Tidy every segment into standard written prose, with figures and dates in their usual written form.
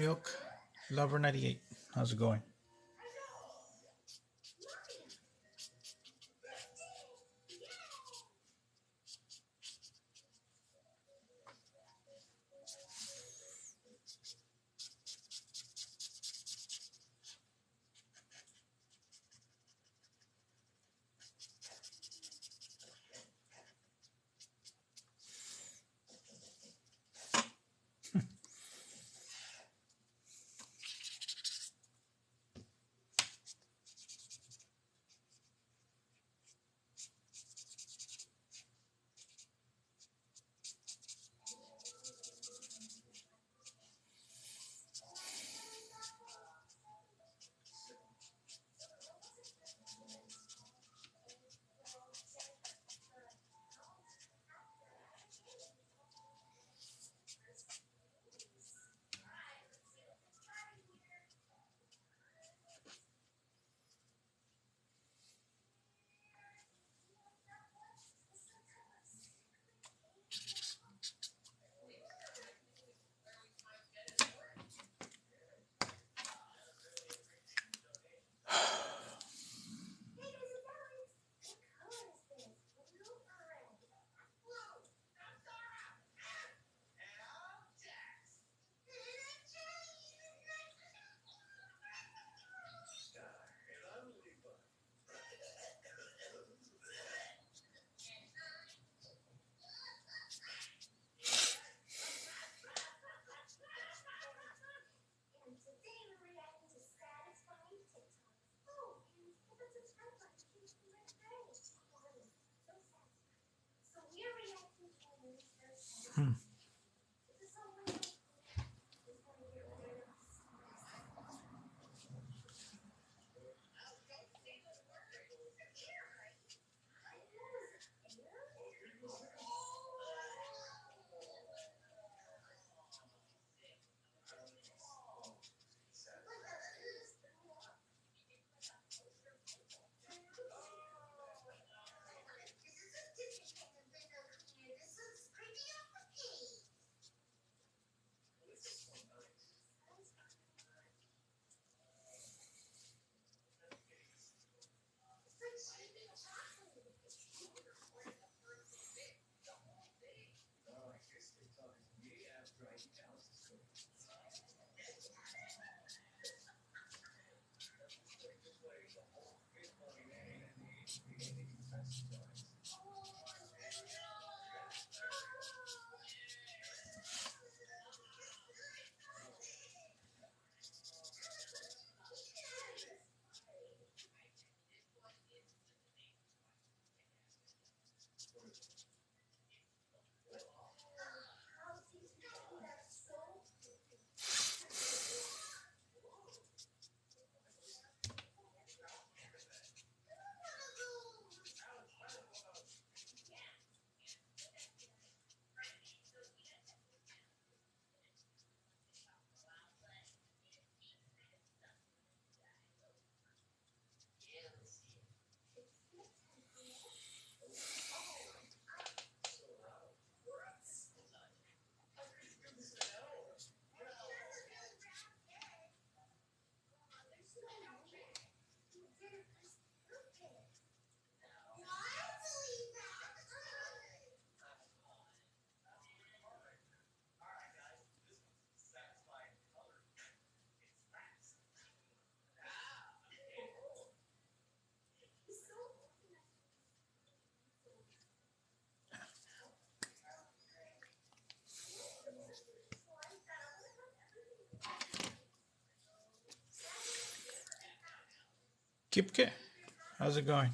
Milk Lover 98. How's it going? Hmm. Kipke, how's it going?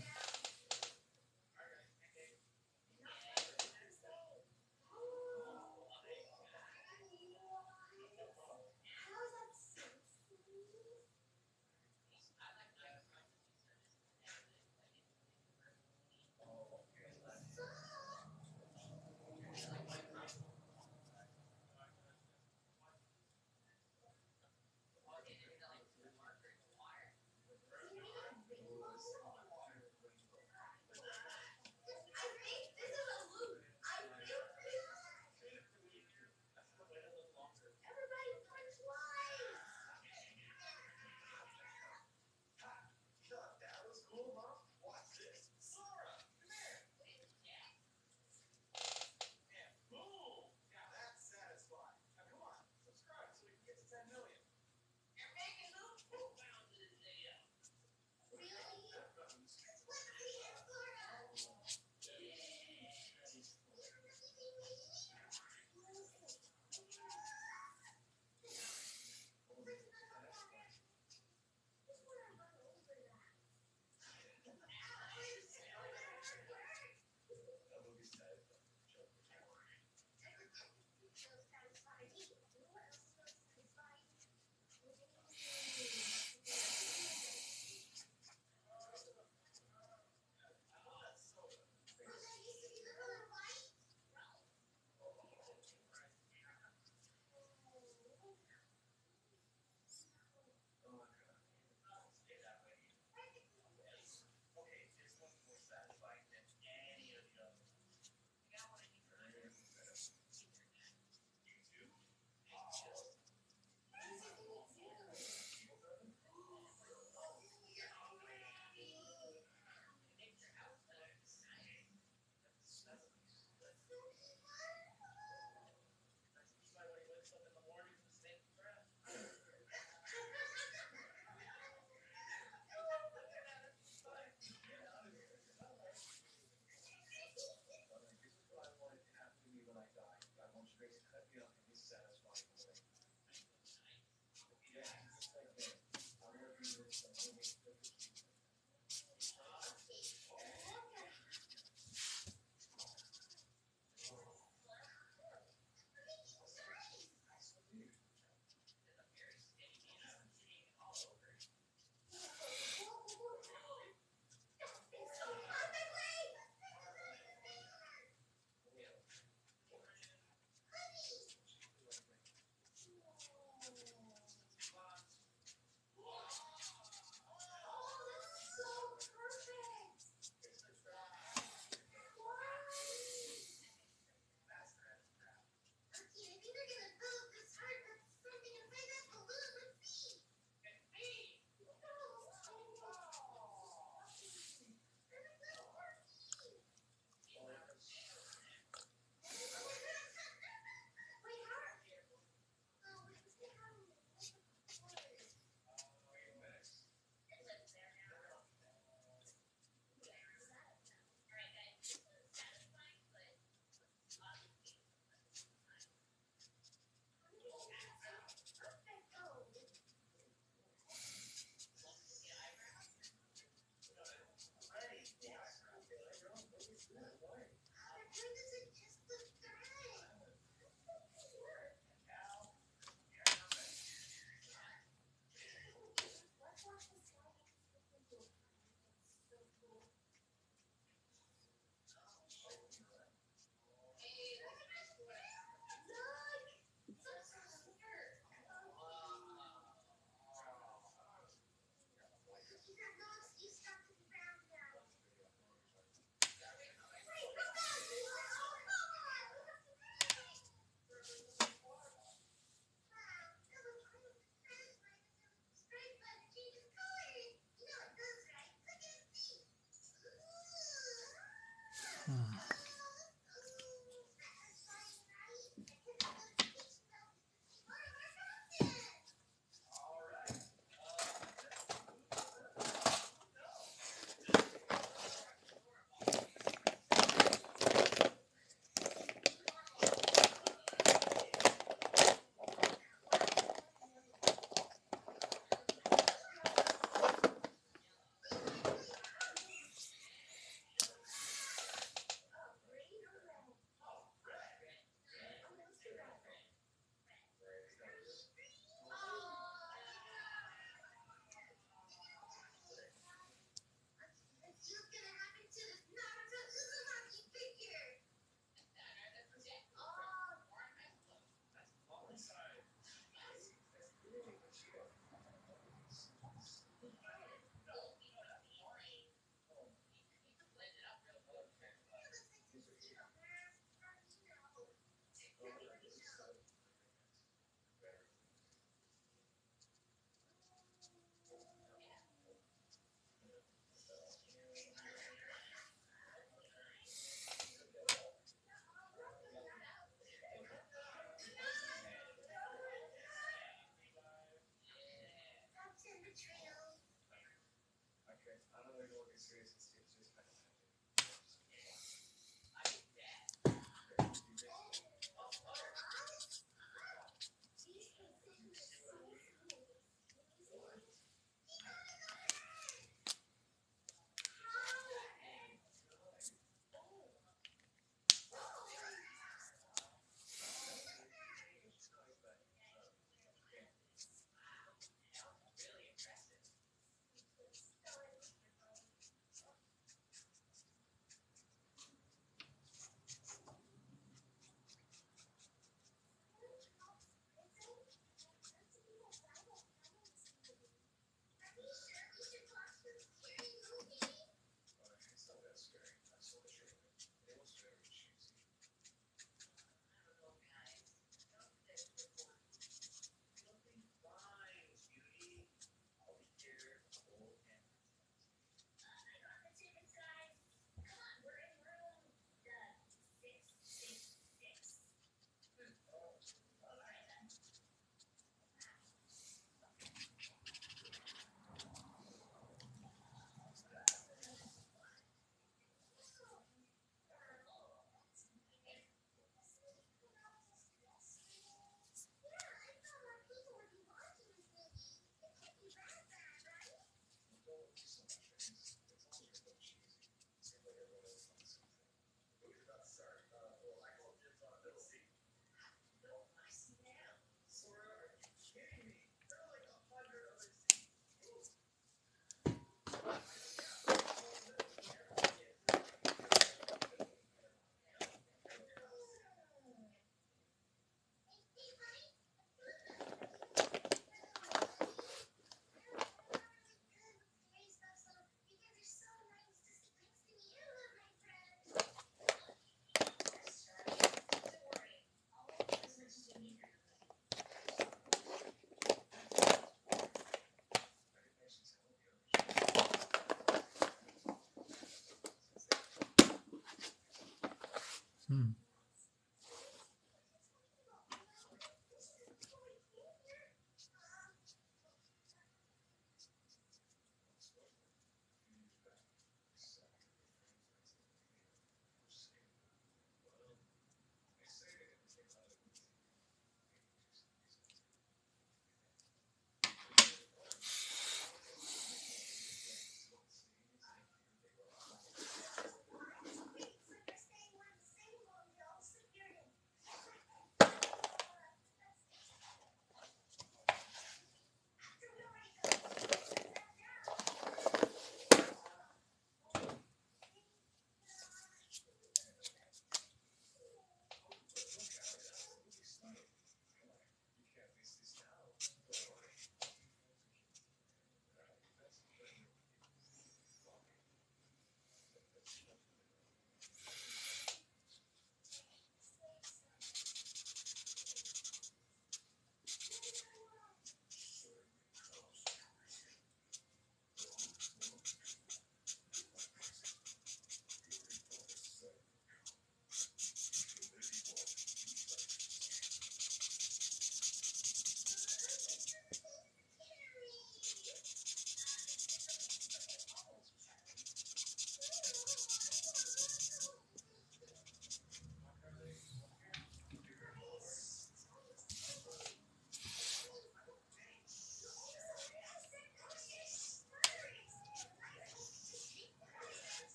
Hmm.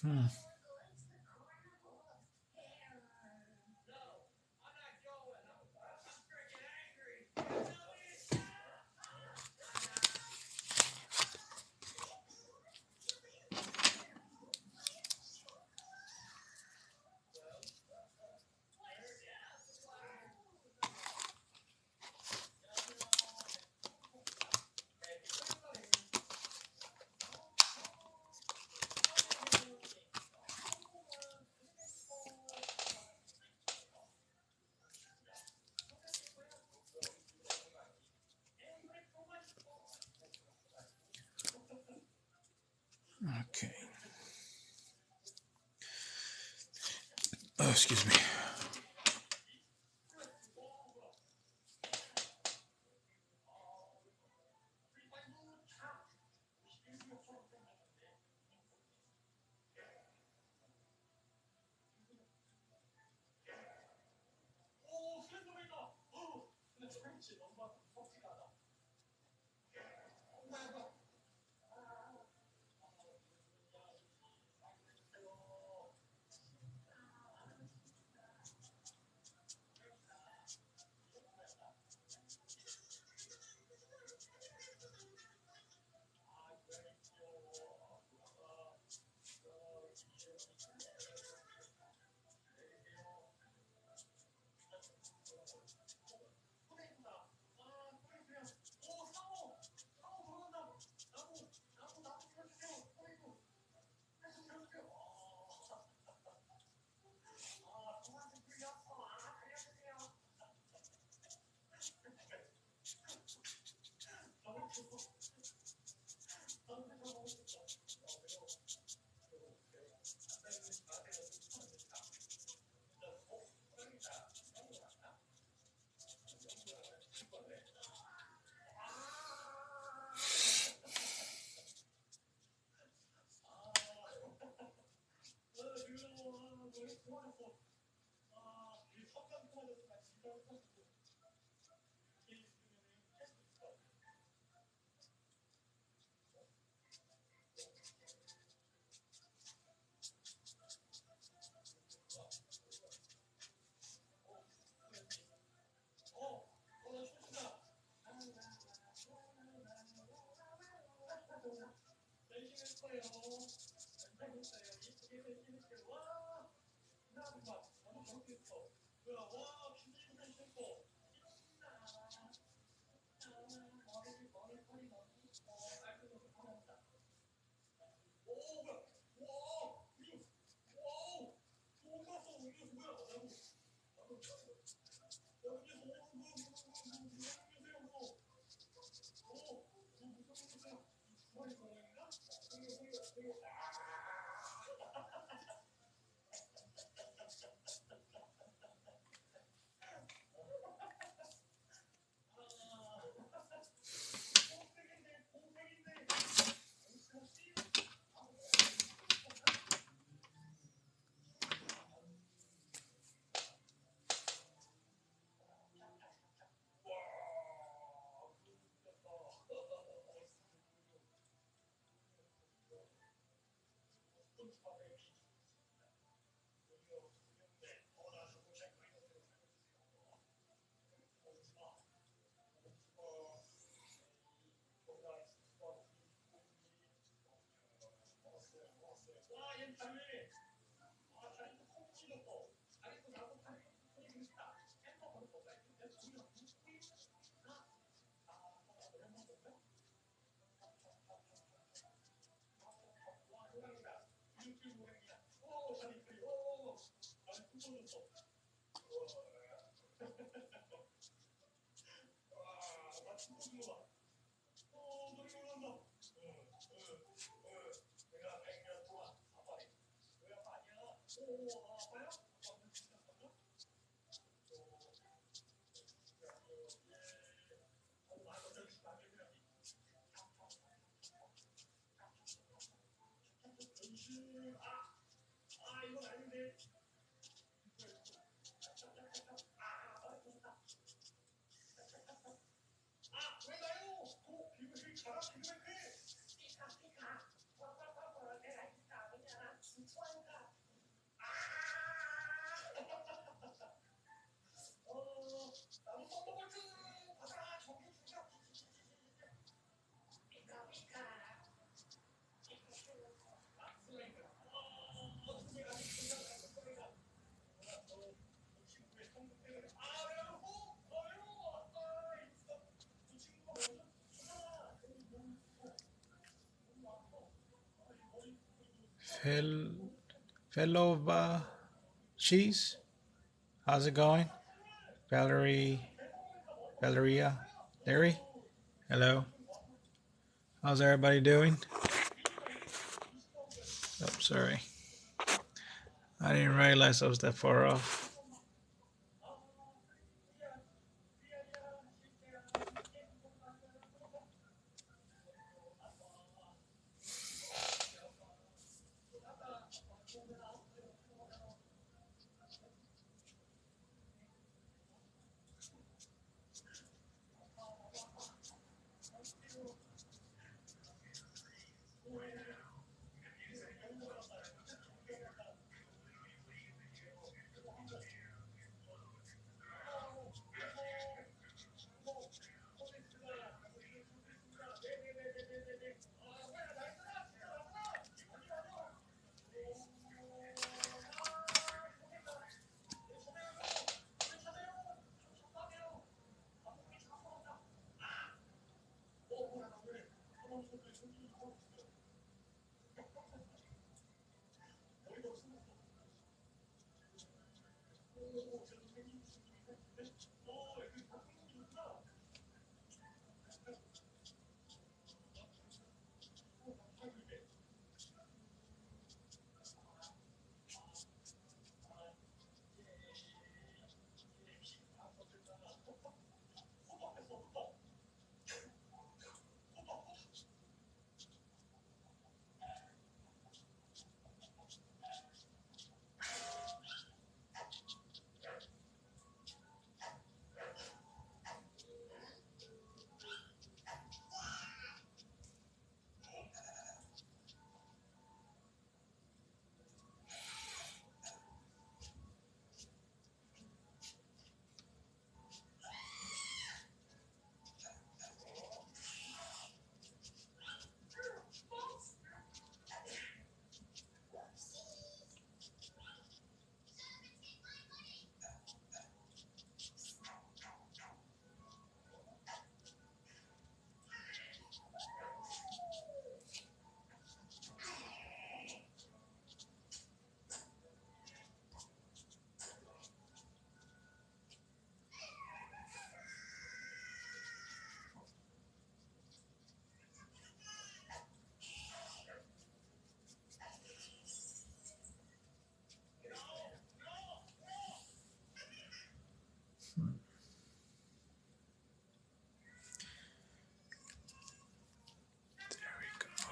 Hmm. Okay. Oh, excuse me. Fel- Fellow Cheese, how's it going? Valeria, Larry, hello. How's everybody doing? Oh, sorry. I didn't realize I was that far off. There we go.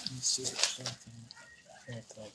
Let me see if something here like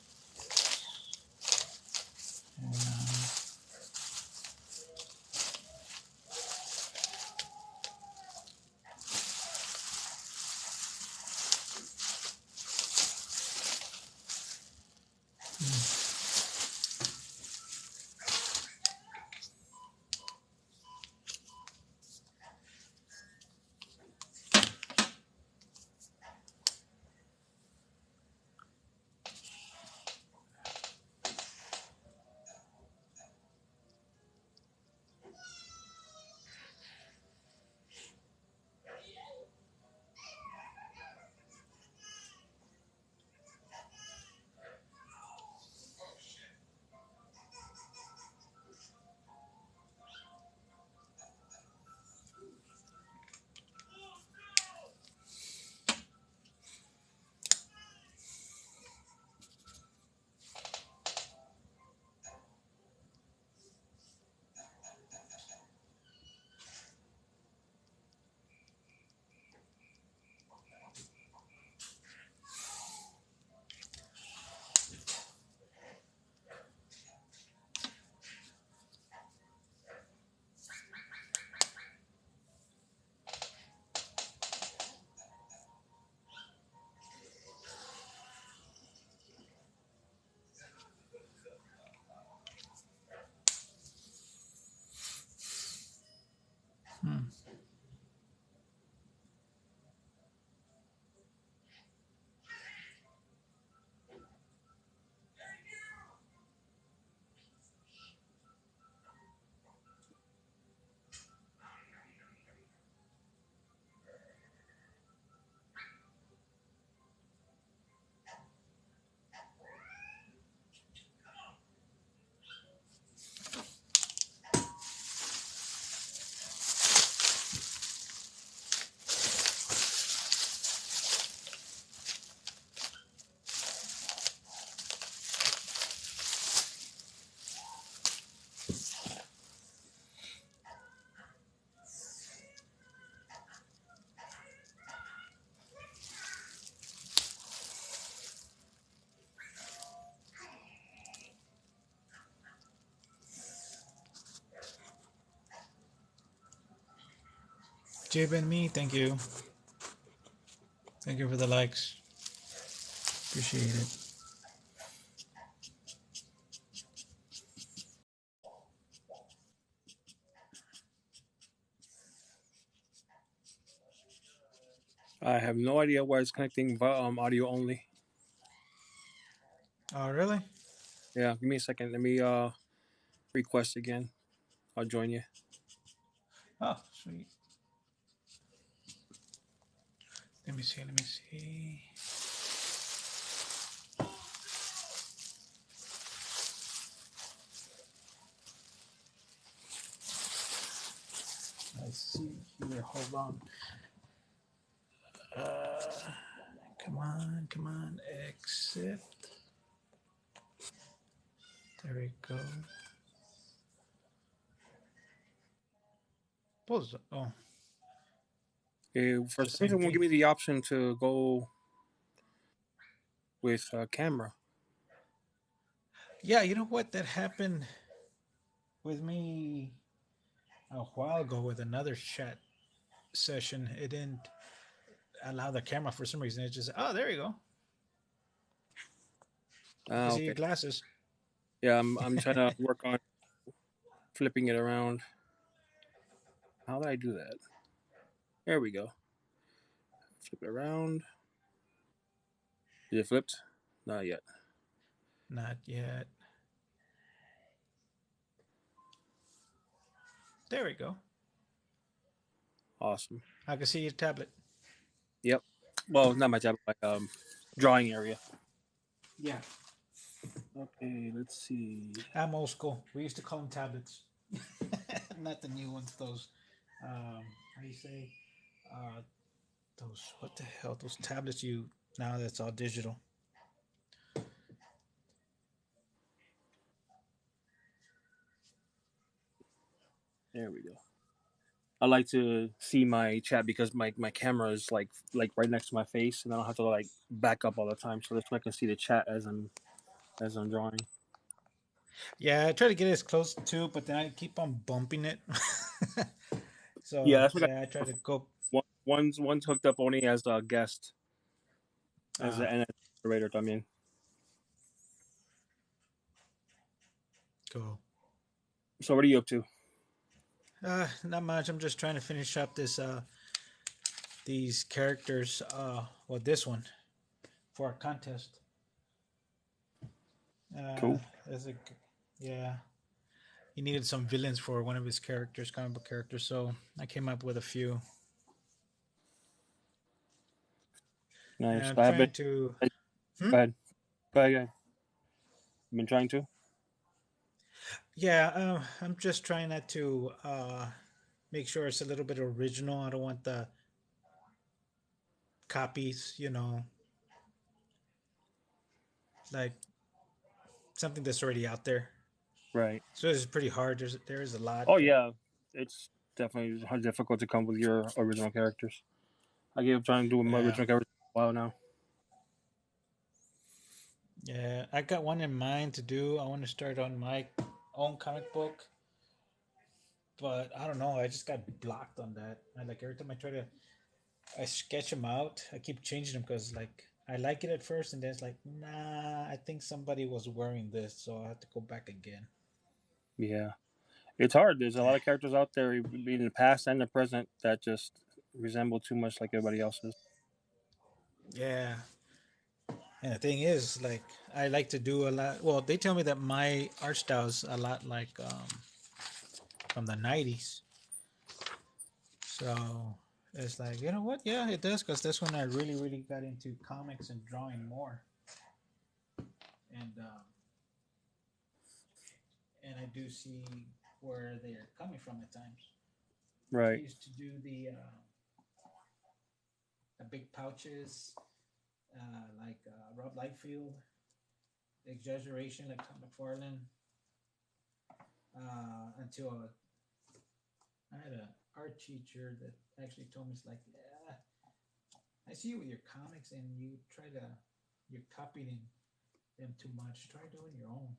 Jib and me, thank you. Thank you for the likes. Appreciate it. I have no idea why it's connecting audio only. Oh, really? Yeah, give me a second. Let me request again. I'll join you. Oh, sweet. Let me see. Let me see. I see here. Hold on. Come on, come on. Exit. There we go. Pause. Oh, For the some reason, same it won't give thing. me the option to go with camera. Yeah, you know what? That happened with me a while ago with another chat session. It didn't allow the camera for some reason. It just, oh, there you go. I can Ah, see your okay. glasses. Yeah, I'm trying to work on flipping it around. How did I do that? There we go. Flip it around. Is it flipped? Not yet. Not yet. There we go. Awesome. I can see your tablet. Yep. Well, not my tablet, like drawing area. Yeah. Okay, let's see. I'm old school. We used to call them tablets. Not the new ones, those, how do you say? Uh, those, what the hell? Those tablets you, now that's all digital. There we go. I like to see my chat because my camera is like right next to my face, and I don't have to like back up all the time. So that's why I can see the chat as I'm drawing. Yeah, I try to get it as close to, but then I keep on bumping it. Yeah, So that's what I yeah, I try to go. one's hooked up only as a guest as Uh, an as moderator. I mean, go. so what are you up to? Not much. I'm just trying to finish up this these characters. Well, this one for a contest. Uh, Cool. there's a yeah. He needed some villains for one of his characters, comic book characters. So I came up with a few. And Nice. I'm I have been. trying to. Go Hmm? ahead. Go ahead. Go ahead. Been trying to. Yeah, I'm just trying not to make sure it's a little bit original. I don't want the copies, like something that's already out there. Right. So it's pretty hard. There is a lot, Oh but yeah, it's definitely difficult to come with your original characters. I gave up trying to do my yeah, original characters for a while now. yeah. I got one in mind to do. I want to start on my own comic book, but I don't know. I just got blocked on that. I like every time I sketch them out. I keep changing them because like I like it at first, and then it's like, nah. I think somebody was wearing this, so I have to go back again. Yeah. It's hard. There's a lot of characters out there in the past and the present that just resemble too much like everybody else's. Yeah, and the thing is, like, I like to do a lot. Well, they tell me that my art style is a lot like from the '90s. So it's like, you know what? Yeah, it does, because that's when I really, really got into comics and drawing more. And I do see where they're coming from at times. I Right. used to do the big pouches, like Rob Liefeld, the exaggeration like Tom McFarlane, until I had an art teacher that actually told me, it's like, yeah, I see you with your comics and you're copying them too much. Try doing your own.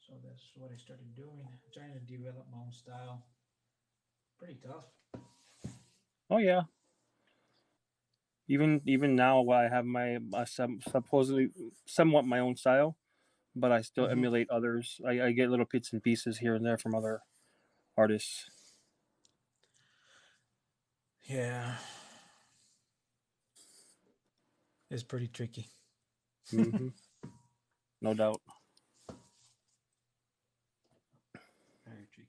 So that's what I started doing, trying to develop my own style. Pretty tough. Oh yeah. Even now, I have my supposedly somewhat my own style, but I still Hmm. emulate others. I get little bits and pieces here and there from other artists. Yeah, it's pretty tricky. Hmm. No doubt. Very tricky.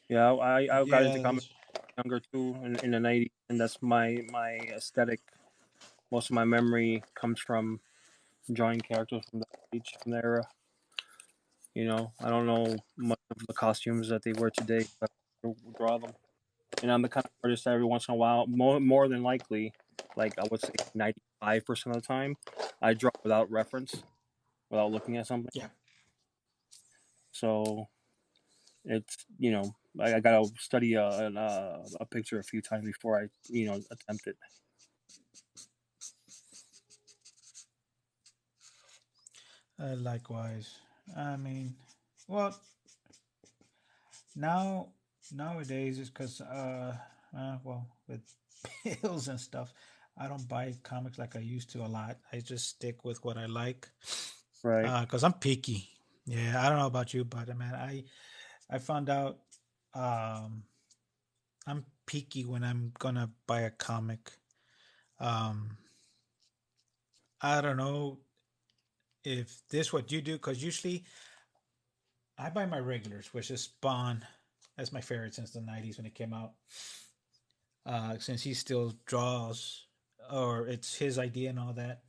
Yeah, I got into Yeah, comics younger too in the '90s, and that's my aesthetic. Most of my memory comes from drawing characters from that age, from that era. I don't know much of the costumes that they wear today, but I draw them. And I'm the kind of artist that every once in a while, more than likely, like I would say 95% of the time, I draw without reference, without looking at something. yeah. So it's, I got to study a picture a few times before I, attempt it. Likewise. I mean, well, now nowadays it's because well, with bills and stuff, I don't buy comics like I used to a lot. I just stick with what I like Right. because I'm picky. Yeah, I don't know about you, but man, I found out um, I'm picky when I'm gonna buy a comic. Um, I don't know if this what you do because usually I buy my regulars, which is Spawn. That's my favorite since the '90s when it came out. Since he still draws, or it's his idea and all that.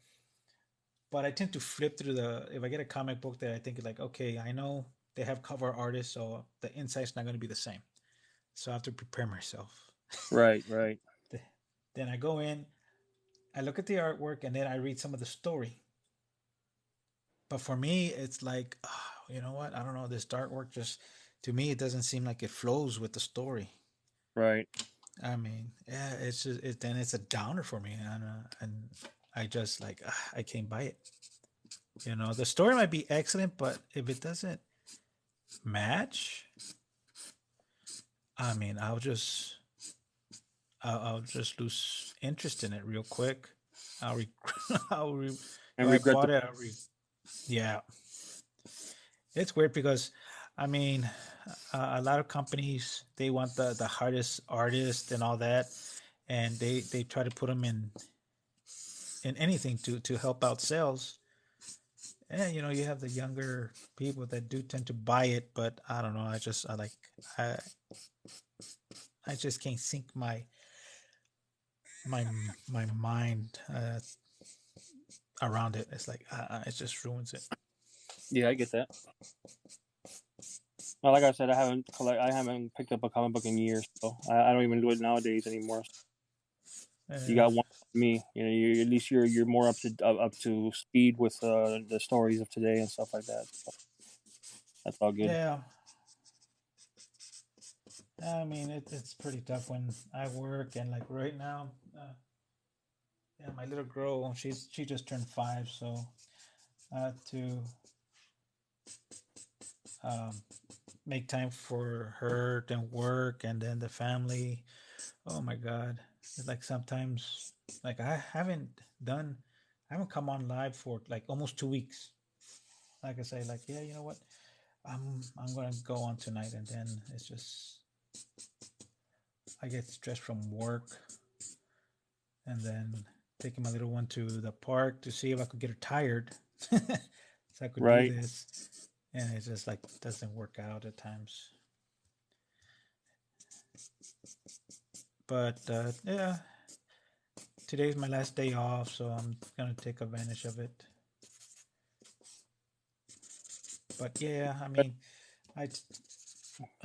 But I tend to flip through if I get a comic book that I think like, okay, I know they have cover artists, so the insight's not going to be the same. So I have to prepare myself. Right. Right. Then I go in, I look at the artwork, and then I read some of the story. But for me, it's like, oh, you know what? I don't know. This artwork just, to me, it doesn't seem like it flows with the story. Right. I mean, yeah, it's just then it's a downer for me, and I just like I can't buy it. The story might be excellent, but if it doesn't match, I mean, I'll just lose interest in it real quick. I'll re- if And I regret the. bought it, yeah. It's weird because, I mean, a lot of companies they want the hardest artist and all that, and they try to put them in anything to help out sales. And you have the younger people that do tend to buy it, but I don't know. I I just can't sink my my mind around it. It's like it just ruins it. Yeah, I get that. Well, like I said, I haven't picked up a comic book in years, so I don't even do it nowadays anymore. You Uh, got one me. At least you're more up to speed with the stories of today and stuff like that. So that's all good. yeah, I mean it's pretty tough when I work and like right now. Yeah, my little girl, she just turned 5, so I have to um, make time for her, then work, and then the family. Oh my God. It's like sometimes, like done, I haven't come on live for like almost 2 weeks. Like I say, like, yeah, you know what? I'm gonna go on tonight, and then it's just I get stressed from work, and then taking my little one to the park to see if I could get her tired, so I could do Right. this, and it just like doesn't work out at times. But yeah, today's my last day off, so I'm gonna take advantage of it. But yeah, I mean, I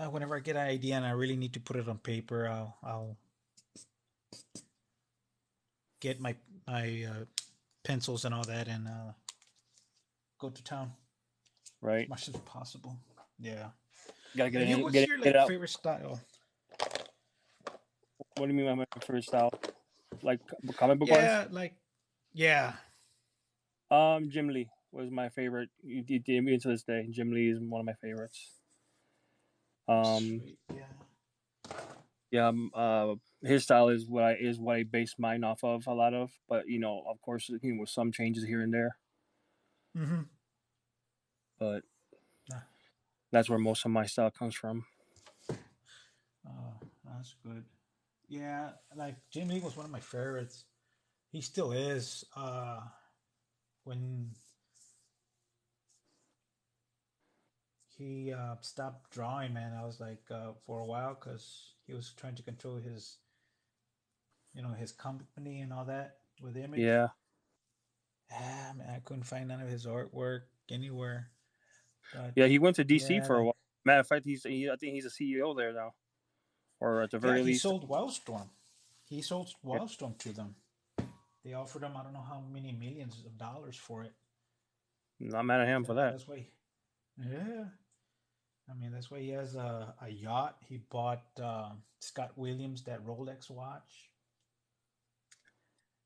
whenever I get an idea and I really need to put it on paper, I'll get my pencils and all that and go to town as Right. much as possible. Yeah. Gotta get You it, what's get it, your get like it out. favorite style? What do you mean by my favorite style? Like comic book wise? Yeah, like yeah. Jim Lee was my favorite. Even to this day, Jim Lee is one of my favorites. Um, Sweet. Yeah. Yeah, his style is what I base mine off of a lot of, but of course, with some changes here and there, Mm-hmm. but Nah. that's where most of my style comes from. Oh, that's good. Yeah, like Jim Lee was one of my favorites. He still is. When he stopped drawing, man, I was like, for a while, because he was trying to control his, his company and all that with Image. Yeah, Ah, man, I couldn't find none of his artwork anywhere. But yeah, he went to DC yeah, for a like while. Matter of fact, I think he's a CEO there now, or at the yeah, very he least. sold Wildstorm. He sold Yeah, Wildstorm to them. They offered him I don't know how many millions of dollars for it. not mad at him for that. That's why. Yeah, I mean that's why he has a yacht. He bought Scott Williams that Rolex watch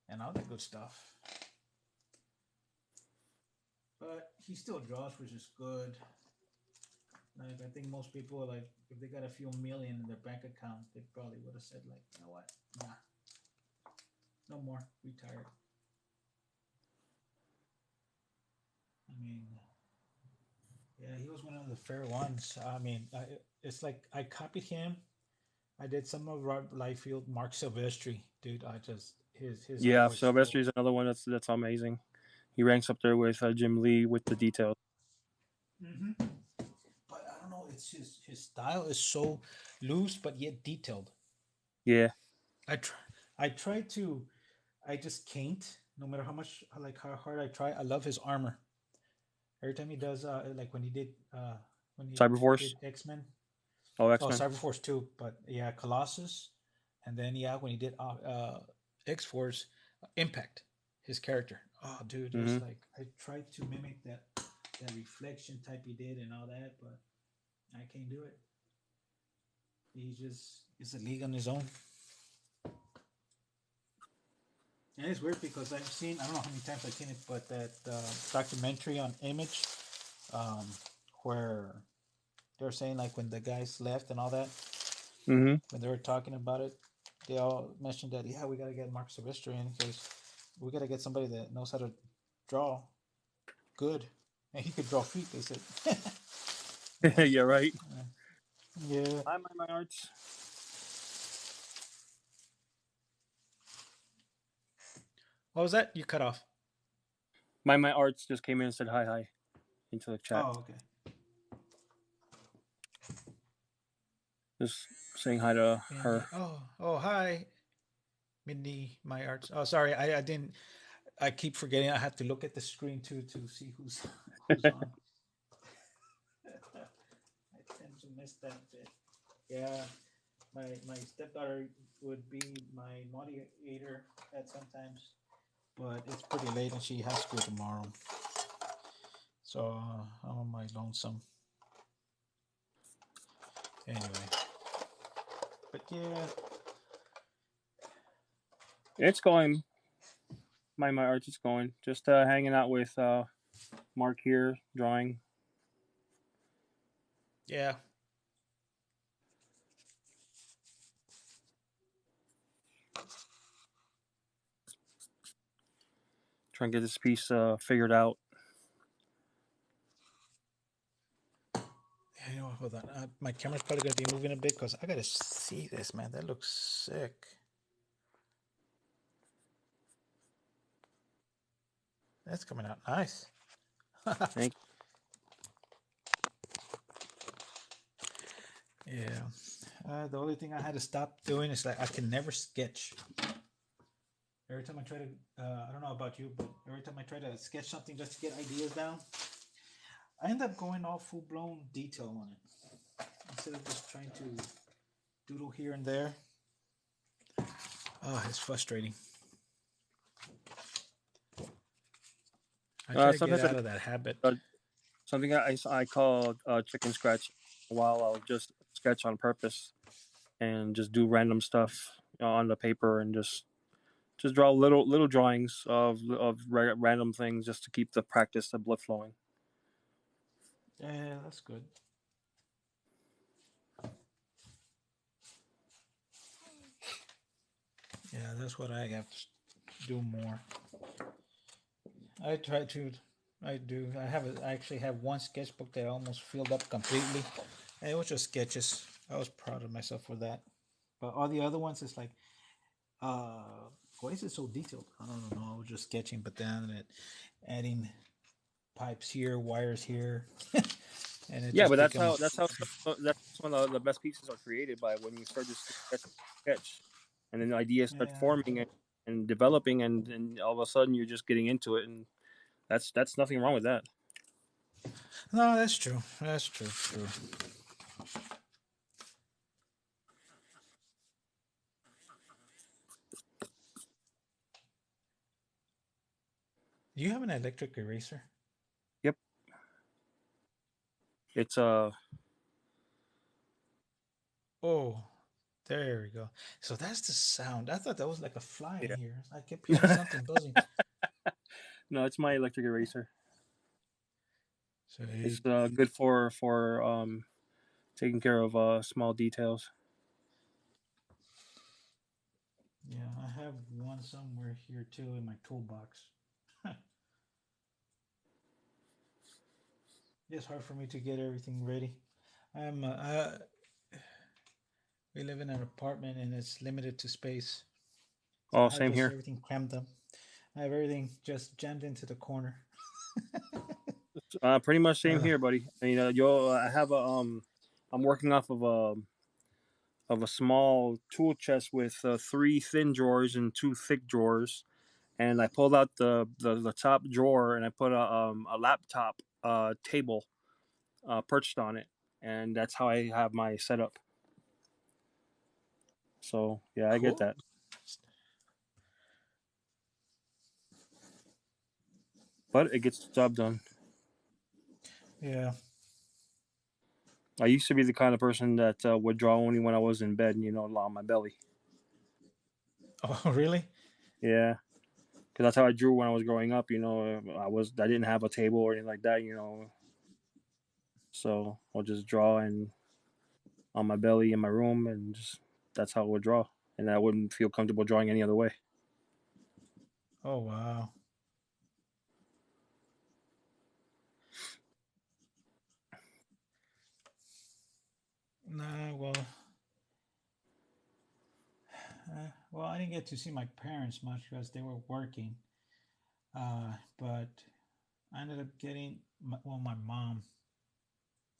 and all that good stuff. But he still draws, which is good. Like I think most people like if they got a few million in their bank account, they probably would have said like, you know what, nah, no more, retired. I mean, yeah, he was one of the fair ones. I mean, it's like I copied him. I did some of Rob Liefeld, Mark Silvestri, dude. I just his Yeah, artwork still. Sylvester is another one that's amazing. He ranks up there with Jim Lee with the details. Mm-hmm. But I don't know. It's his style is so loose but yet detailed. Yeah, I try. I try to. I just can't. No matter how much, like how hard I try, I love his armor. Every time he does, like when he Cyberforce. did X Men. Oh, Oh, X Men. Cyberforce too. But yeah, Colossus, and then yeah, when he did X Force, Impact, his character. Oh, dude, Mm-hmm. it's like I tried to mimic that reflection type he did and all that, but I can't do it. He just is a league on his own. And it's weird because I've seen I don't know how many times I've seen it, but that documentary on Image, um, where they're saying like when the guys left and all that, Mm-hmm. when they were talking about it, they all mentioned that yeah we gotta get Mark Silvestri in because we gotta get somebody that knows how to draw good, and he could draw feet. They said, Yeah, right. yeah. Hi, my arts. What was that? You cut off. My arts just came in and said hi into the chat. Oh, okay. Just saying hi to Mindy. her. Oh, hi, Mindy. My arts. Oh, sorry, I didn't. I keep forgetting. I have to look at the screen too to see who's on. I tend to miss that bit. Yeah, my stepdaughter would be my moderator at sometimes, but it's pretty late and she has school tomorrow, so I'm on my lonesome. Anyway, but yeah, It's going. My arts is going. Just hanging out with Mark here, drawing. yeah, Trying to get this piece figured out. yeah. You know, hold on. My camera's probably gonna be moving a bit because I gotta see this, man. That looks sick. That's coming out nice. Thank Yeah. The only thing I had to stop doing is like I can never sketch. Every time I try to, I don't know about you, but every time I try to sketch something just to get ideas down, I end up going all full blown detail on it instead of just trying to doodle here and there. Oh, it's frustrating. I you. try to get Sometimes out of that habit. uh, something I call chicken scratch. While I'll just sketch on purpose and just do random stuff on the paper and just draw little drawings of random things just to keep the practice, the blood flowing. Yeah, that's good. Yeah, that's what I have to do more. I try to. I do. I actually have one sketchbook that I almost filled up completely, and it was just sketches. I was proud of myself for that. But all the other ones, it's like, why is it so detailed? I don't know. I was just sketching, but then adding pipes here, wires here, and it Yeah, just but becomes. that's when the best pieces are created by when you start just sketch, and then ideas start Yeah. forming and developing, and all of a sudden you're just getting into it, and that's nothing wrong with that. No, that's true. That's true. True. Do you have an electric eraser? Yep, it's Oh, there we go. So that's the sound. I thought that was like a fly in yeah. here. I kept hearing something buzzing. No, it's my electric eraser. So It's good for taking care of small details. yeah, I have one somewhere here too in my toolbox. It's hard for me to get everything ready. I'm we live in an apartment and it's limited to space, so Oh, I have same just here. everything crammed up. I have everything just jammed into the corner. Pretty much same Uh, here, buddy. I have I'm working off of a small tool chest with three thin drawers and two thick drawers, and I pulled out the top drawer and I put a laptop table perched on it, and that's how I have my setup. So yeah, I get cool. that. But it gets the job done. Yeah. I used to be the kind of person that would draw only when I was in bed, on my belly. Oh, really? Yeah, because that's how I drew when I was growing up. I didn't have a table or anything like that. So I'll just draw and on my belly in my room, and just that's how I would draw, and I wouldn't feel comfortable drawing any other way. Oh, wow. Nah, well, I didn't get to see my parents much because they were working. But I ended up getting, my mom,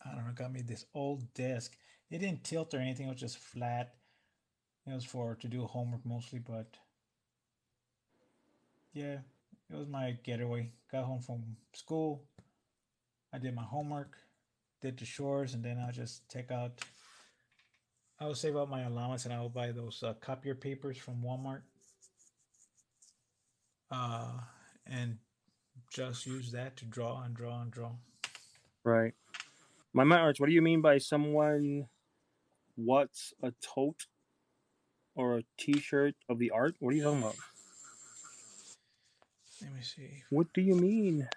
I don't know, got me this old desk. It didn't tilt or anything, it was just flat. It was for to do homework mostly, but yeah, it was my getaway. Got home from school, I did my homework, did the chores, and then I'll just take out, I will save up my allowance and I will buy those copier papers from Walmart, uh, and just use that to draw and draw and draw. Right. My arts. What do you mean by someone? What's a tote or a T-shirt of the art? What are you talking about? Let me see. What do you mean?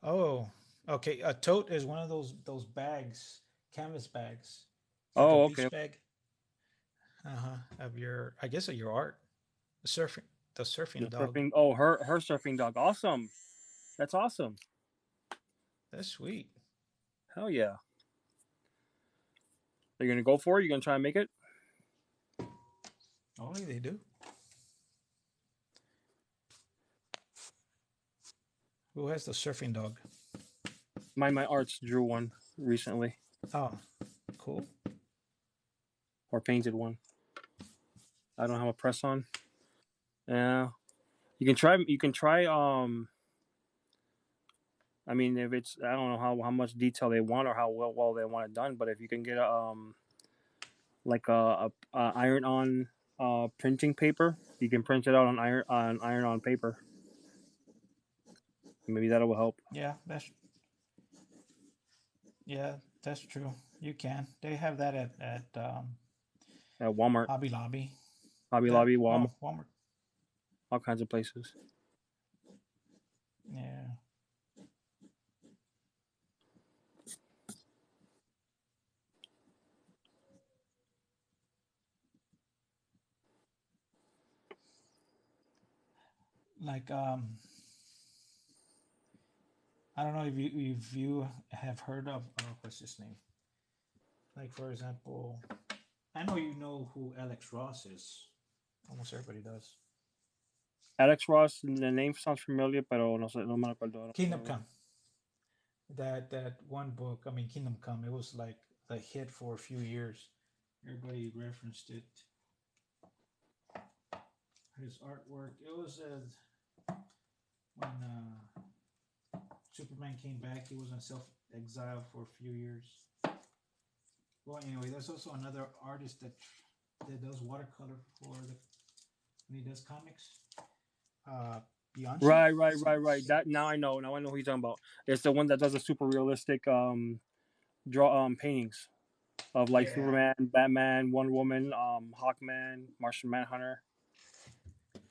Oh, okay. A tote is one of those bags, canvas bags. It's like a Oh, okay. beach bag. Of your, I guess, of your art. The surfing, the The surfing dog. surfing. Oh, her surfing dog. Awesome. That's awesome. That's sweet. Hell yeah. Are you gonna go for it? You gonna try and make it? Only they do. Who has the surfing dog? My arts drew one recently Oh, cool. or painted one. I don't have a press on. Yeah. You can try. You can try. I mean, if it's, I don't know how much detail they want or how well they want it done, but if you can get like a iron on printing paper, you can print it out on iron on paper. Maybe that will help. Yeah, that's true. You can. They have that at At Walmart, Hobby Lobby. Hobby That Lobby, Walmart, Walmart. all kinds of places. Yeah. like I don't know if you have heard of what's his name. Like for example, I know you know who Alex Ross is. Almost everybody does. Alex Ross, the name sounds familiar, pero no sé, no me acuerdo. Kingdom Come. That one book. I mean, Kingdom Come. It was like a hit for a few years. Everybody referenced it. His artwork. It was when Superman came back. He was in self exile for a few years. Well, anyway, there's also another artist that does watercolor for the when he does comics. Bianchi. Right. That now I know. Now I know who you're talking about. It's the one that does the super realistic draw paintings of like Yeah. Superman, Batman, Wonder Woman, Hawkman, Martian Manhunter.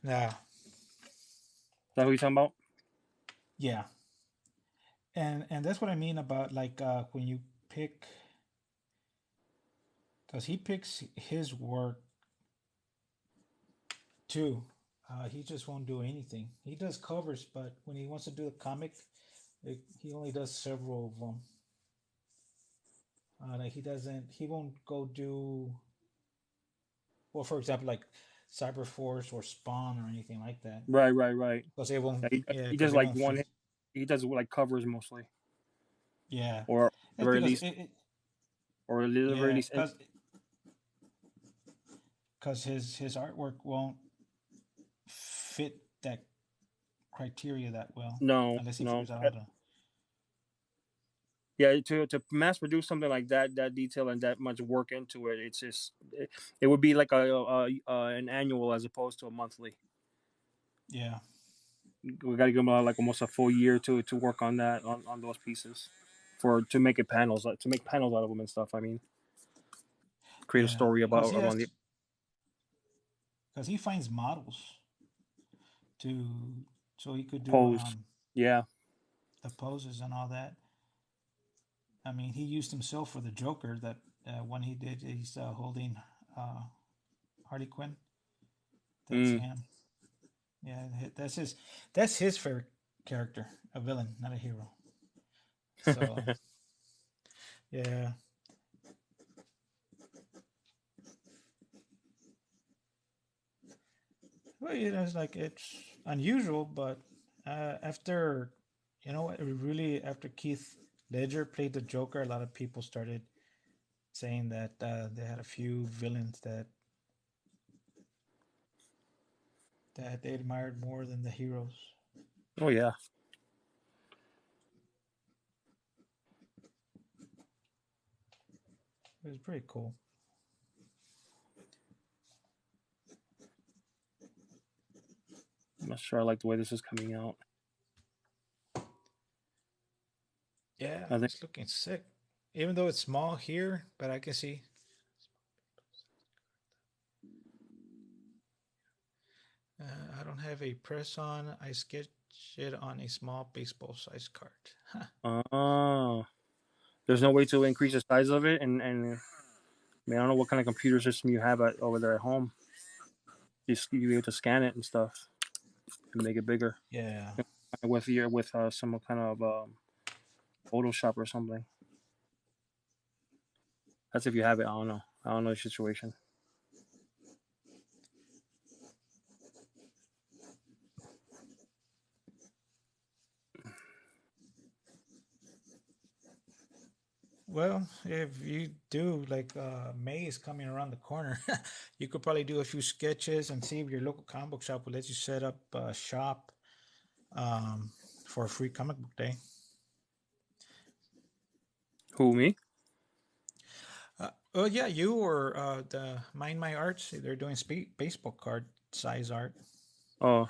Yeah. Is that who you're talking about? Yeah. And that's what I mean about like when you pick, because he picks his work too. He just won't do anything. He does covers, but when he wants to do a comic, he only does several of them. Like he doesn't. He won't go do. Well, for example, like Cyberforce or Spawn or anything like that, Right. because they won't. Yeah, Yeah, he because does they like won't one. fit. He does like covers mostly, Yeah, or that's at because least, or at the very yeah, least. because his artwork won't fit that criteria that well unless he No. figures out how to. Yeah, to mass produce something like that detail and that much work into it, it's just it would be like an annual as opposed to a monthly. Yeah, We got to give them like almost a full year to work on that on those pieces for to make it panels to make panels out of them and stuff. I mean, create a yeah, story because about he has around the because he finds models to so he could do pose. Yeah. the poses and all that. I mean, he used himself for the Joker. That when he did, he's holding uh, Harley Quinn. That's Mm. him. Yeah, that's his. That's his favorite character, a villain, not a hero. So yeah, well, it's like it's unusual, but after really after Keith Ledger played the Joker, a lot of people started saying that they had a few villains that they admired more than the heroes. Oh yeah. It was pretty cool. I'm not sure I like the way this is coming out. Yeah, I think it's looking sick. Even though it's small here, but I can see. I don't have a press on. I sketch it on a small baseball size card. oh, there's no way to increase the size of it and I mean, I don't know what kind of computer system you have over there at home. You be able to scan it and stuff and make it bigger Yeah. with some kind of Photoshop or something. That's if you have it. I don't know. I don't know the situation. Well, if you do, like May is coming around the corner, you could probably do a few sketches and see if your local comic book shop will let you set up a shop um, for a free comic book day. Who, me? Oh yeah, you or the Mind My Arts. They're doing baseball card size art. Oh,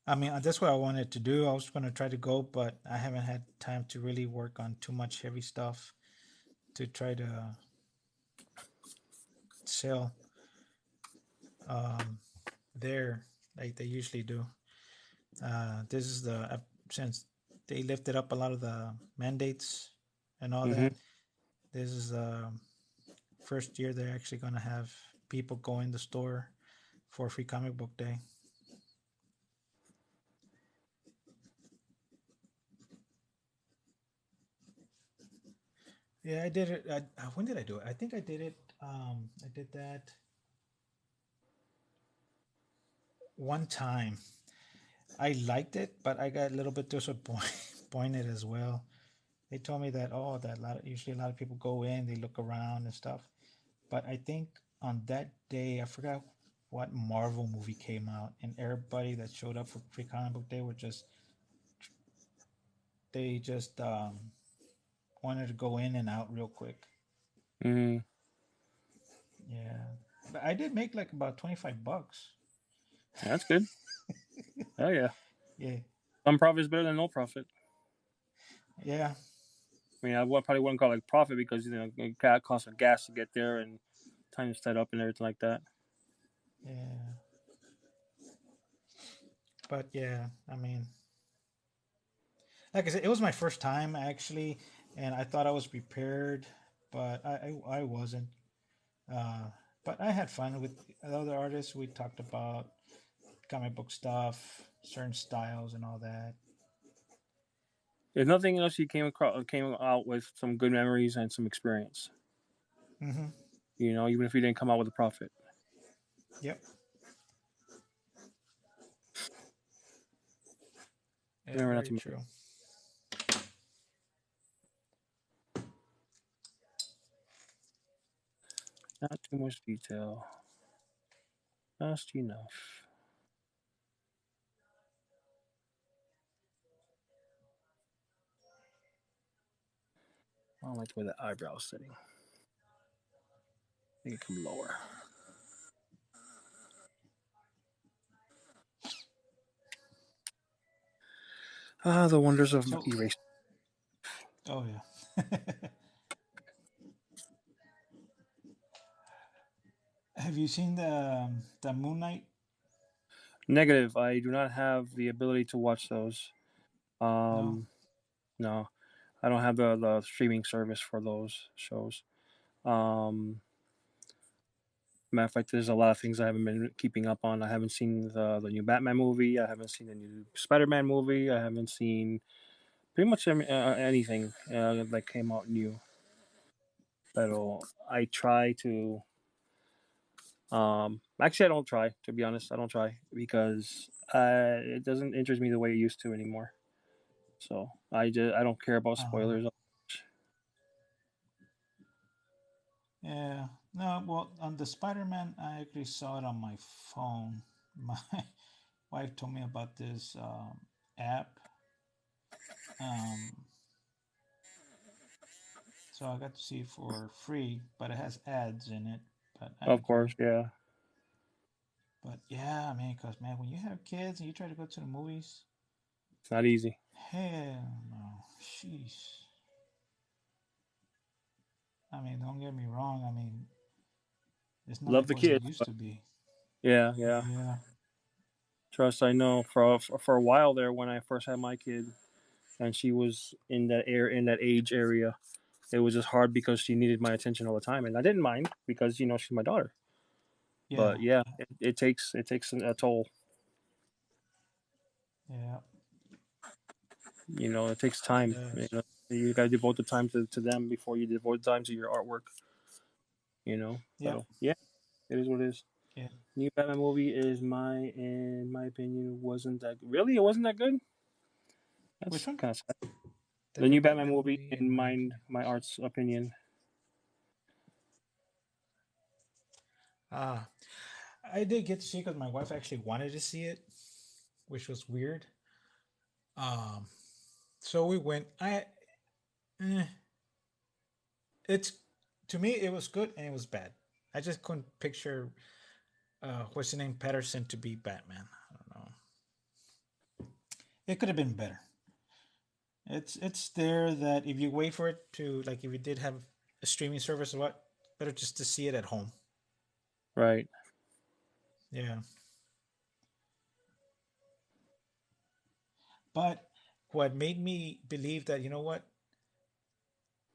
I mean, that's what I wanted to do. I was going to try to go, but I haven't had time to really work on too much heavy stuff to try to sell um, there like they usually do. This is since they lifted up a lot of the mandates and all mm-hmm. that. This is the first year they're actually going to have people go in the store for free comic book day. Yeah, I did it. When did I do it? I think I did it. I did that one time. I liked it, but I got a little bit disappointed as well. They told me that that usually a lot of people go in, they look around and stuff. But I think on that day, I forgot what Marvel movie came out, and everybody that showed up for free comic book day were just they just wanted to go in and out real quick. Mm, Yeah, but I did make like about $25. that's good. Oh yeah, Yeah, some profit is better than no profit. yeah, I mean, probably wouldn't call it profit because it costs of gas to get there and time to set up and everything like that. yeah. But yeah, I mean, like I said, it was my first time actually, and I thought I was prepared, but I wasn't. Uh, but I had fun with other artists. We talked about comic book stuff, certain styles, and all that. If nothing else, you came out with some good memories and some experience. Mm-hmm. Even if you didn't come out with a profit. Yep. Yeah, Remember not very to true. not too much detail, just enough. I don't like the way the eyebrow is sitting. Make it come lower. The wonders of So, erase. oh yeah. Have you seen the Moon Knight? Negative. I do not have the ability to watch those. No. No, I don't have the streaming service for those shows. Um, Matter of fact, there's a lot of things I haven't been keeping up on. I haven't seen the new Batman movie. I haven't seen the new Spider-Man movie. I haven't seen pretty much anything that came out new. But I try to. Actually, I don't try. To be honest, I don't try because it doesn't interest me the way it used to anymore. So I don't care about Uh, spoilers. yeah. No. Well, on the Spider-Man, I actually saw it on my phone. My wife told me about this app. Um, so I got to see it for free, but it has ads in it. But I Of don't course, care. yeah, But yeah, I mean, cause man, when you have kids and you try to go to the movies, it's not easy. hell no, sheesh. I mean, don't get me wrong. I mean, it's not Love like the what it kids, used but to be. yeah, yeah. Yeah, Trust, I know for a while there when I first had my kid, and she was in that age area. It was just hard because she needed my attention all the time, and I didn't mind because she's my daughter. yeah, But yeah, it takes a toll. yeah. It takes It time. does. You got to devote the time to them before you devote the time to your artwork. But Yep. yeah, it is what it is. Yeah. New Batman movie in my opinion, wasn't that really. It wasn't that good. Which That's one? kind of sad. The The new new Batman Batman movie, movie, in in my mind, opinion. my art's opinion. Ah, I did get to see it because my wife actually wanted to see it, which was weird. Um, so we went. Eh, it's to me it was good and it was bad. I just couldn't picture what's the name Patterson to be Batman. I don't know. It could have been better. It's there that if you wait for it to like if you did have a streaming service or what, better just to see it at home. Right. Yeah. But what made me believe that, you know what,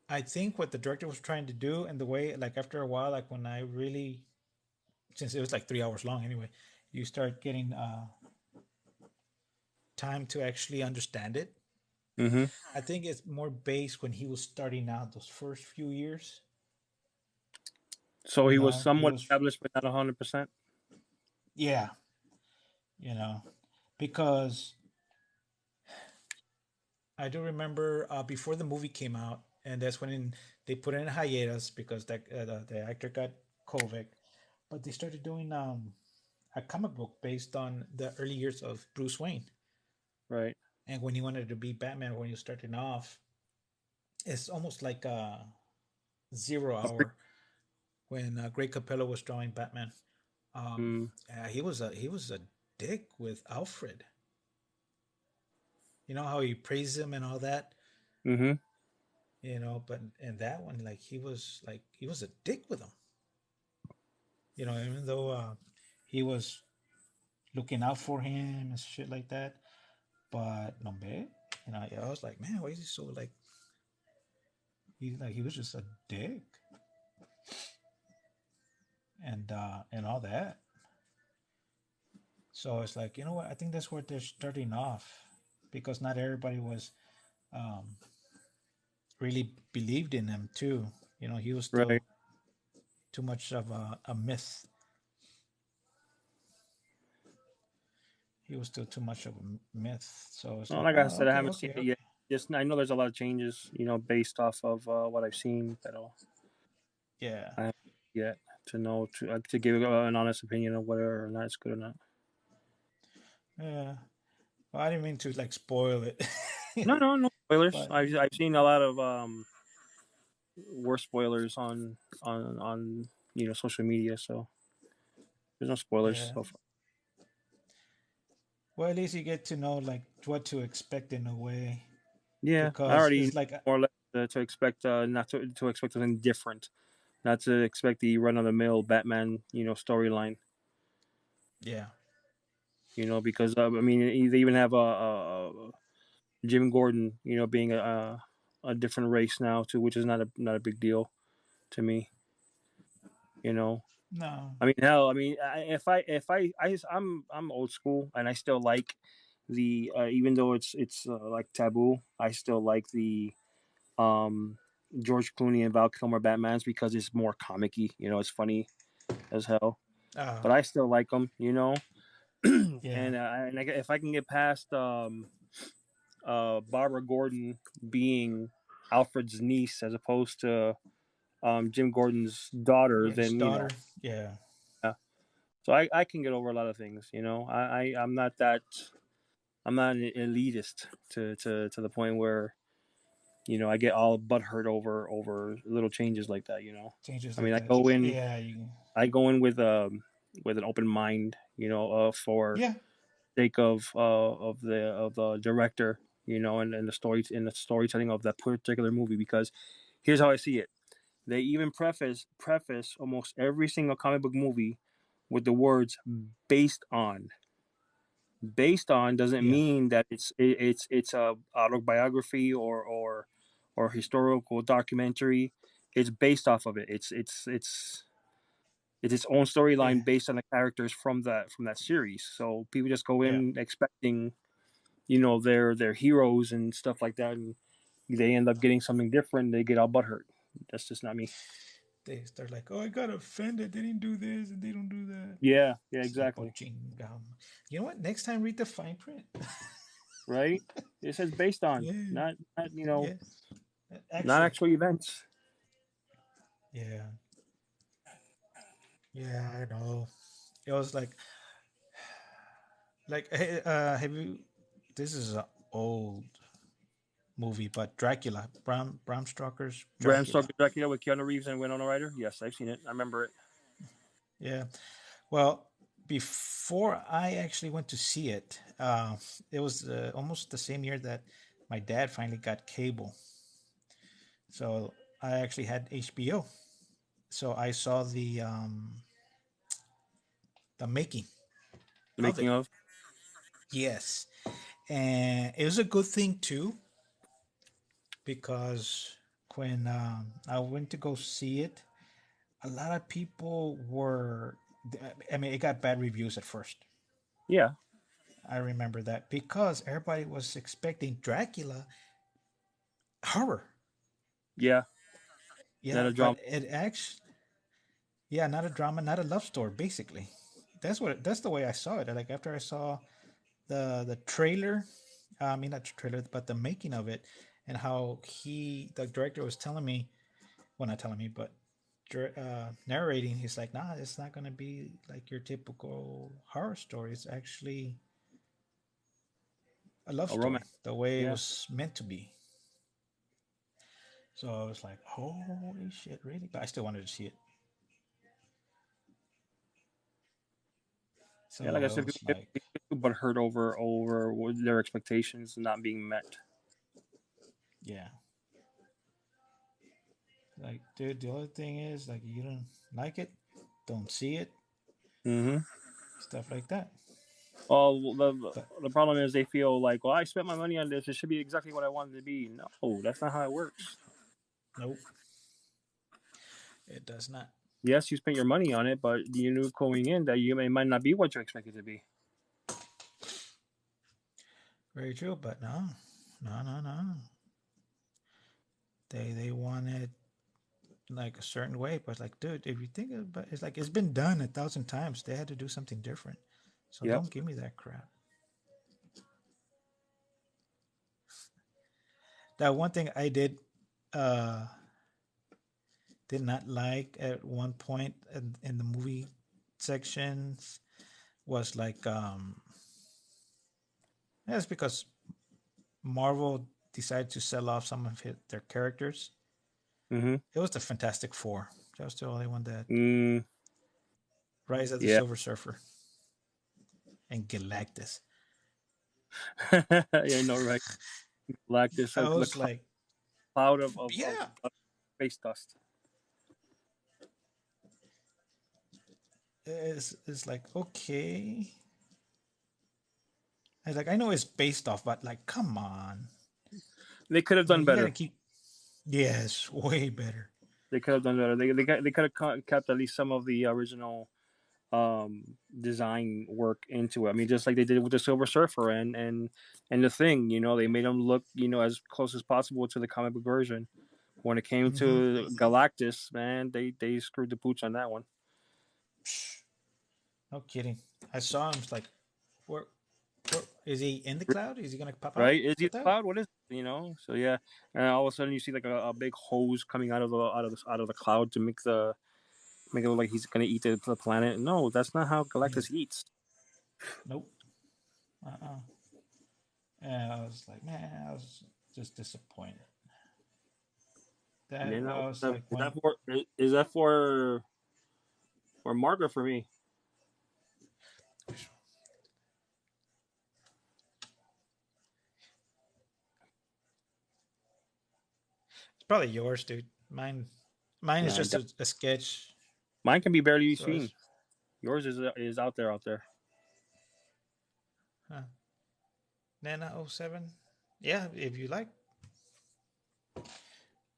I think what the director was trying to do and the way, like after a while, like when I really since it was like 3 hours long anyway, you start getting time to actually understand it. Mm-hmm. I think it's more based when he was starting out those first few years. So You he was know, he somewhat was, established, but not 100%. yeah, you know, because I do remember before the movie came out, and that's when they put in hiatus because the actor got COVID, but they started doing a comic book based on the early years of Bruce Wayne. Right. And when he wanted to be Batman, when he was starting off, it's almost like a zero A pre- hour when Greg Capello was drawing Batman. Um, mm, he was a dick with Alfred. You know how he praised him and all that. mm-hmm. But in that one, like he was a dick with him. Even though he was looking out for him and shit like that. But no, man, I was like, man, why is he so like he was just a dick and all that. So it's like, you know what? I think that's where they're starting off because not everybody was um, really believed in him too. He was Right. still too much of a myth. He was still too much of a myth. So it's Well, like, like I oh, said, I okay, haven't seen okay, it yet. okay. Just I know there's a lot of changes, based off of what I've seen. But Yeah, I haven't yet to know to give an honest opinion of whether or not it's good or not. yeah. Well, I didn't mean to like spoil it, No, no, no spoilers. but I've seen a lot of worse spoilers on social media, so there's no spoilers yeah. so far. Well, at least you get to know like what to expect in a way Yeah, I because already know it's like, more or less to expect not to expect something different, not to expect the run of the mill Batman storyline. yeah, Because I mean they even have Jim Gordon, being a different race now too, which is not a big deal to me. You know, no, I mean, hell, I mean, I'm old school, and I still like the even though it's like taboo, I still like the um George Clooney and Val Kilmer Batmans because it's more comicky. It's funny as hell, uh, but I still like them. and yeah, if I can get past Barbara Gordon being Alfred's niece as opposed to Jim Gordon's daughter, yeah, his then daughter, yeah, yeah. So I can get over a lot of things. I'm not that I'm not an elitist to the point where I get all butthurt over little changes like that. changes I like mean that. Yeah, I go in with an open mind. For yeah, sake of the director. And the storytelling of that particular movie because here's how I see it. They even preface almost every single comic book movie with the words based on. Based on doesn't yeah, mean that it's a autobiography or historical documentary. It's based off of it. It's its own yeah, storyline based on the characters from that series. So people just go yeah. in expecting their heroes and stuff like that, and they end up getting something different. They get all butthurt. That's just not me. They start like, oh, I got offended. They didn't do this and they don't do that. Yeah, yeah, It's like, oh, exactly. chingam. You know what? Next time, read the fine print. Right? It says based on, Yeah, not yeah. not Actual. actual events. Yeah, yeah. I know. It was like, hey, have you? This is an old movie, but Dracula, Bram Stoker's Bram Dracula. Stoker Dracula with Keanu Reeves and Winona Ryder. Yes, I've seen it. I remember it. Yeah. Well, before I actually went to see it, it was almost the same year that my dad finally got cable. So I actually had HBO. So I saw the making The of making it. of. Yes, and it was a good thing too because when I went to go see it, a lot of people were. I mean, it got bad reviews at first. Yeah, I remember that because everybody was expecting Dracula horror. yeah, not Yeah, a drama. but it actually, yeah, not a drama, not a love story. Basically, that's the way I saw it. Like after I saw the trailer, I mean not the trailer, but the making of it, and how the director was telling me, well, not telling me, but narrating. He's like, nah, it's not gonna be like your typical horror story. It's actually a love A story, romance. the way it Yeah, was meant to be. So I was like, holy shit, really? But I still wanted to see it. So yeah. Like I I said, was like, people but hurt over their expectations not being met. yeah. Like, dude, the other thing is, like, you don't like it, don't see it, Mm-hmm. stuff like that. Well, But the problem is they feel like, well, I spent my money on this. It should be exactly what I wanted it to be. No, that's not how it works. nope, it does not. Yes, you spent your money on it, but you knew going in that it might not be what you expected it to be. Very true, but no, no, no, no. They wanted like a certain way, but like, dude, if you think about it's like it's been done 1,000 times. They had to do something different. So Yep. don't give me that crap. That one thing I uh did not like at one point in the movie sections was like that's because Marvel decided to sell off some of their characters. Mm-hmm. It was the Fantastic Four. That was the only one that Mm, Rise of the yeah. Silver Surfer and Galactus. Yeah, no, right. Like this, I the was like, cloud yeah, of space dust. it's like okay. I was like, I know it's based off, but like, come on, They could have done like you gotta better. keep. Yes, way better. They could have done better. They could have kept at least some of the original design work into it. I mean, just like they did with the Silver Surfer and the Thing. You know, they made them look as close as possible to the comic book version. When it came Mm-hmm. to Galactus, man, they screwed the pooch on that one. No kidding. I saw him. It's like, where is he in the cloud? Is he gonna pop out Right? Is he with the that? cloud? What is it? So yeah, and all of a sudden you see like a big hose coming out of the cloud to make it look like he's gonna eat the planet. No, that's not how Yeah. Galactus eats. Nope. And I was like, man, I was just disappointed. That You know, was like one. is that for Mark or for me? It's probably yours, dude. Mine is Nah, just a sketch. mine can be barely So seen. it's Yours is out there. huh. Nana '07. Yeah, if you like,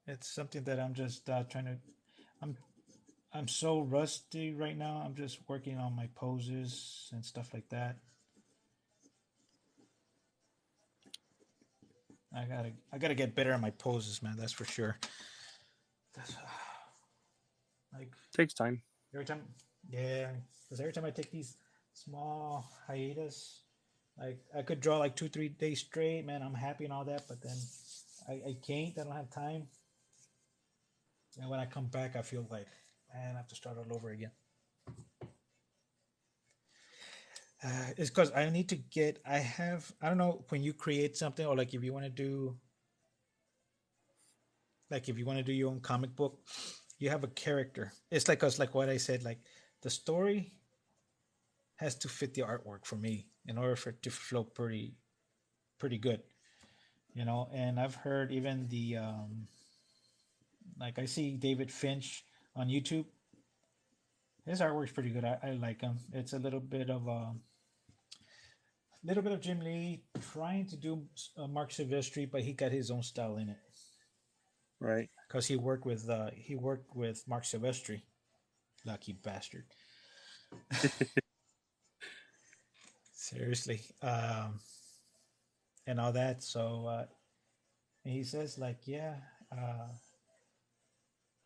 it's something that I'm just trying to. I'm I'm so rusty right now. I'm just working on my poses and stuff like that. I gotta get better at my poses, man. That's for sure. That's, like Takes time. every time, yeah. Because every time I take these small hiatus, like I could draw like 2 3 days straight, man. I'm happy and all that, but then I can't. I don't have time. And when I come back, I feel like, man, I have to start all over again. It's because I need to get. I have. I don't know when you create something or like if you want to do like if you want to do your own comic book, you have a character. It's like us, like what I said. Like the story has to fit the artwork for me in order for it to flow pretty good. And I've heard even the like I see David Finch on YouTube. His artwork's pretty good. I like him. It's a little bit of Jim Lee trying to do Mark Silvestri, but he got his own style in it Right. because he worked with Mark Silvestri. Lucky bastard. Seriously. And all that. So he says like, yeah, uh,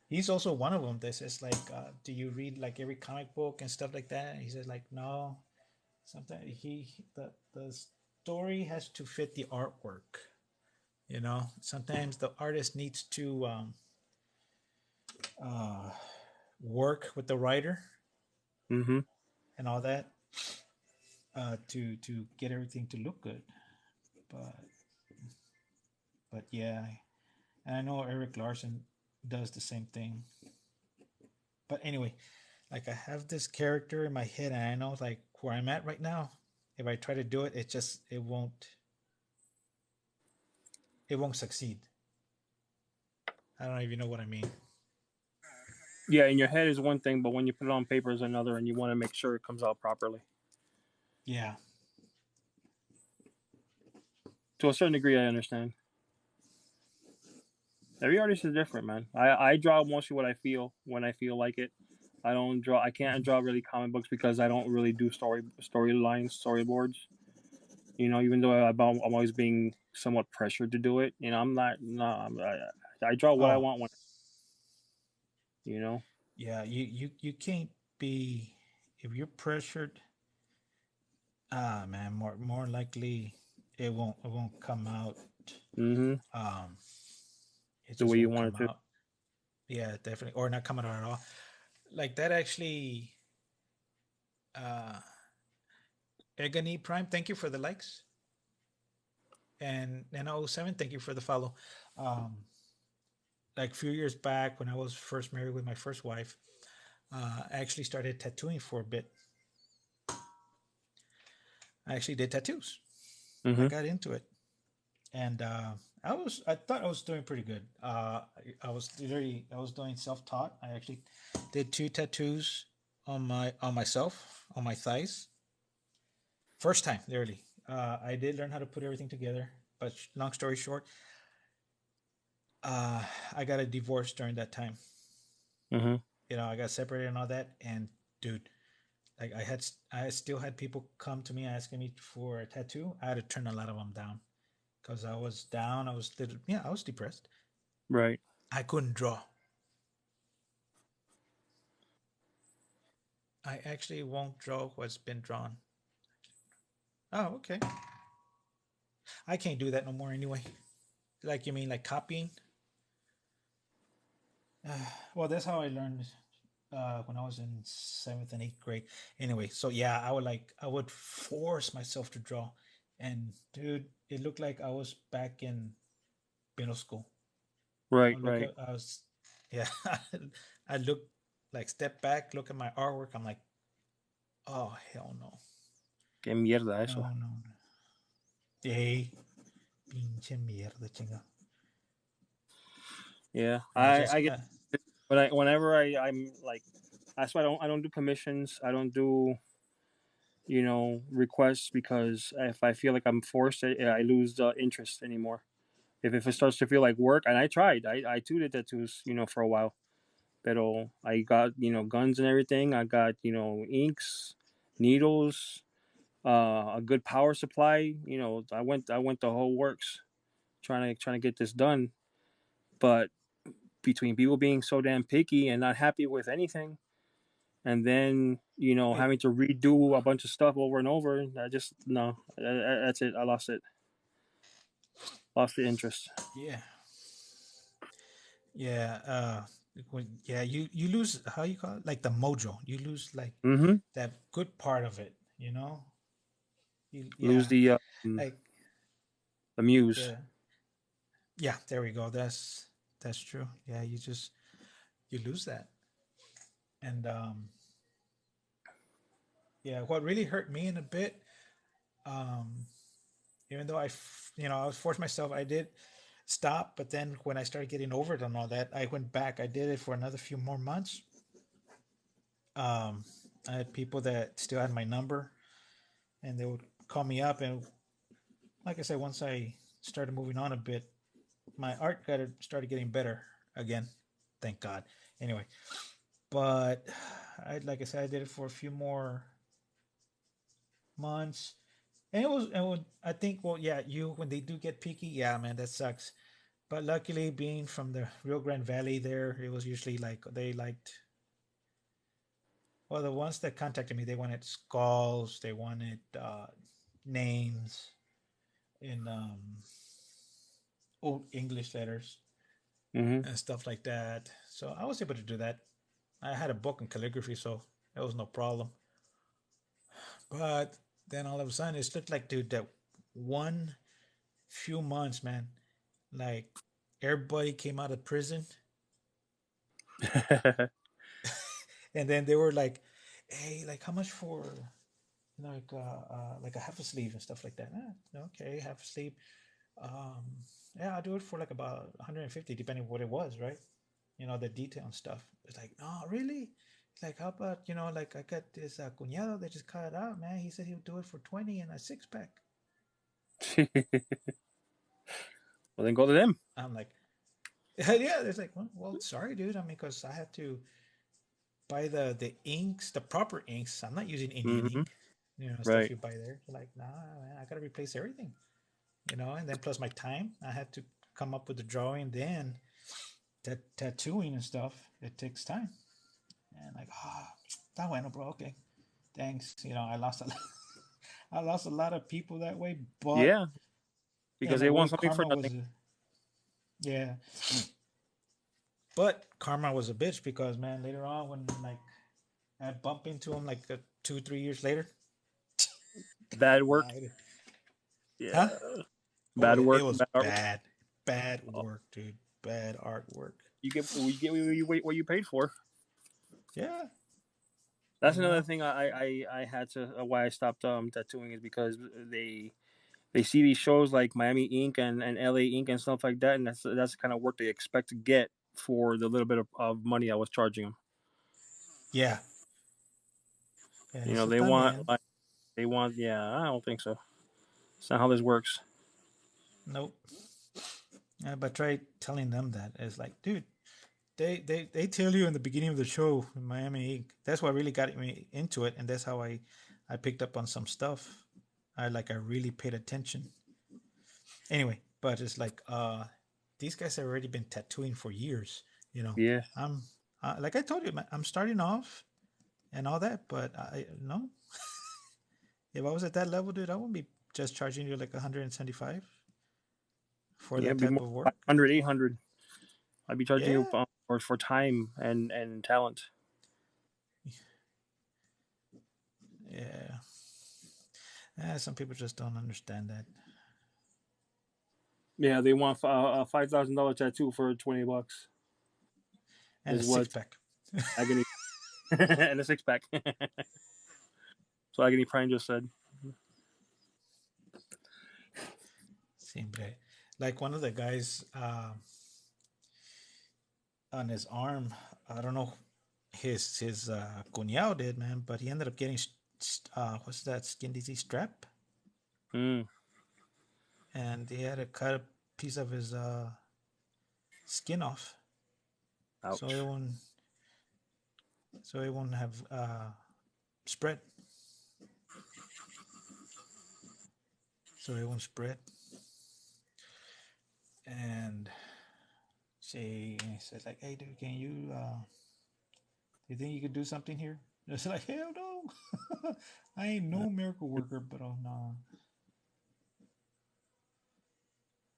he's also one of them that says like, do you read like every comic book and stuff like that? And he says like, no. Sometimes the story has to fit the artwork. You know, sometimes the artist needs to uh, work with the writer Mm-hmm. and all that to get everything to look good. But yeah, and I know Eric Larson does the same thing. But anyway, like I have this character in my head, and I know like where I'm at right now. If I try to do it, it won't succeed. I don't even know what I mean. Yeah, in your head is one thing, but when you put it on paper is another, and you want to make sure it comes out properly. Yeah. To a certain degree, I understand. Every artist is different, man. I draw mostly what I feel when I feel like it. I don't draw. I can't Mhm. draw really comic books because I don't really do storylines, storyboards. You know, even though I'm always being somewhat pressured to do it. You know, I'm not. No, I draw what I Oh, want when. You know. yeah. You can't be if you're pressured. Ah, man. More likely, it won't come out. Mm-hmm. Um, it The just way you won't want come it to. out. Yeah, definitely, or not come out at all. Like that actually. Uh, Egani Prime, thank you for the likes, and Nana07, thank you for the follow. Um, like a few years back when I was first married with my first wife, I actually started tattooing for a bit. I actually did tattoos. I Mm-hmm. got into it, and I thought I was doing pretty good. I was doing self taught. I actually did two tattoos on myself on my thighs. First time, literally. I did learn how to put everything together, but long story short, uh, I got a divorce during that time. Mm-hmm. I got separated and all that, and dude, like I still had people come to me asking me for a tattoo. I had to turn a lot of them down because I was down. I was depressed. Right. I couldn't draw. I actually won't draw what's been drawn. Oh, okay. I can't do that no more anyway. Like you mean like copying? Well, that's how I learned when I was in seventh and eighth grade. Anyway, so yeah, I would force myself to draw, and dude, it looked like I was back in middle school. Right. Right. I was, yeah, I look like step back, look at my artwork. I'm like, oh hell no, Qué mierda no, eso. no, no. Hey, pinche mierda, chinga. Yeah. I I just, get whenever I'm like, that's why I don't do commissions. I don't do requests because if I feel like I'm forced, I lose the interest anymore. If it starts to feel like work, and I tried, I too did tattoos, for a while. Pero I got guns and everything. I got inks, needles, a good power supply. I went the whole works trying to get this done. But between people being so damn picky and not happy with anything, and then wait, having to redo a bunch of stuff over and over, I just no, that's it. I lost the interest. yeah, yeah, yeah, you lose how you call it, like the mojo. You lose like Mm-hmm. that good part of it. Lose Yeah, like the muse. yeah, yeah. There we go. That's true. Yeah, you lose that, and yeah, what really hurt me in a bit, um, even though I was forced myself, I did stop, but then when I started getting over it and all that, I went back. I did it for another few more months. Um, I had people that still had my number, and they would call me up, and like I said, once I started moving on a bit, my art started getting better again. Thank God. Anyway, but like I said, I did it for a few more months, and it was I think, well, yeah, you when they do get picky, yeah, man, that sucks. But luckily, being from the Rio Grande Valley, there, it was usually like they liked. Well, the ones that contacted me, they wanted skulls, they wanted names in old English letters Mm-hmm. and stuff like that. So I was able to do that. I had a book in calligraphy, so that was no problem. But then all of a sudden, it looked like, dude, that one few months, man, like everybody came out of prison, and then they were "Hey, like how much for like a half a sleeve and stuff like that?" Okay, half a sleeve. Um, yeah, I'll do it for like about 150, depending on what it was, right? The detail and stuff. It's like, no, really? Like, how about, like I got this cuñado that just cut it out, man. He said he would do it for 20 and a six pack. Well, then go to them. I'm like, yeah, it's like, well, sorry, dude. I mean, because I had to buy the inks, the proper inks. I'm not using Indian Mm-hmm. ink, stuff Right. you buy there. Like, nah, man, I got to replace everything, and then plus my time. I had to come up with the drawing, then that tattooing and stuff. It takes time. And like, that went, bro. Okay, thanks. I lost I lost a lot of people that way, but Yeah, because in a they way, want something for karma nothing. was, yeah. But karma was a bitch because, man, later on when like I bump into him like 2 3 years later, Bad work. I, huh? Yeah. Oh Bad yeah, it work. was Bad artwork. bad Oh, work, dude. Bad artwork. you get what you paid for. Yeah, That's you another know. thing I had to why I stopped tattooing is because they see these shows like Miami Ink and LA Ink and stuff like that, and that's the kind of work they expect to get for the little bit of money I was charging them. Yeah, yeah. You know, Eso they want también. like they want. Yeah, I don't think so. It's not how this works. Nope. But try telling them that. It's like, dude, they tell you in the beginning of the show in Miami Ink. That's what really got me into it, and that's how I picked up on some stuff. I really paid attention. Anyway, but it's like these guys have already been tattooing for years. You know, Yeah, I'm like I told you, man, I'm starting off and all that, but I no, if I was at that level, dude, I wouldn't be just charging you like 175 for yeah, that be type more of five work. hundred, 800. I'd be charging you Yeah, for time and talent. yeah. Some people just don't understand that. Yeah, they want a $5,000 tattoo for $20. And a Is six what pack. Agony and a six pack. So Agony Prime just said. Siempre. Like one of the guys on his arm, I don't know, his cuñado did, man, but he ended up getting what's that skin disease strap, Mm, and he had to cut a piece of his skin off, so it ouch. won't so it won't have spread, so it won't spread. And he said like, "Hey, dude, can you do you think you could do something here?" It's like, hell no. I ain't no miracle worker, but oh no.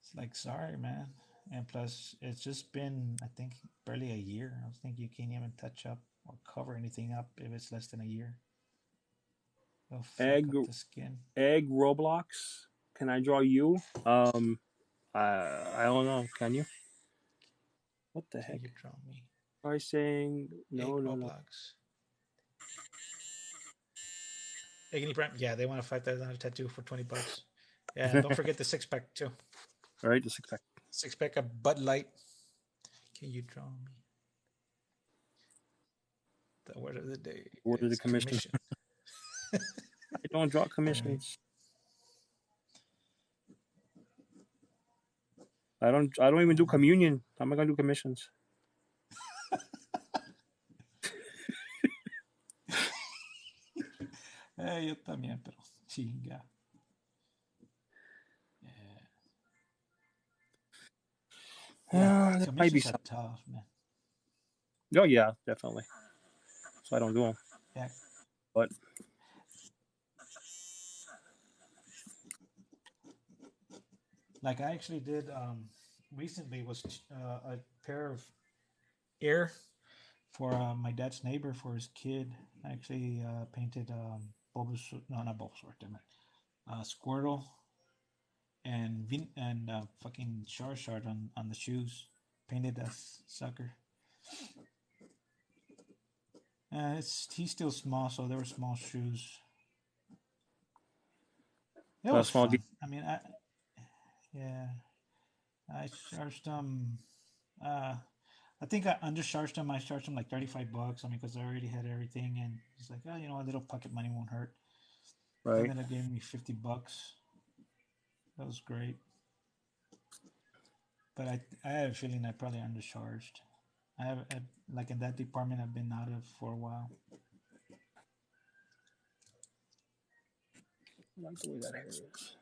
It's like, sorry, man. And plus, it's just been, I think, barely a year. I think you can't even touch up or cover anything up if it's less than a year. It'll fuck Egg up the skin. egg Roblox. Can I draw you? I don't know. Can you? What the Can heck? you draw me? Try saying Egg no. Roblox. Agony Prime. Yeah, they want a $5,000 tattoo for $20. Yeah, and don't forget the six pack too. All right, the six pack. Six pack of Bud Light. Can you draw me? The word of the day Word of the is commission. commission. I don't draw All right. commissions. I don't even do communion. How am I gonna do commissions? Yo también, pero chinga. Yeah. Yeah, There might be submissions are some. tough, man. Oh yeah, definitely. So I don't do them. Yeah, But like I actually did recently was a pair of air for my dad's neighbor for his kid. I actually painted Bulbasaur, no, not Bulbasaur, damn it, Squirtle and fucking Charizard on the shoes. Painted that sucker. He's still small, so there were small shoes. It a was small. fun. I mean, yeah, I charged them. Uh, I think I undercharged him. I charged him like $35. I mean, because I already had everything, and he's like, "Oh, a little pocket money won't hurt." He Right. ended up giving me $50. That was great. But I had a feeling I probably undercharged. Like in that department, I've been out of for a while. I like the way that hair is.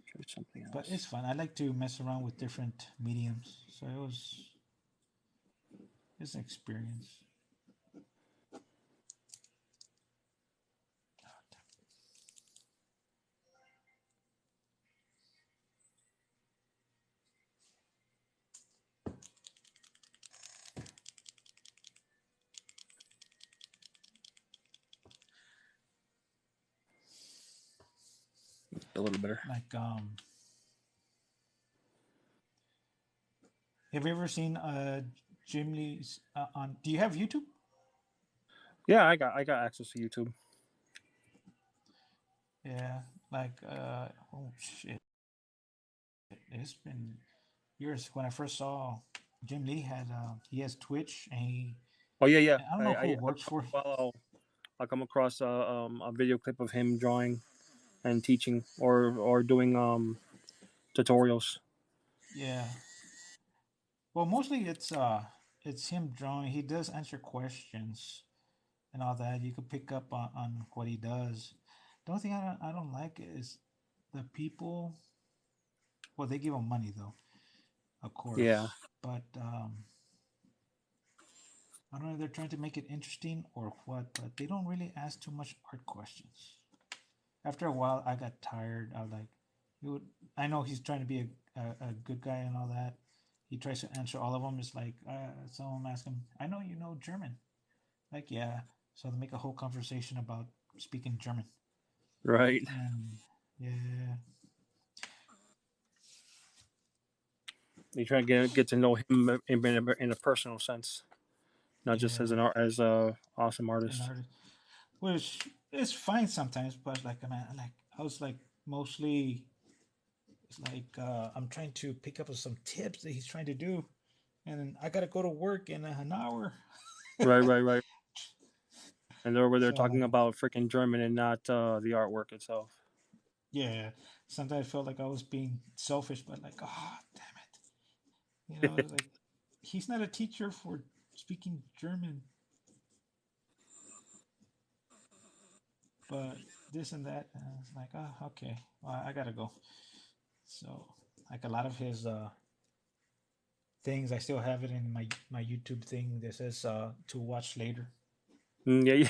Try something But else. it's fun. I like to mess around with different mediums, so it's an experience. A little better. Like have you ever seen Jim Lee's on? Do you have YouTube? Yeah, I got access to YouTube. Yeah, like oh shit, it's been years when I first saw Jim Lee had he has Twitch and Oh yeah, yeah. I don't know who it works for. I'll come across a video clip of him drawing and teaching or doing tutorials. Yeah, well mostly it's him drawing. He does answer questions and all that. You could pick up on what he does. The only thing I don't like is the people. Well, they give him money though, of Yeah. course, but I don't know if they're trying to make it interesting or what, but they don't really ask too much art questions. After a while, I got tired. I was like, he would. I know he's trying to be a good guy and all that. He tries to answer all of them. It's like someone ask him, "I know you know German." Like, yeah. So they make a whole conversation about speaking German, Right. and yeah, You try to get to know him in a personal sense, not just as yeah, as a awesome an artist. artist, which is fine sometimes, but like, man, like I was like mostly it's like I'm trying to pick up on some tips that he's trying to do, and I gotta go to work in an hour. Right, right, right. And they're over there So talking about freaking German and not the artwork itself. yeah, sometimes I felt like I was being selfish, but like, oh damn it, like he's not a teacher for speaking German, but this and that. And it's like, oh, okay, well, I gotta go. So like a lot of his things, I still have it in my YouTube thing that says to watch later. Yeah, yeah.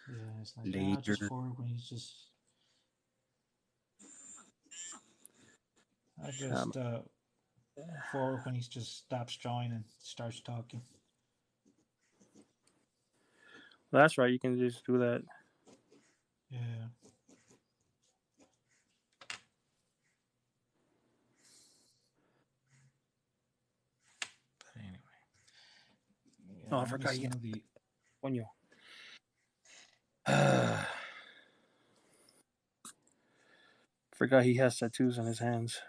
Yeah, it's like I'll just Later. forward when he's just I Um, just forward when he just stops drawing and starts talking. that's right. You can just do that. Yeah. But anyway, Oh, yeah. I Let me forgot see he some of the. on you. Forgot he has tattoos on his hands.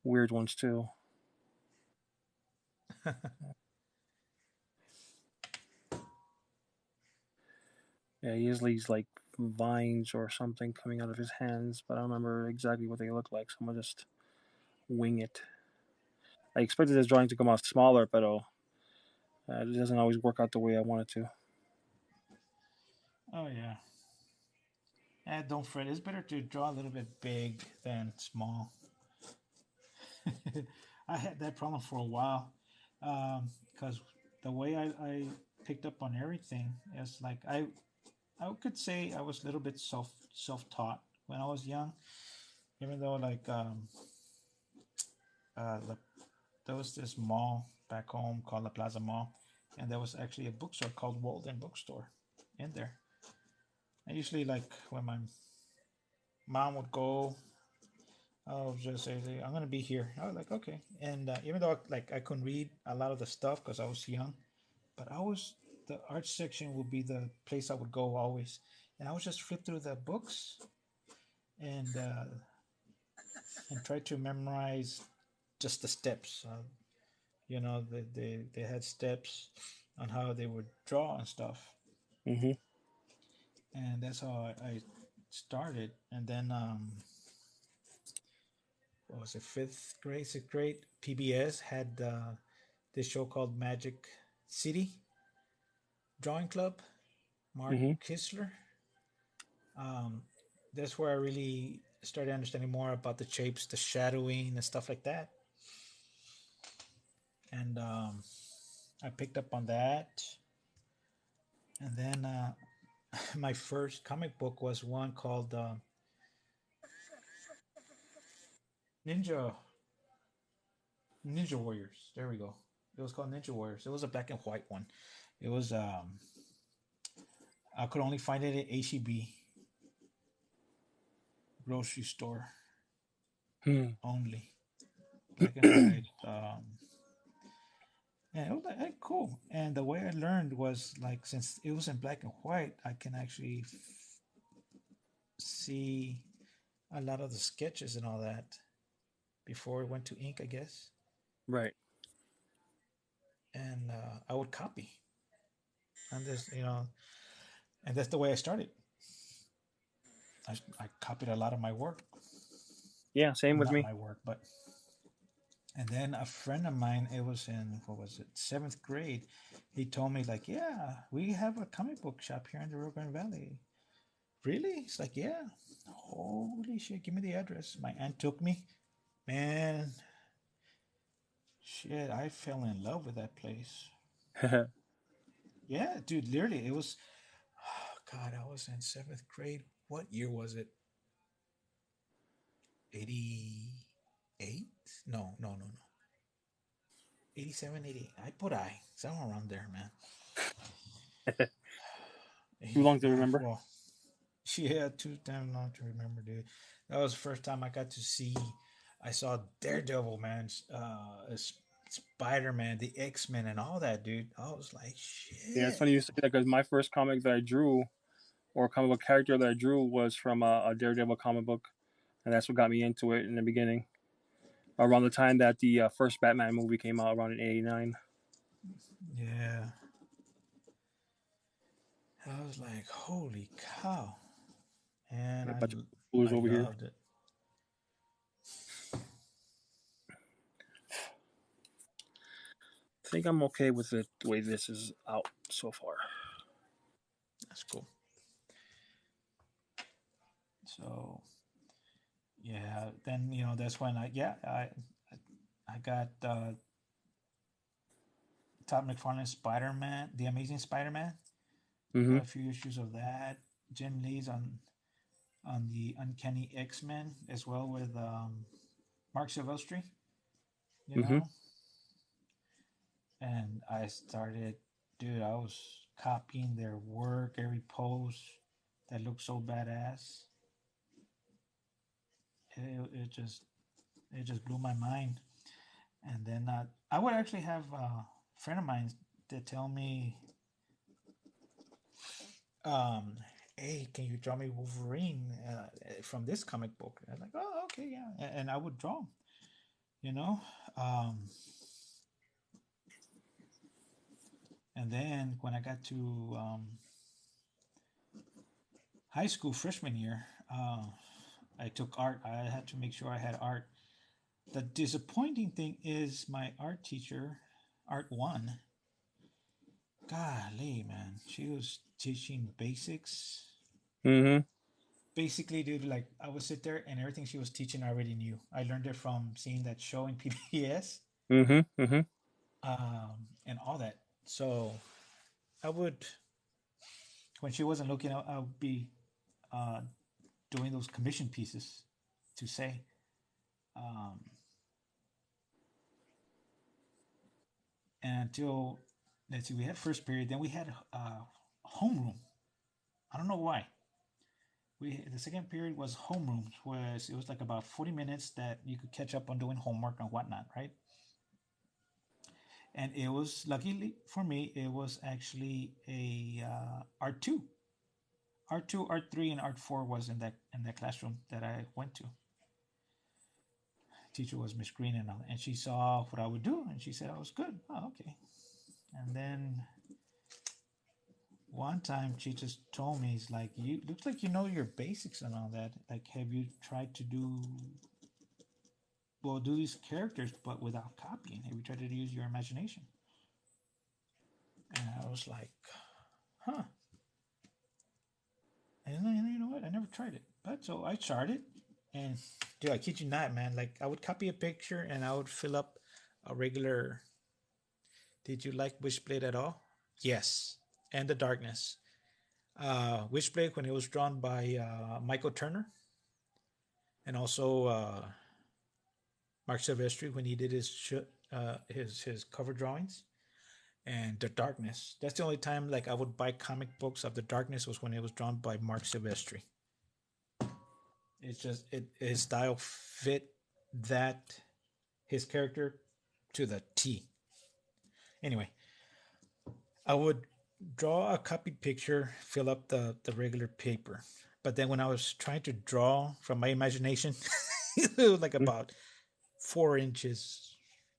Weird ones too. Yeah, he has these like vines or something coming out of his hands, but I don't remember exactly what they look like. So I'm gonna just wing it. I expected this drawing to come out smaller, but it doesn't always work out the way I want it to. Oh yeah. Don't fret. It's better to draw a little bit big than small. I had that problem for a while because the way I picked up on everything is like I could say I was a little bit self taught when I was young, even though like the, there was this mall back home called La Plaza Mall, and there was actually a bookstore called Walden Bookstore in there. I usually like when my mom would go, I would just say, "I'm gonna be here." I was like, "Okay," and even though like I couldn't read a lot of the stuff because I was young, but I was the art section would be the place I would go always, and I would just flip through the books and uh, and try to memorize just the steps. They had steps on how they would draw and stuff, Hmm. and that's how I started. And then what was it? Fifth grade, sixth grade, PBS had this show called Magic City Drawing Club. Mark Hmm. Kistler. Um, that's where I really started understanding more about the shapes, the shadowing, and stuff like that. And I picked up on that. And then my first comic book was one called Ninja Ninja Warriors. There we go. It was called Ninja Warriors. It was a black and white one. It was I could only find it at HEB grocery store Hmm. only. Black and white. Yeah, it was like, cool. And the way I learned was like since it was in black and white, I can actually see a lot of the sketches and all that before it went to ink, I guess. Right. And I would copy, and and that's the way I started. I copied a lot of my work, Yeah, same with not me. my work, but and then a friend of mine, it was in what was it, seventh grade. He told me like, yeah, we have a comic book shop here in the Rio Grande Valley. Really? It's like, yeah. Holy shit! Give me the address. My aunt took me. Man, shit! I fell in love with that place. Yeah, dude. Literally, it was. Oh God, I was in seventh grade. What year was it? 88? No, no, no, no. 87, 88. I put somewhere around there, man. Too long to Yeah, remember. well, yeah, too damn long to remember, dude. That was the first time I got to see. I saw Daredevil, man, Spider Man, the X Men, and all that, dude. I was like, Yeah, it's shit. funny you say that because my first comic that I drew, or comic book character that I drew, was from a Daredevil comic book, and that's what got me into it in the beginning. Around the time that the first Batman movie came out, around in '89. Yeah, I was like, holy cow, and A bunch of blues I over here. loved it. I think I'm okay with it the way this is out so far. That's cool. So yeah, then that's when I got Todd McFarlane's Spider Man, the Amazing Spider Man. Mm-hmm. Got a few issues of that. Jim Lee's on the Uncanny X Men as well with Mark Silvestri. You Mm-hmm. know, and I started, dude. I was copying their work, every pose that looked so badass. It just blew my mind. And then I would actually have a friend of mine that tell me, um, "Hey, can you draw me Wolverine from this comic book?" And I'm like, "Oh, okay, yeah," and I would draw him. You know, um, and then when I got to high school freshman year, I took art. I had to make sure I had art. The disappointing thing is my art teacher, Art One, golly, man, she was teaching basics. Mm-hmm. Basically, dude, like I would sit there and everything she was teaching I already knew. I learned it from seeing that show in PBS, Mm-hmm. Mm-hmm. and all that. So I would, when she wasn't looking, I would be uh, doing those commission pieces to say. Um, and until, let's see, we had first period, then we had homeroom. I don't know why. The second period was homerooms, was it was like about 40 minutes that you could catch up on doing homework and whatnot, right? And it was luckily for me, it was actually a art 2, art 2, art 3, and art 4 was in that classroom that I went to. Teacher was Miss Green and all, and she saw what I would do, and she said I was good. Oh, okay. And then one time she just told me, "It's like you looks like you know your basics and all that. Like, have you tried to do these characters but without copying? Have you tried to use your imagination?" And I was like, "Huh." And then, you know what? I never tried it, but so I started, and dude, I kid you not, man. Like I would copy a picture and I would fill up a regular. Did you like Wishblade at all? Yes, and the darkness. Wishblade when it was drawn by Michael Turner, and also Mark Silvestri when he did his cover drawings, and the darkness. That's the only time like I would buy comic books of the darkness was when it was drawn by Mark Silvestri. It's just his style fit that his character to the T. Anyway, I would draw a copied picture, fill up the regular paper. But then when I was trying to draw from my imagination, it was like about 4 inches,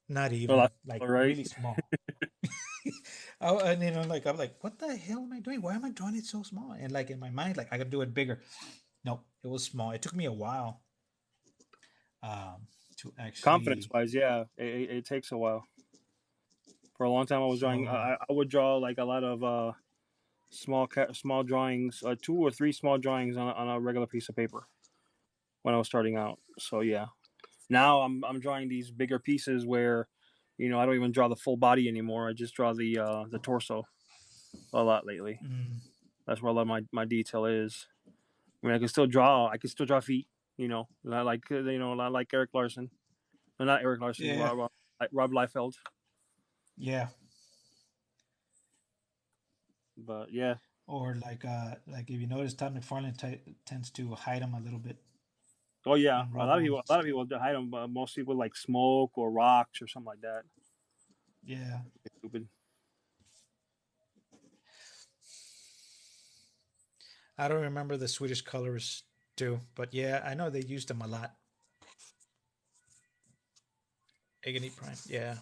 not A even lot, like right? really small. And like I'm like, what the hell am I doing? Why am I drawing it so small? And like in my mind, like I could do it bigger. No, it was small. It took me a while to Confidence actually. wise, yeah, it takes a while. For a long time, I was drawing. So I would draw like a lot of small drawings, 2 or 3 small drawings on a regular piece of paper when I was starting out. So yeah, now I'm drawing these bigger pieces where, I don't even draw the full body anymore. I just draw the torso a lot lately. mm, That's where a lot of my detail is. I mean, I can still draw. I can still draw feet. Not like not like Eric Larson. No, not Eric Larson. yeah, Rob Liefeld. yeah. But yeah. Or like if you notice, Todd McFarlane tends to hide them a little bit Oh yeah. in A raw lot of bonds people. and A lot of stuff. people hide them. Mostly with like smoke or rocks or something like that. Yeah. Stupid. I don't remember the Swedish colors too, but yeah, I know they used them a lot. Agony Prime. Yeah.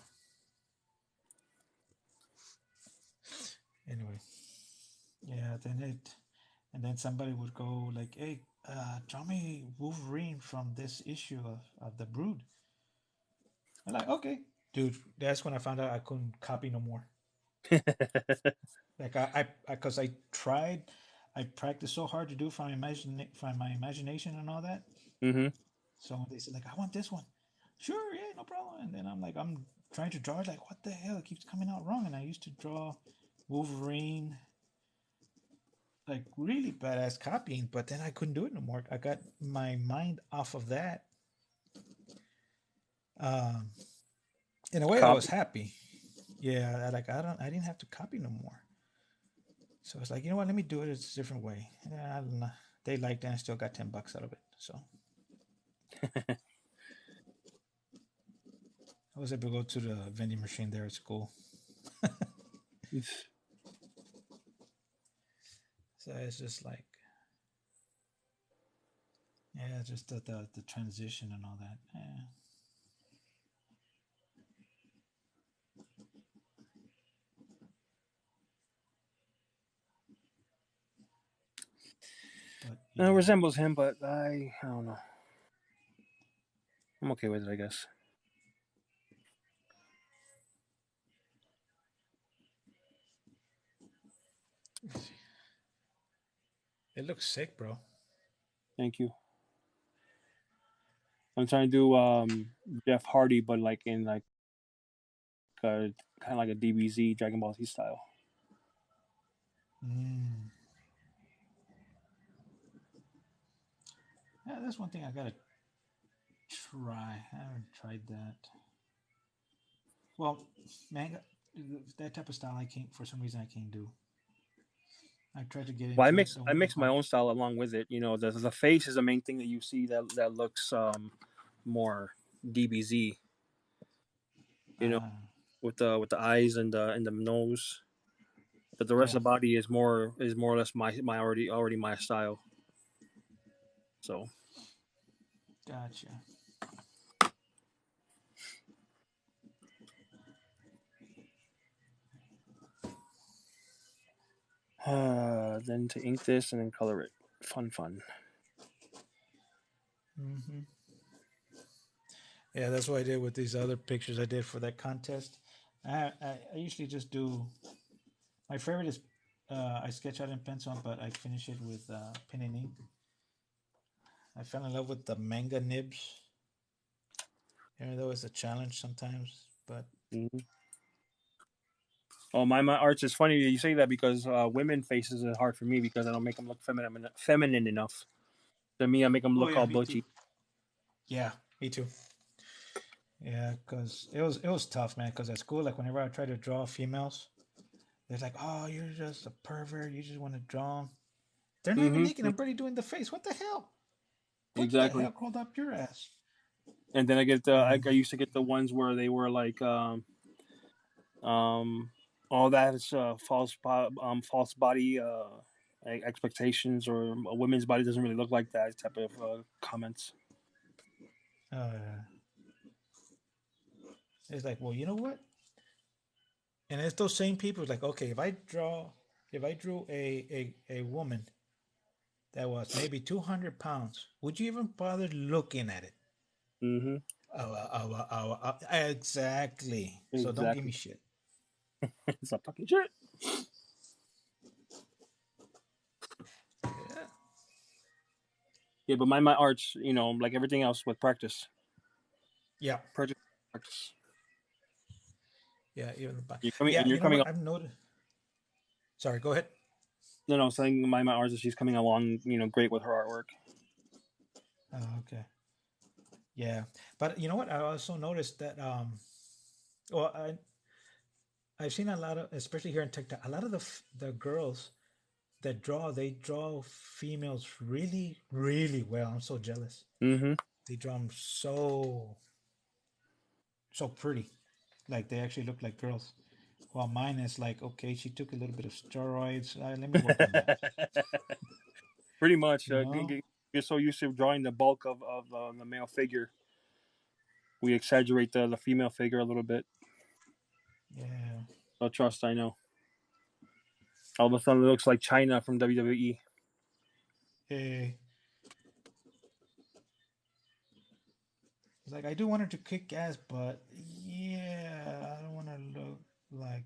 Anyway, yeah. And then somebody would go like, "Hey, draw me Wolverine from this issue of the Brood." I'm like, "Okay, dude." That's when I found out I couldn't copy no more. Like because I tried, I practiced so hard to do from my imagination and all that. Mm-hmm. So they said like, "I want this one." Sure, yeah, no problem. And then I'm trying to draw it, like, what the hell? It keeps coming out wrong. And I used to draw Wolverine like really badass copying, but then I couldn't do it no more. I got my mind off of that. Um, in a way, I was Copy. happy. Yeah, I didn't have to copy no more. So it's like, you know what? Let me do it a different way. Yeah, I don't know. They liked it, and I still got $10 out of it. So I was able to go to the vending machine there at school. So it's just like, yeah, just the transition and all that. Yeah. But It yeah, resembles him, but I don't know. I'm okay with it, I guess. It looks sick, bro. Thank you. I'm trying to do Jeff Hardy, but like in like kind of like a DBZ Dragon Ball Z style. Mm. Yeah, that's one thing I gotta try. I haven't tried that. Well, manga, that type of style I can't. For some reason, I can't do. I tried to get Well, into it. The I one mix my art. own style along with it. You know, the face is the main thing that you see that looks more DBZ. You know, Uh, with the eyes and the nose, but the rest yeah, of the body is more or less my already my style. So gotcha. then to ink this and then color it. Fun. Hmm. Yeah, that's what I did with these other pictures I did for that contest. I usually just do. My favorite is I sketch out in pencil, but I finish it with pen and ink. I fell in love with the manga nibs. Even though it's a challenge sometimes, but Mm-hmm. Oh, my arts is funny you say that because women faces are hard for me because I don't make them look feminine enough. To me, I make them oh look yeah, all me too. butchy. Yeah, me too. Yeah, because it was tough, man. Because at school, like whenever I try to draw females, they're like, "Oh, you're just a pervert. You just want to draw 'em." They're not even naked. Mm-hmm. I'm barely doing the face. What the hell? What the Exactly. hell crawled up your ass? And then I get I Um, used to get the ones where they were like um all that is false body expectations or a women's body doesn't really look like that type of comments. uh, it's like, well, you know what? And it's those same people. Like, okay, if I drew a woman that was maybe 200 pounds, would you even bother looking at it? Mm-hmm. Exactly. So don't give me Exactly. shit. It's not fucking shit. Yeah. Yeah, but my arts, you know, like everything else with practice. Yeah. Practice. Practice. Yeah. Even the back. You're coming Yeah. and you're You know coming what? up. I've noticed. Sorry. Go ahead. No, no, saying my artist, she's coming along, you know, great with her artwork. Okay. Yeah. But you know what? I also noticed that. Well, I've seen a lot of, especially here in TikTok, a lot of the girls that draw, they draw females really, really well. I'm so jealous. Mm-hmm. They draw them so pretty. Like they actually look like girls. While mine is like, okay, she took a little bit of steroids. Let me work on that. Pretty much. You know? Get so used to drawing the bulk of the male figure, we exaggerate the female figure a little bit. Yeah. So trust, I know. All of a sudden, it looks like China from WWE. Hey, it's like I do want her to kick ass, but yeah, I don't want to look like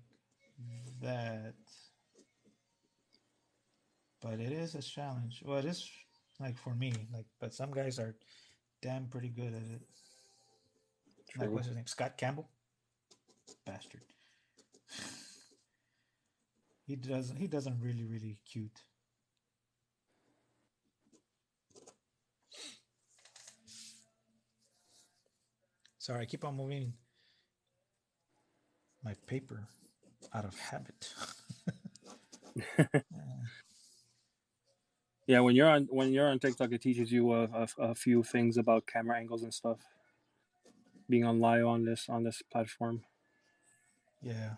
that. But it is a challenge. Well, it is like for me, like, but some guys are damn pretty good at it. Like True. what's his name? Scott Campbell, bastard. He doesn't really cute. Sorry, I keep on moving my paper out of habit. Yeah, when you're on TikTok, it teaches you a few things about camera angles and stuff. Being on live on this platform. Yeah.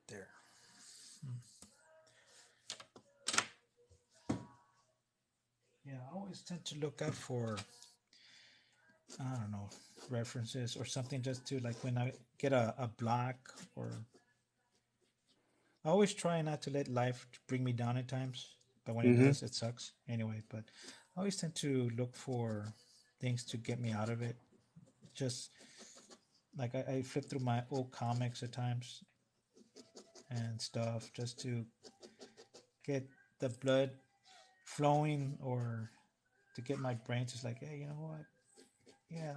There. Yeah, I always tend to look out for, I don't know, references or something, just to like when I get a block, or I always try not to let life bring me down at times, but when it Mm-hmm. does, it sucks anyway. But I always tend to look for things to get me out of it. Just like I flip through my old comics at times and stuff, just to get the blood flowing, or to get my brain just like, hey, you know what? Yeah,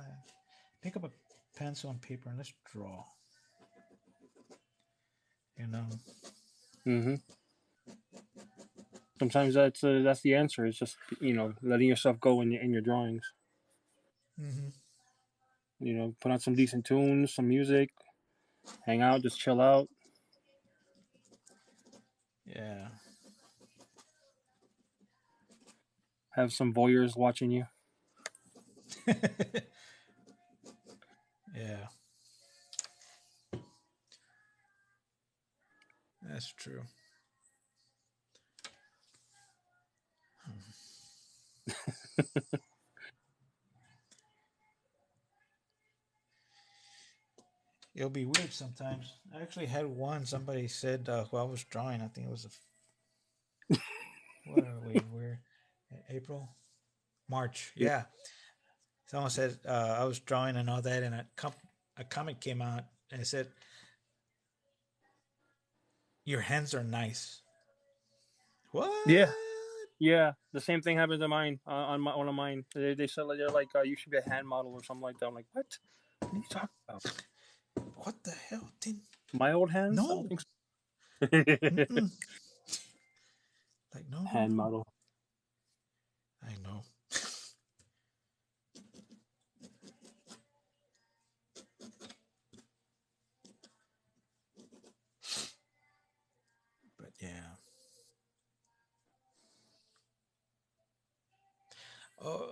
pick up a pencil and paper and let's draw. You know. Mm-hmm. Sometimes that's the answer. It's just letting yourself go in your drawings. Mm-hmm. Put on some decent tunes, some music, hang out, just chill out. Yeah. Have some voyeurs watching you. Yeah, that's true. It'll be weird sometimes. I actually had one. Somebody said while I was drawing, I think it was what are we? We're in April, March. Yeah. Yeah. Someone said I was drawing and all that, and a comic came out and it said, "Your hands are nice." What? Yeah. Yeah. The same thing happened to mine on one of mine. They said like, they're like you should be a hand model or something like that. I'm like, what? What are you talking about? What the hell? Didn't My old hands? I don't no. think so. Mm-mm. Like no, no, Hand no. model. I know. But yeah. Oh,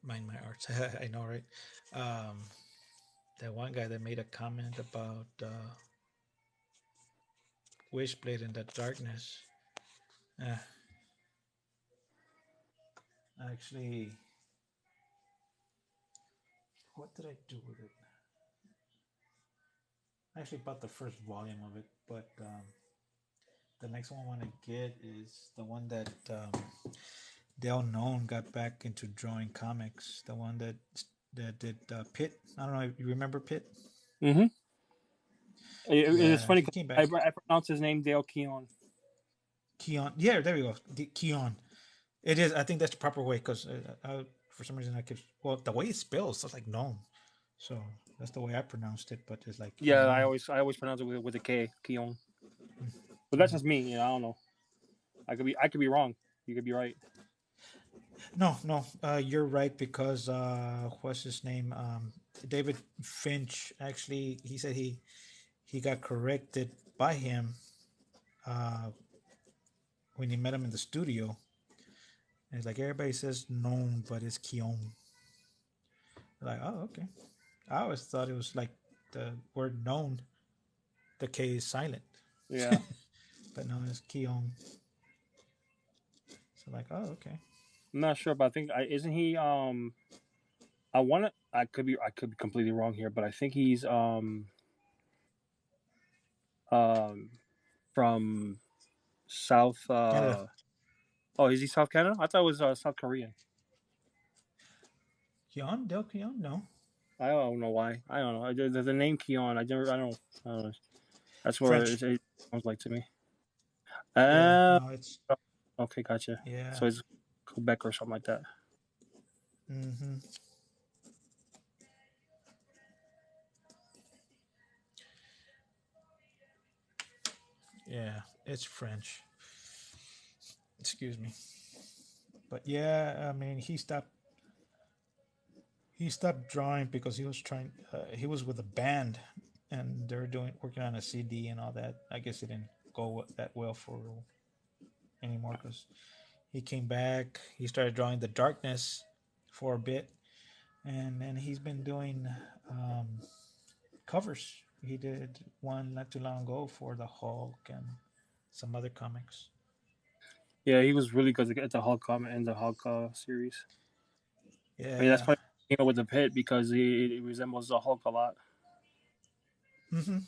mind my arts. I know, right? Um, that one guy that made a comment about Wishblade in the darkness. Uh, actually, what did I do with it? I actually bought the first volume of it, but the next one I want to get is the one that Dale Known got back into drawing comics. The one that did Pitt. I don't know if you remember Pitt. Mm-hmm. It's Yeah, funny he because came I, back. I pronounce his name Dale Keon. Keon. Yeah, there we go. Keon. It is. I think that's the proper way, because for some reason I could. Well, the way it spells, it's like known. So that's the way I pronounced it. But it's like Yeah, I Keon. always pronounce it with a K, Keon. But that's Yeah. just me. I don't know. I could be wrong. You could be right. No, no, you're right, because what's his name? David Finch. Actually, he said he got corrected by him uh, when he met him in the studio. And it's like everybody says known, but it's Keon. Like, oh, okay. I always thought it was like the word known. The K is silent, Yeah. but no, it's Keon. So like, oh, okay. I'm not sure, but I think isn't he I want to I could be completely wrong here, but I think he's um from South Canada. oh, is he South Canada? I thought it was South Korean. Keon? Del Keon? No. I don't know why. I don't know. The name Keon, I don't know. That's where French. it sounds like to me. Yeah, Uh no, it's okay, gotcha. yeah. So it's Quebec or something like that. Mm-hmm. Yeah, it's French. Excuse me. But yeah, I mean, he stopped drawing because he was trying. He was with a band, and they were working on a CD and all that. I guess it didn't go that well for anymore, because he came back. He started drawing the darkness for a bit, and then he's been doing um, covers. He did one not too long ago for the Hulk and some other comics. Yeah, he was really good at the Hulk comment and the Hulk series. I mean, that's Yeah, probably came up with the pit because he resembles the Hulk a lot. Hmm.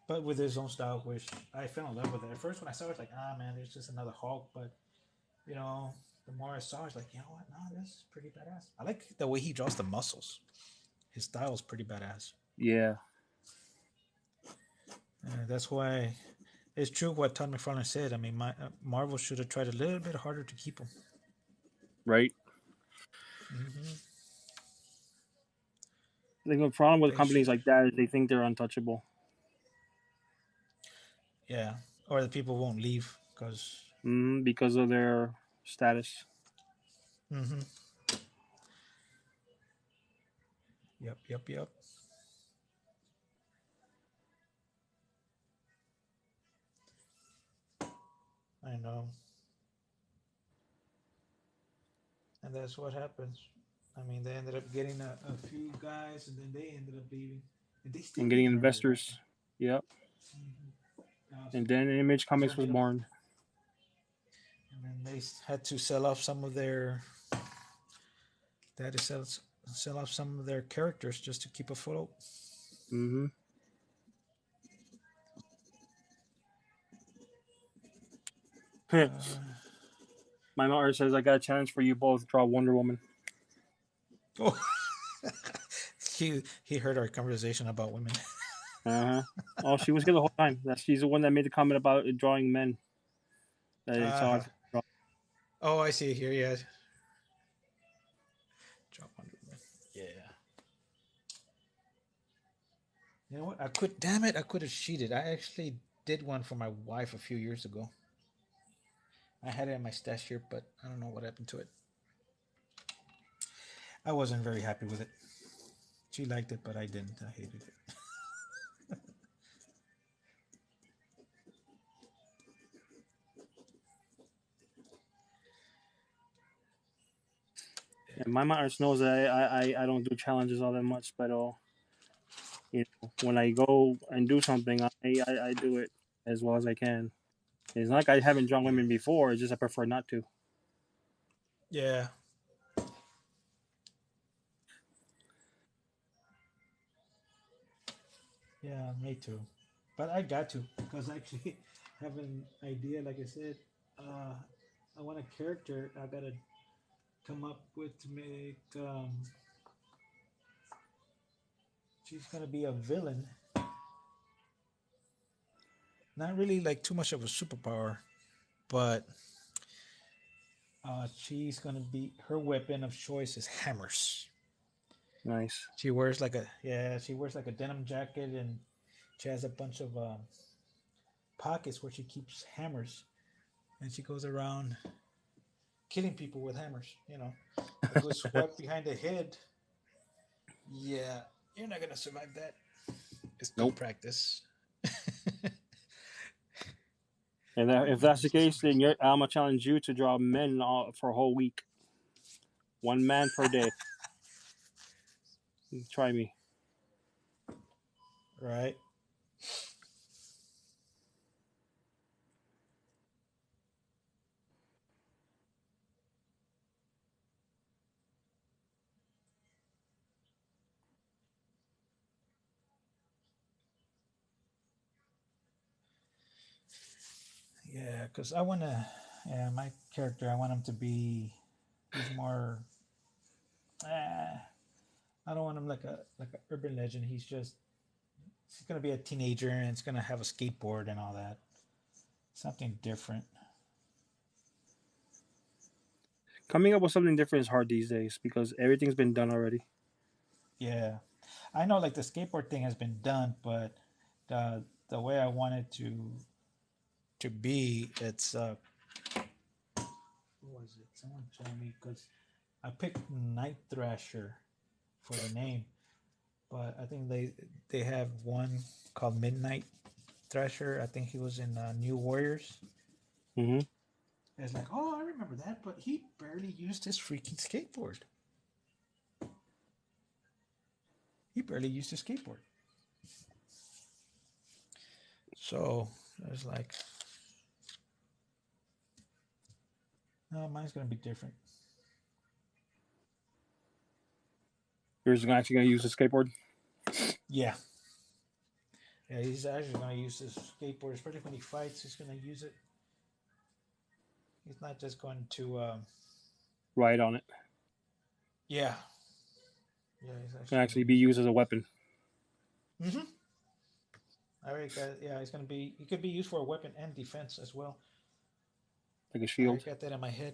But with his own style, which I fell in love with it. At first, when I saw it, I was like, ah, man, it's just another Hulk. But you know, the more I saw, I was like, you know what? No, this is pretty badass. I like the way he draws the muscles. His style is pretty badass. Yeah, That's why it's true what Todd McFarlane said. I mean, Marvel should have tried a little bit harder to keep him. right. Hmm. I think the problem with They should, companies like that is they think they're untouchable. yeah. Or the people won't leave because. Because of their status. Hmm. Yep, yep, yep. I know, and that's what happens. I mean, they ended up getting a few guys, and then they ended up leaving, and they still And getting make Marvel right investors. Yep. now. And then Image So Comics was ended up, born. and then they had to sell off some of their. They had to sell off some of their characters just to keep afloat. Mm-hmm. Uh, My mother says I got a challenge for you both. Draw Wonder Woman. oh, he heard our conversation about women. Uh huh. Oh, she was here the whole time. She's the one that made the comment about drawing men. That it's Uh, hard to draw. oh, I see it here. Yeah, drop Wonder Woman. Yeah. You know what? I could. Damn it! I could have cheated. I actually did one for my wife a few years ago. I had it in my stash here, but I don't know what happened to it. I wasn't very happy with it. She liked it, but I didn't. I hated it. And my mother knows that I don't do challenges all that much, but when I go and do something, I do it as well as I can. It's not like I haven't drawn women before. It's just I prefer not to. Yeah. Yeah, me too. But I got to because I actually have an idea. Like I said, uh, I want a character. I gotta come up with to make. She's gonna be a villain. Not really like too much of a superpower, but she's gonna be her weapon of choice is hammers. Nice. She wears like a yeah. She wears like a denim jacket and she has a bunch of pockets where she keeps hammers, and she goes around killing people with hammers. You know, a good swipe behind the head. Yeah, you're not gonna survive that. It's good Nope. practice. And if that's the case, then I'm gonna challenge you to draw men for a whole week. One man per day. Try me. Right. Yeah, because I want to. Yeah, my character. I want him to be. He's more. Uh, I don't want him like a urban legend. He's gonna be a teenager and it's gonna have a skateboard and all that. Something different. Coming up with something different is hard these days because everything's been done already. Yeah, I know like the skateboard thing has been done, but the way I want it to be, it's what was it? Someone told me because I picked Night Thrasher for the name, but I think they have one called Midnight Thrasher. I think he was in New Warriors. Mm-hmm. It's like, oh, I remember that, but he barely used his freaking skateboard. He barely used his skateboard. So it's like, no, mine's gonna be different. You're just actually gonna use the skateboard. Yeah. Yeah, he's actually going to use his skateboard, especially when he fights. He's going to use it. He's not just going to. Ride on it. Yeah. Yeah, he's Can actually going actually to be use used as a weapon, it. Mm-hmm. I already got. Yeah, he's going to be. He could be used for a weapon and defense as well. like a I already shield. got that in my head.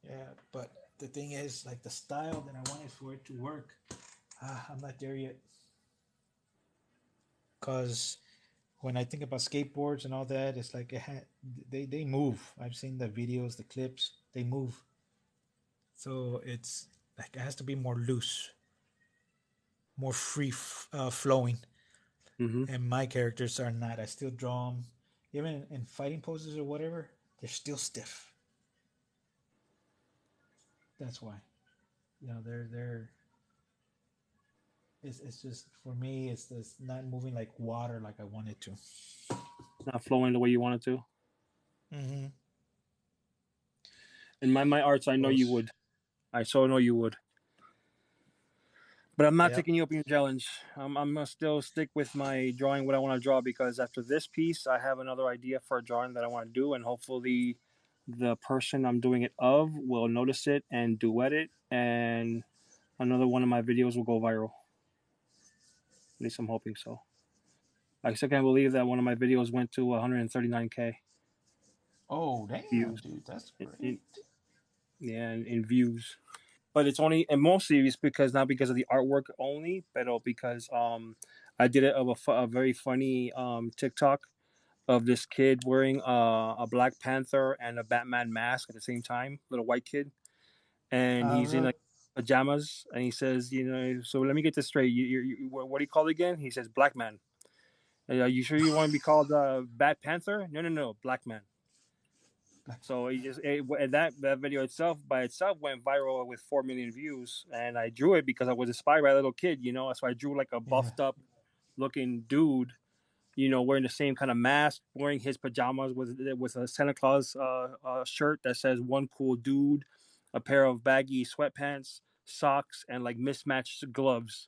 Yeah, but the thing is, like the style that I wanted for it to work, I'm not there yet. Cause when I think about skateboards and all that, it's like they move. I've seen the videos, the clips. They move. So it's like it has to be more loose, more free flowing. Mm-hmm. And my characters are not. I still draw them, even in fighting poses or whatever. They're still stiff. That's why. They're. It's just for me. It's just not moving like water like I wanted to. Not flowing the way you want it to. Mm-hmm. In my arts, I know you Those. would. I so know you would. But I'm not Yep. taking you up on your challenge. I'm gonna still stick with my drawing what I want to draw because after this piece, I have another idea for a drawing that I want to do, and hopefully, the person I'm doing it of will notice it and duet it, and another one of my videos will go viral. At least I'm hoping so. I still can't believe that one of my videos went to 139K Oh damn, views. dude, that's In, great. yeah, in views. But it's only and mostly it's because not because of the artwork only, but because I did it of a very funny TikTok of this kid wearing a Black Panther and a Batman mask at the same time, little white kid, and he's in Really? like pajamas, and he says, so let me get this straight. What do you call it again? He says Black Man. Are you sure you want to be called Bat Panther? No, no, no, Black Man. So that video itself by itself went viral with 4 million views, and I drew it because I was inspired by a little kid, So I drew like a Yeah. buffed up looking dude, wearing the same kind of mask, wearing his pajamas with a Santa Claus shirt that says "One cool dude," a pair of baggy sweatpants, socks, and like mismatched gloves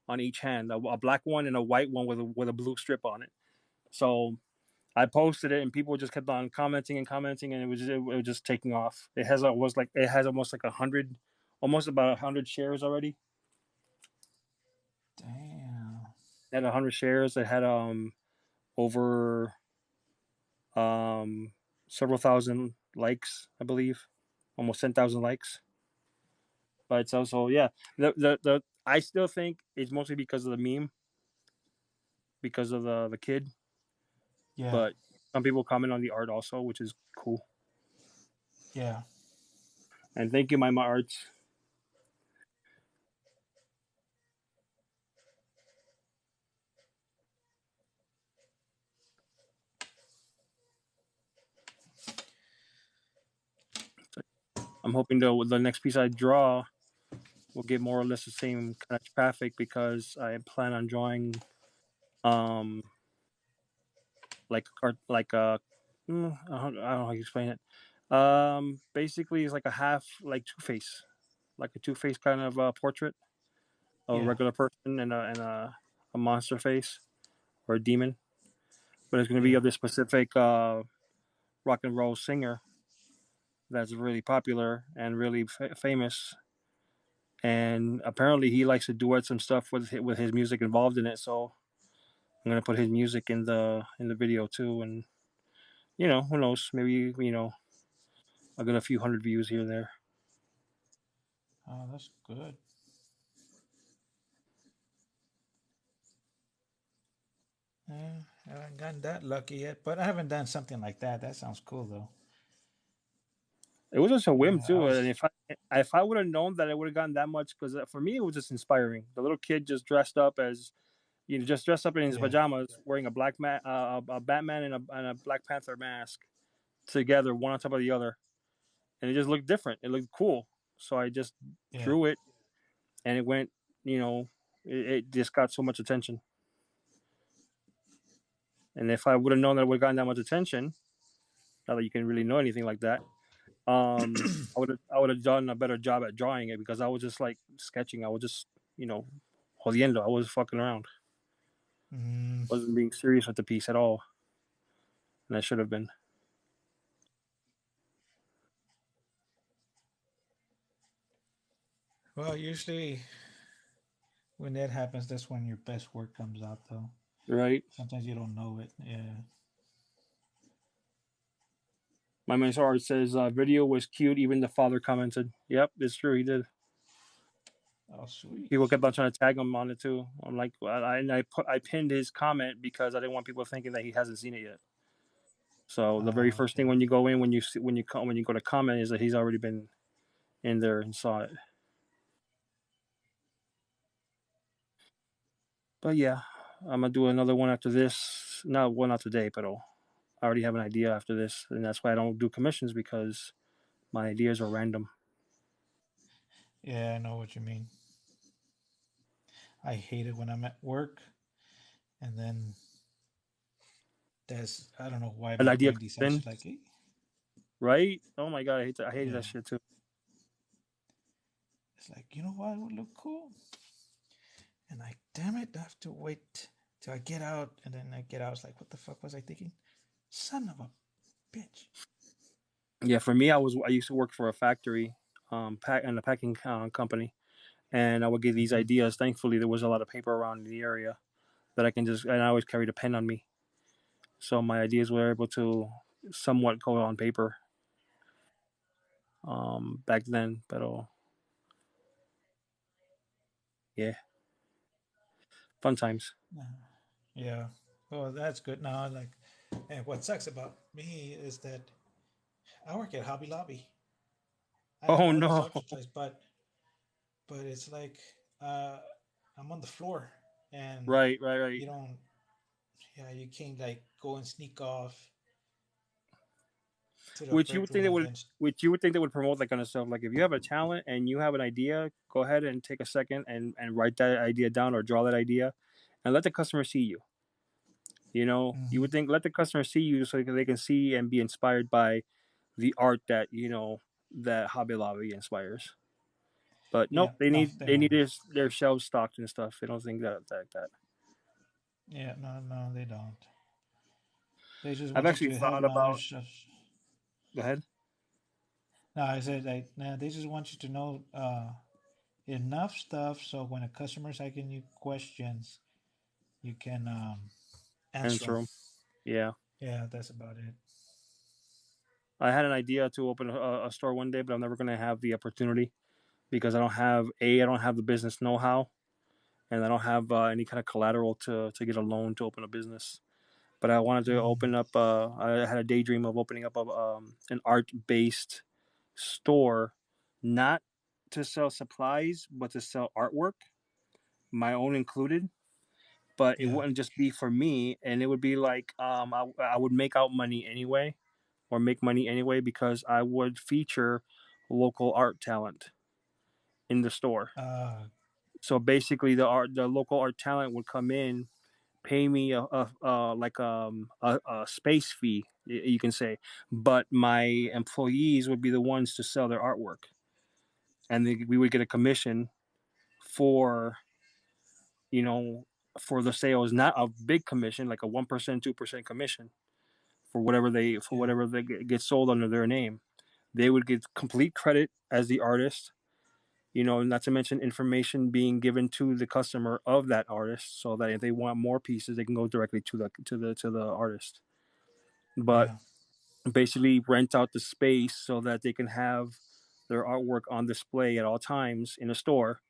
on each hand, a black one and a white one with a blue strip on it. So I posted it and people just kept on commenting and commenting, and it was just taking off. It has almost like 100, almost about 100 shares already. Damn. It had 100 shares. It had over um several thousand likes, I believe, almost 10,000 likes. But it's also yeah, the I still think it's mostly because of the meme, because of the kid. Yeah. But some people comment on the art also, which is cool. Yeah. And thank you, my arts. I'm hoping the next piece I draw will get more or less the same kind of traffic because I plan on drawing um like art like I don't know how you explain it. Basically it's like a half like Two Face, like a Two Face kind of portrait of a Yeah. regular person and a monster face or a demon, but it's going to be Yeah. of this specific rock and roll singer that's really popular and really famous, and apparently he likes to duet some stuff with his music involved in it. So I'm gonna put his music in the video too, and who knows, maybe I get a few hundred views here and there. Oh, that's good. I haven't gotten that lucky yet, but I haven't done something like that. That sounds cool though. It was just a whim I too, and was. if I would have known that I would have gotten that much, because for me it was just inspiring. The little kid just dressed up as just dressed up in his Yeah. pajamas, wearing a Batman and a Black Panther mask together, one on top of the other, and it just looked different. It looked cool, so I just Yeah. drew it, and it went. It just got so much attention. And if I would have known that I would have gotten that much attention, not that you can really know anything like that, I would have done a better job at drawing it because I was just like sketching. I was just jodiendo. I was fucking around. Mm, Wasn't being serious with the piece at all, and I should have been. well, usually when that happens, that's when your best work comes out, though. Right? Sometimes you don't know it. Yeah. My man Sard says video was cute. Even the father commented. Yep, it's true. He did. Oh, sweet. People kept on trying to tag him on it too. I'm like, I pinned his comment because I didn't want people thinking that he hasn't seen it yet. So the very first thing Okay. when you go in, when you go to comment, is that he's already been in there and saw it. But yeah, I'm gonna do another one after this. Not one not today, but I already have an idea after this, and that's why I don't do commissions, because my ideas are random. Yeah, I know what you mean. I hate it when I'm at work and then there's, I don't know why An my idea brain comes decides in, to like, hey, right? Oh my god, I hate yeah. that shit too. It's like, you know what would look cool? And like, damn it, I have to wait till I get out. And then I get out, it's like, what the fuck was I thinking? Son of a bitch. Yeah, for me, I used to work for a factory, in a packing company, and I would get these Mm-hmm. ideas. Thankfully, there was a lot of paper around in the area that I can just, and I always carried a pen on me, so my ideas were able to somewhat go on paper back then. But yeah, fun times. Yeah. Well, that's good. Now, like, and what sucks about me is that I work at Hobby Lobby. I have Oh all these no! art supplies, but it's like uh, I'm on the floor, and Right, right, right. you don't. Yeah, you can't like go and sneak off to the Which you break would think room they and would, then. promote that kind of stuff. Like if you have a talent and you have an idea, go ahead and take a second and write that idea down or draw that idea, and let the customer see you. You Mm-hmm. would think, let the customer see you so they can see and be inspired by the art that that Hobby Lobby inspires. But Yeah, nope, they no, need they they need don't. their shelves stocked and stuff. They don't think that. Yeah, no, no, they don't. They just I've want you actually to have thought about. knowledge of. Go ahead. No, I said like, nah, they just want you to know enough stuff so when a customer's asking you questions, you can answer Answer them. them. Yeah, Yeah, that's about it. I had an idea to open a store one day, but I'm never going to have the opportunity because I don't have the business know-how, and I don't have any kind of collateral to get a loan to open a business. But I wanted to Mm, open up. I had a daydream of opening up an art-based store, not to sell supplies, but to sell artwork, my own included. But it yeah. wouldn't just be for me, and it would be like I would make out money anyway, or make money anyway, because I would feature local art talent in the store. Uh, So basically, the local art talent would come in, pay me a space fee, you can say, but my employees would be the ones to sell their artwork, and we would get a commission for you know for the sales, not a big commission like a 1%, 2% commission for yeah. whatever they get sold under their name. They would get complete credit as the artist. Not to mention information being given to the customer of that artist, so that if they want more pieces, they can go directly to the artist. But Yeah. basically, rent out the space so that they can have their artwork on display at all times in a store,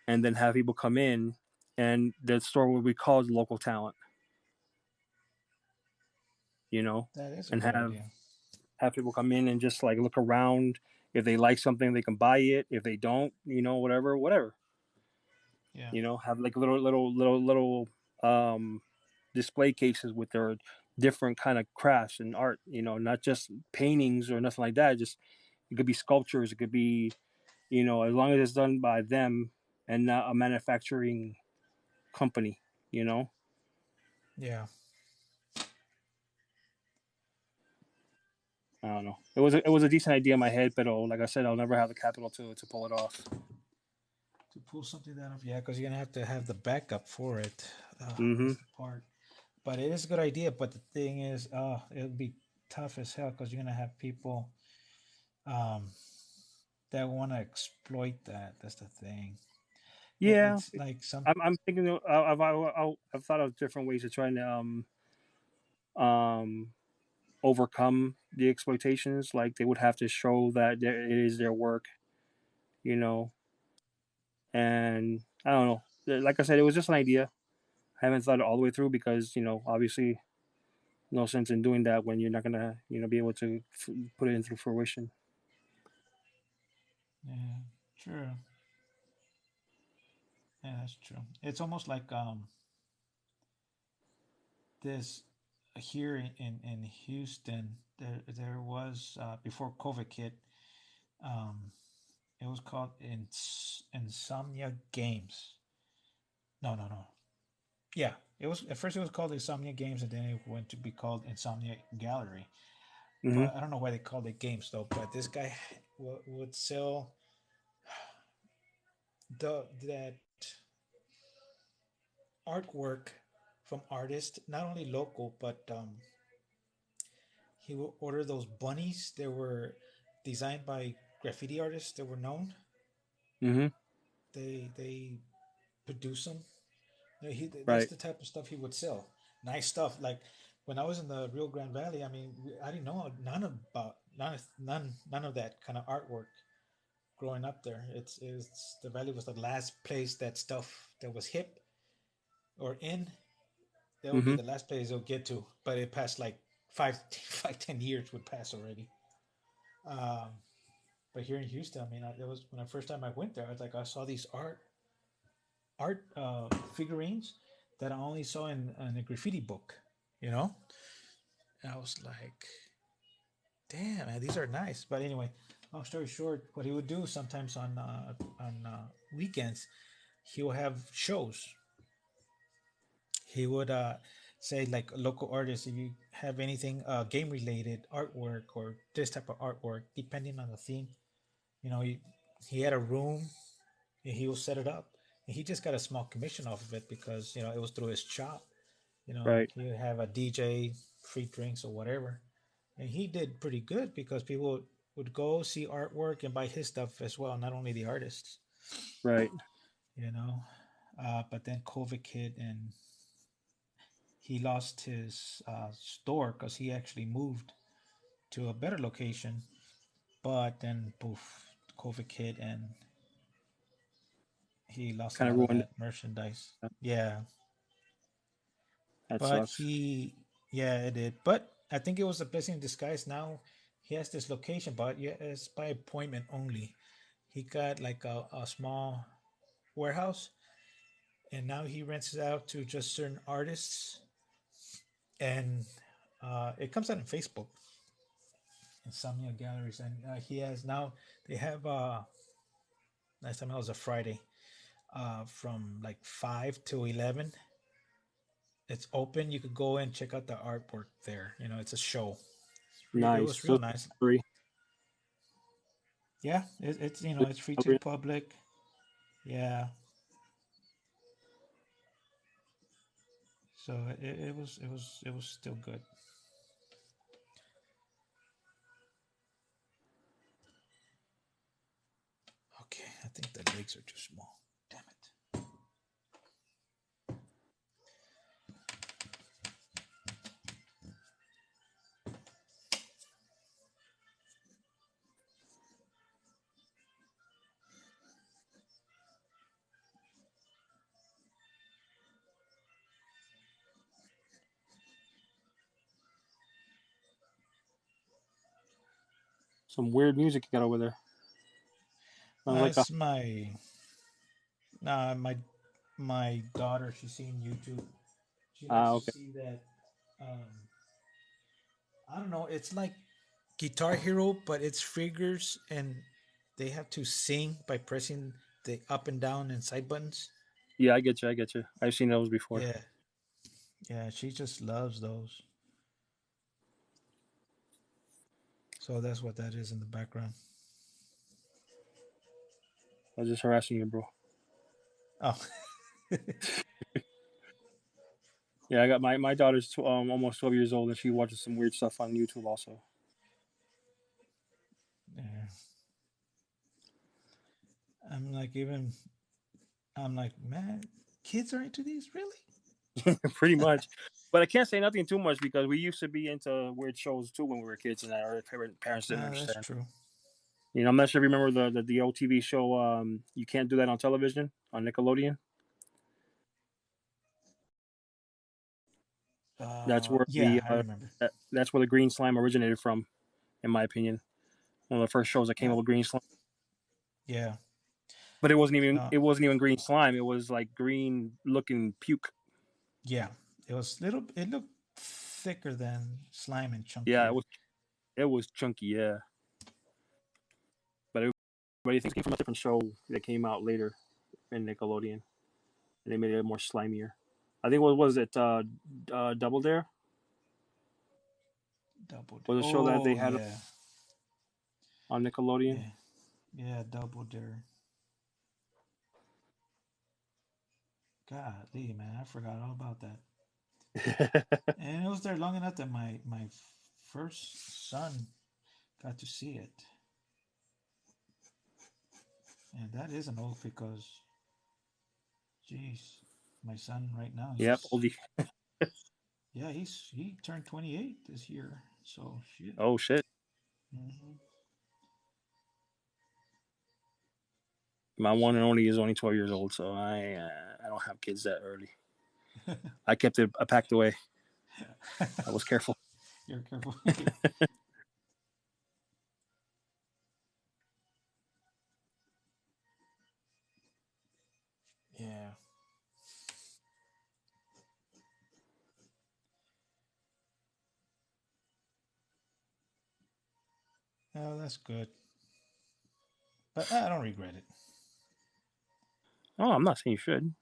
and then have people come in, and the store will be called local talent. You know, That is a and good have idea. have people come in and just like look around. If they like something, they can buy it. If they don't, whatever, whatever. Yeah. Have like little display cases with their different kind of crafts and art. Not just paintings or nothing like that. Just it could be sculptures. It could be as long as it's done by them and not a manufacturing company. You know, Yeah. I don't know. It was a decent idea in my head, but like I said, I'll never have the capital to pull it off. pull something that off. Yeah, because you're gonna have to have the backup for it. Mm-hmm. That's the part. But it is a good idea. But the thing is, it'll be tough as hell because you're gonna have people um, that want to exploit that. That's the thing. Yeah, It's like some. I'm thinking. I've thought of different ways of trying to um overcome the exploitations. Like they would have to show that it is their work, you know. And I don't know. Like I said, it was just an idea. I haven't thought it all the way through because obviously, no sense in doing that when you're not gonna be able to put it into fruition. Yeah, true. Yeah, that's true. It's almost like this here in Houston. There was before COVID hit. Um, it was called Insomnia Games. No, no, no. Yeah, it was at first it was called Insomnia Games, and then it went to be called Insomnia Gallery. Mm-hmm. But I don't know why they called it games though. But this guy would sell that artwork from artists, not only local, but he would order those bunnies. They were designed by graffiti artists that were known. Mm-hmm. They produce them. That's Right. the type of stuff he would sell. Nice stuff. Like when I was in the Rio Grande Valley, I mean, I didn't know none of that kind of artwork growing up there. It's the valley was the last place that stuff that was hip or in. That would be Mm-hmm. the last place they'll get to. But it passed like 10 years would pass already. Um, but here in Houston, I mean, that was when the first time I went there. I was like, I saw these art figurines that I only saw in a graffiti book, you know? And I was like, damn, man, these are nice. But anyway, long story short, what he would do sometimes on weekends, he will have shows. He would say like local artists, if you have anything game related artwork or this type of artwork, depending on the theme, you know, he had a room and he will set it up. And he just got a small commission off of it because it was through his shop. Right. He would have a DJ, free drinks or whatever, and he did pretty good because people would go see artwork and buy his stuff as well, not only the artists. Right. You know, but then COVID hit and he lost his store because he actually moved to a better location. But then, poof, COVID hit and he lost a Kind of lot of ruined that merchandise. it. Yeah, That but sucks. yeah, it did. But I think it was a blessing in disguise. Now he has this location, but yeah, it's by appointment only. He got like a small warehouse, and now he rents it out to just certain artists, and it comes out on Facebook, Insomnia Galleries, and he has now they have last time it was a Friday, from like 5 to 11. It's open. You could go and check out the artwork there. It's a show. It Nice. was So real nice. free. Yeah, it's free to the Free. public. Yeah, so it was still good. Okay, I think the legs are too small. Damn it. Some weird music you got over there. Sounds like a. It's my my daughter. She's seen YouTube. She likes to Okay. see that. Um, I don't know. It's like Guitar Hero, but it's figures, and they have to sing by pressing the up and down and side buttons. Yeah, I get you. I get you. I've seen those before. Yeah, yeah. She just loves those. So that's what that is in the background. I was just harassing you, bro. Oh. Yeah, I got my daughter's almost 12 years old, and she watches some weird stuff on YouTube also. Yeah. I'm like, man, kids are into these, really? Pretty much. But I can't say nothing too much because we used to be into weird shows too when we were kids, and our parents didn't That's understand. true. You know, I'm not sure if you remember the old TV show. You can't do that on television on Nickelodeon. That's where Yeah, I remember. that's where the green slime originated from, in my opinion. One of the first shows that came up with green slime. Yeah. But it wasn't No. even green slime. It was like green looking puke. Yeah. It was little. It looked thicker than slime and Yeah, chunkier. it was chunky. Yeah, but everybody thinks it came from a different show that came out later in Nickelodeon, and they made it more slimier. I think what was it? Double Dare Double. was a show that they Oh had yeah. on Nickelodeon. Yeah. Yeah. Double Dare. Golly, man, I forgot all about that. And it was there long enough that my first son got to see it. And that isn't old because, jeez, my son right now, Yep, oldie. yeah, he turned 28 this year. So shit. Oh shit. Mm-hmm. My one and only is only 12 years old, so I don't have kids that early. I kept it packed away. I was careful. You're careful. Yeah. Oh, that's good. But I don't regret it. Oh, I'm not saying you should.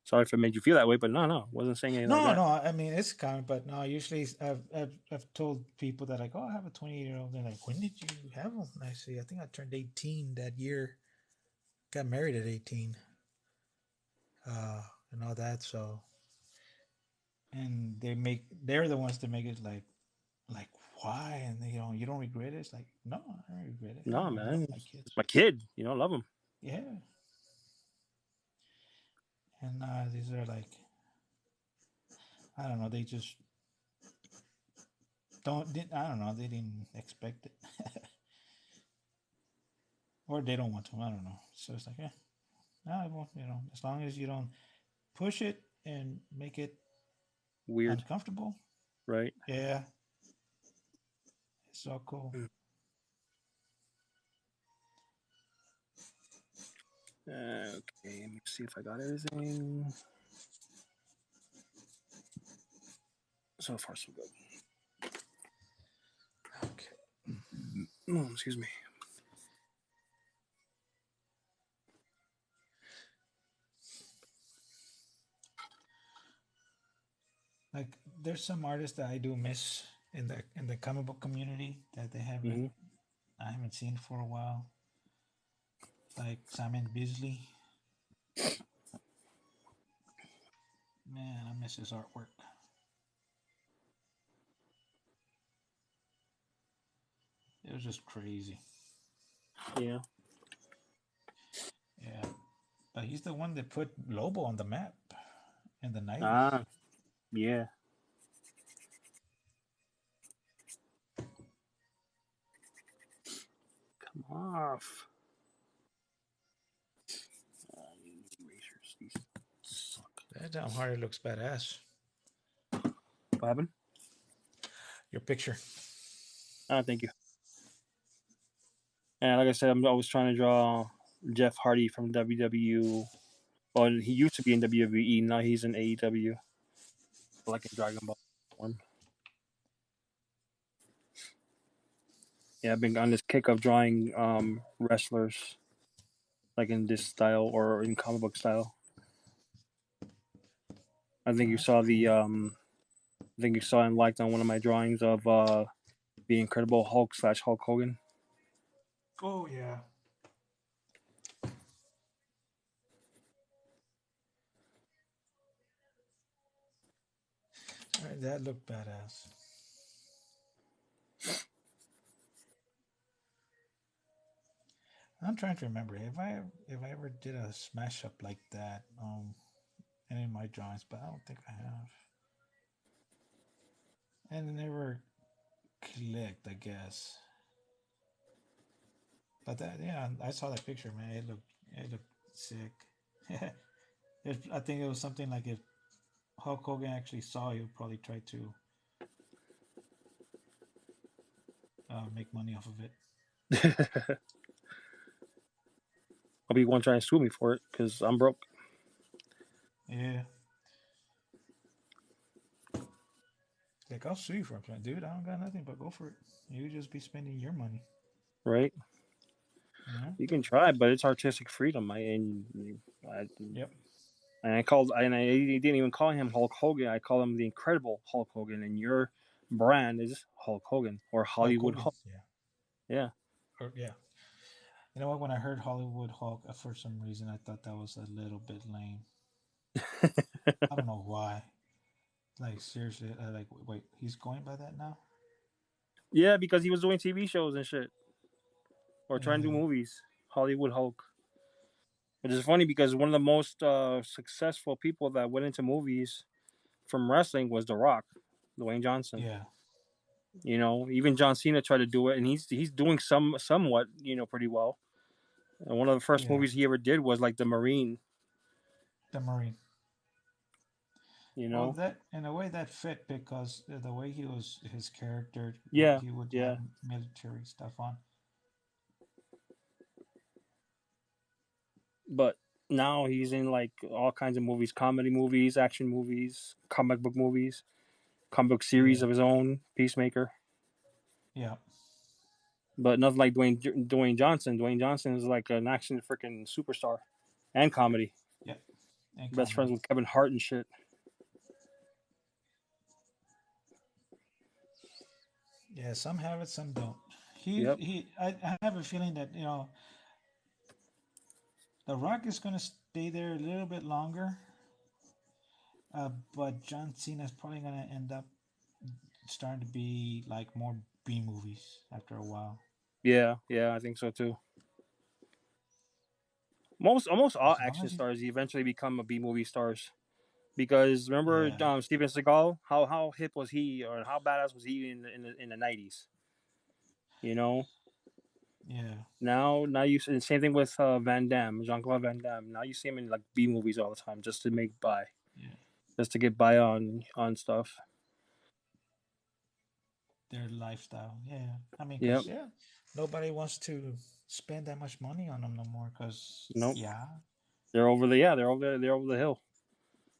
Sorry if it made you feel that way, but no, wasn't saying anything like No, that. no. I mean, it's common, but no. Usually, I've told people that like, oh, I have a 28-year-old. They're like, when did you have them? And I say, I think I turned 18 that year. Got married at 18. And all that. So, and they're the ones that make it like why? And you don't regret it. It's like, no, I don't regret it. No, I love man, my kids. it's my kid. Love him. Yeah. And these are like, I don't know. They just I don't know. They didn't expect it, or they don't want to. I don't know. So it's like, yeah, I won't. As long as you don't push it and make it Weird, uncomfortable. right? Yeah, it's so cool. Okay, let me see if I got everything. So far, so good. Okay. Oh, excuse me. Like, there's some artists that I do miss in the comic book community that they haven't Mm-hmm. I haven't seen for a while. Like Simon Bisley. Man, I miss his artwork. It was just crazy. Yeah. Yeah. But he's the one that put Lobo on the map in the 90s. Ah, yeah. Come off. Erasers. These suck. That damn Hardy looks badass. What happened? Your picture. Ah, thank you. And like I said, I was trying to draw Jeff Hardy from WW. Well, he used to be in WWE. Now he's in AEW. Like in Dragon Ball form. Yeah, I've been on this kick of drawing wrestlers, like in this style or in comic book style. I think you saw I think you saw and liked on one of my drawings of the Incredible Hulk / Hulk Hogan. Oh yeah. Alright, that looked badass. I'm trying to remember if I ever did a smash up like that in my drawings, but I don't think I have. And it never clicked, I guess. But that, yeah, I saw that picture, man. It looked sick. I think it was something like if Hulk Hogan actually saw, he would probably try to make money off of it. I'll be one trying to sue me for it because I'm broke. Yeah, like I'll sue you for it, dude. I don't got nothing, but go for it. You just be spending your money, Right? you know. You can try, but it's artistic freedom. I, Yep. and I didn't even call him Hulk Hogan. I call him the Incredible Hulk Hogan, and your brand is Hulk Hogan or Hulk Hollywood Hogan. Hulk. Yeah. Yeah. Or yeah. You know what? When I heard Hollywood Hulk, for some reason I thought that was a little bit lame. I don't know why. Like seriously, like wait, he's going by that now? Yeah, because he was doing TV shows and shit, or trying to do Yeah. movies. Hollywood Hulk. Which is funny because one of the most successful people that went into movies from wrestling was The Rock, Dwayne Johnson. Yeah. You know, even John Cena tried to do it, and he's doing somewhat, pretty well. And one of the first Yeah. movies he ever did was like The Marine. The Marine. You Well, know, that in a way that fit because the way he was, his character, yeah, he would have yeah. military stuff on. But now he's in like all kinds of movies, comedy movies, action movies, comic book series Yeah. of his own, Peacemaker. Yeah. But nothing like Dwayne Johnson. Dwayne Johnson is like an action freaking superstar and comedy. Yeah. And Best friends comedy. with Kevin Hart and shit. Yeah. Some have it, some don't. Yep. I have a feeling that The Rock is going to stay there a little bit longer, but John Cena is probably going to end up starting to be like more B movies after a while. Yeah, yeah, I think so too. Most almost all As long action as he, stars eventually become a B movie stars because remember yeah, Steven Seagal? How hip was he or how badass was he in the 90s? You know. yeah, Now you and same thing with Van Damme, Jean Claude Van Damme. Now you see him in like B movies all the time just to make by, yeah, just to get by on stuff. their lifestyle. Yeah, I mean, Yep. cause yeah, nobody wants to spend that much money on them no more. Cause Nope. yeah, They're over the hill.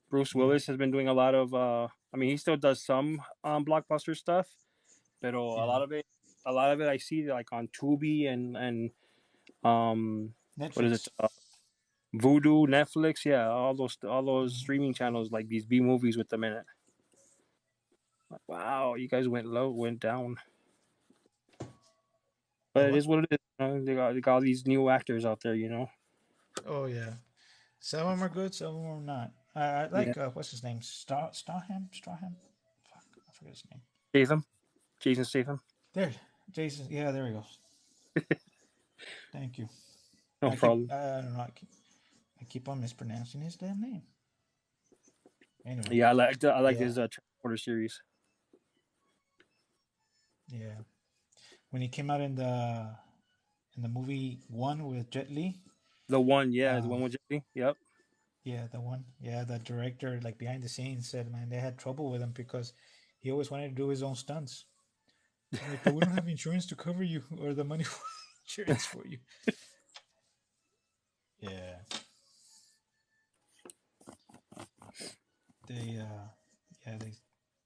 Bruce yeah, Willis has been doing a lot of. I mean, he still does some blockbuster stuff, but yeah. a lot of it I see like on Tubi and what is it? Netflix. Voodoo, Netflix, yeah, all those Mhm. streaming channels like these B movies with them in it. Like, wow, you guys went down, The but it what? is what it is. They got all these new actors out there, you know. Oh yeah. Some of them are good, some of them are not. I Yeah, like what's his name? Strawham. Fuck, I forget his name. Statham, Jason Statham, There, Jason. Yeah, there he goes. Thank you. no problem. I don't know. I keep on mispronouncing his damn name. Anyway, Yeah, I like yeah, his Transporter series. yeah. When he came out in the movie One with Jet Li, The one, yeah, the uh, one with Jesse. Yep. yeah, the one, yeah, the director, like behind the scenes, said, man, they had trouble with him because he always wanted to do his own stunts. They're like, but we don't have insurance to cover you or the money for insurance for you. Yeah, they, yeah,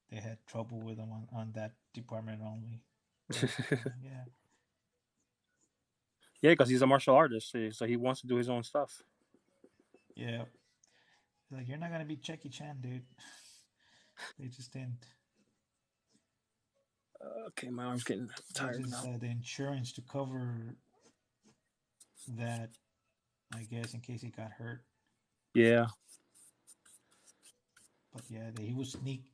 they had trouble with him on that department only. But yeah, Yeah, because he's a martial artist, so he wants to do his own stuff. yeah. Like you're not gonna be Jackie Chan, dude. They just didn't. Okay, my arm's getting They tired just now. had the insurance to cover that, I guess, in case he got hurt. Yeah, But yeah, he was sneak.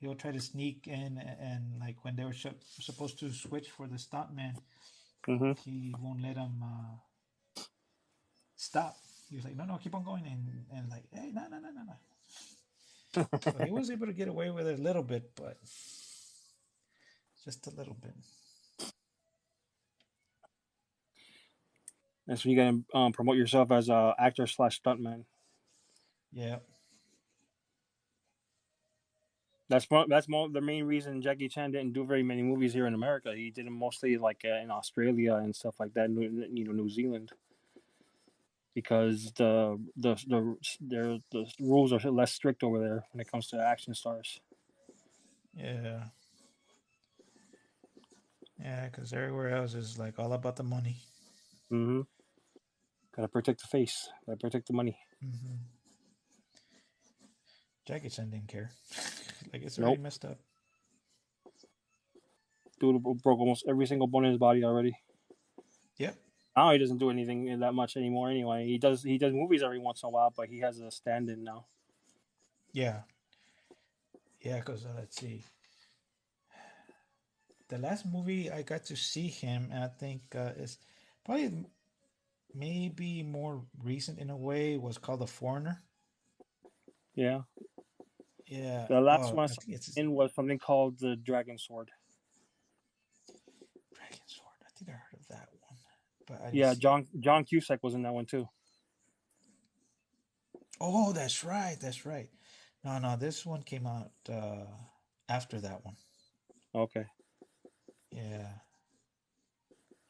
He'll try to sneak in, and like when they were supposed to switch for the stuntman, Mm-hmm. he won't let him stop. He was like, no, no, keep on going, and like, hey, no, no, no, no, no. So he was able to get away with it a little bit, but just a little bit. And so you can promote yourself as a actor slash stuntman. Yeah, The main reason Jackie Chan didn't do very many movies here in America. He did them mostly like in Australia and stuff like that. New Zealand, because the rules are less strict over there when it comes to action stars. yeah, yeah. Because everywhere else is like all about the money. Mm-hmm. Gotta protect the face. Gotta protect the money. Mm-hmm. Jackie Chan didn't care. Like it's already Nope. messed up. Dude broke almost every single bone in his body already. Yep. Now he doesn't do anything that much anymore. Anyway, he does movies every once in a while, but he has a stand-in now. Yeah. Yeah. Because let's see. The last movie I got to see him, and I think is probably maybe more recent in a way, was called The Foreigner. Yeah. Yeah. The last Oh, one I I saw think it's in was something called the Dragon Sword. Dragon Sword. I think I heard of that one, but I didn't Yeah, see it. John Cusack was in that one too. Oh, that's right. That's right. No, no, this one came out after that one. Okay. Yeah.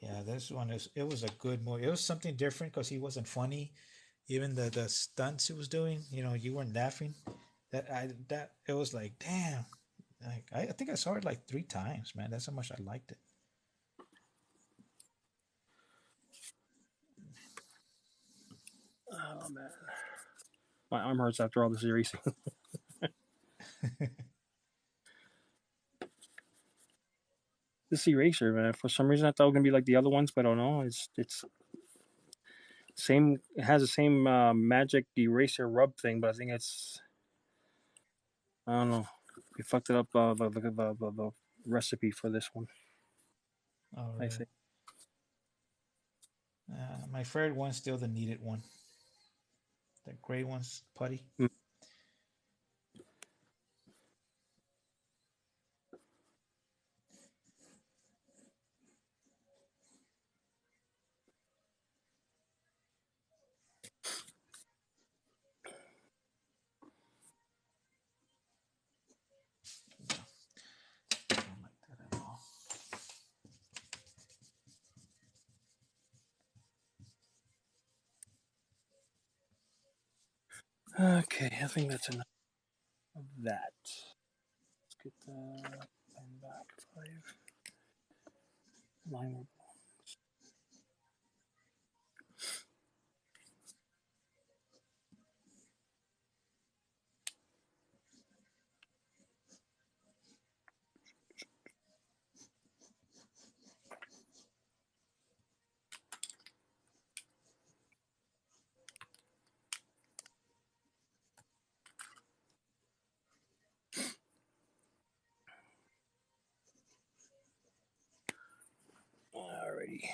Yeah, this one is. It was a good movie. It was something different because he wasn't funny. Even the stunts he was doing, you weren't laughing. That it was like, damn. Like I think I saw it like 3 times, man. That's how much I liked Oh man, my arm hurts after all this erasing. it. This eraser, man. For some reason, I thought it was gonna be like the other ones, but I don't know. It's same. It has the same magic eraser rub thing, but I think it's I don't know. We fucked it up. The recipe for this one. Oh, I really? think. My favorite one's still the needed one. The gray one's putty. Mm. I don't like that at all. Okay, I think that's enough of that. Let's get the pen back. 5 9. Alrighty.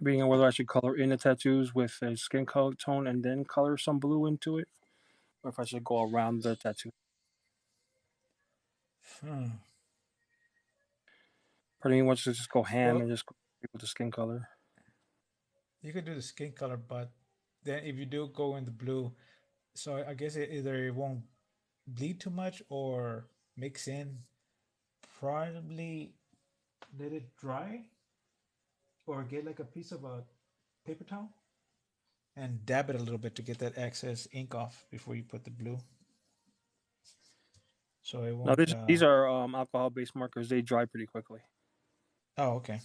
Being whether I should color in the tattoos with a skin color tone and then color some blue into it, or if I should go around the tattoo. Hmm. Part of me wants to just go ham Well, and just go with the skin color. you could do the skin color, but then if you do go in the blue, so I guess either it won't bleed too much or mix in probably let it dry or get like a piece of a paper towel and dab it a little bit to get that excess ink off before you put the blue, so it Now won't. these are alcohol-based markers. They dry pretty quickly. Oh, okay.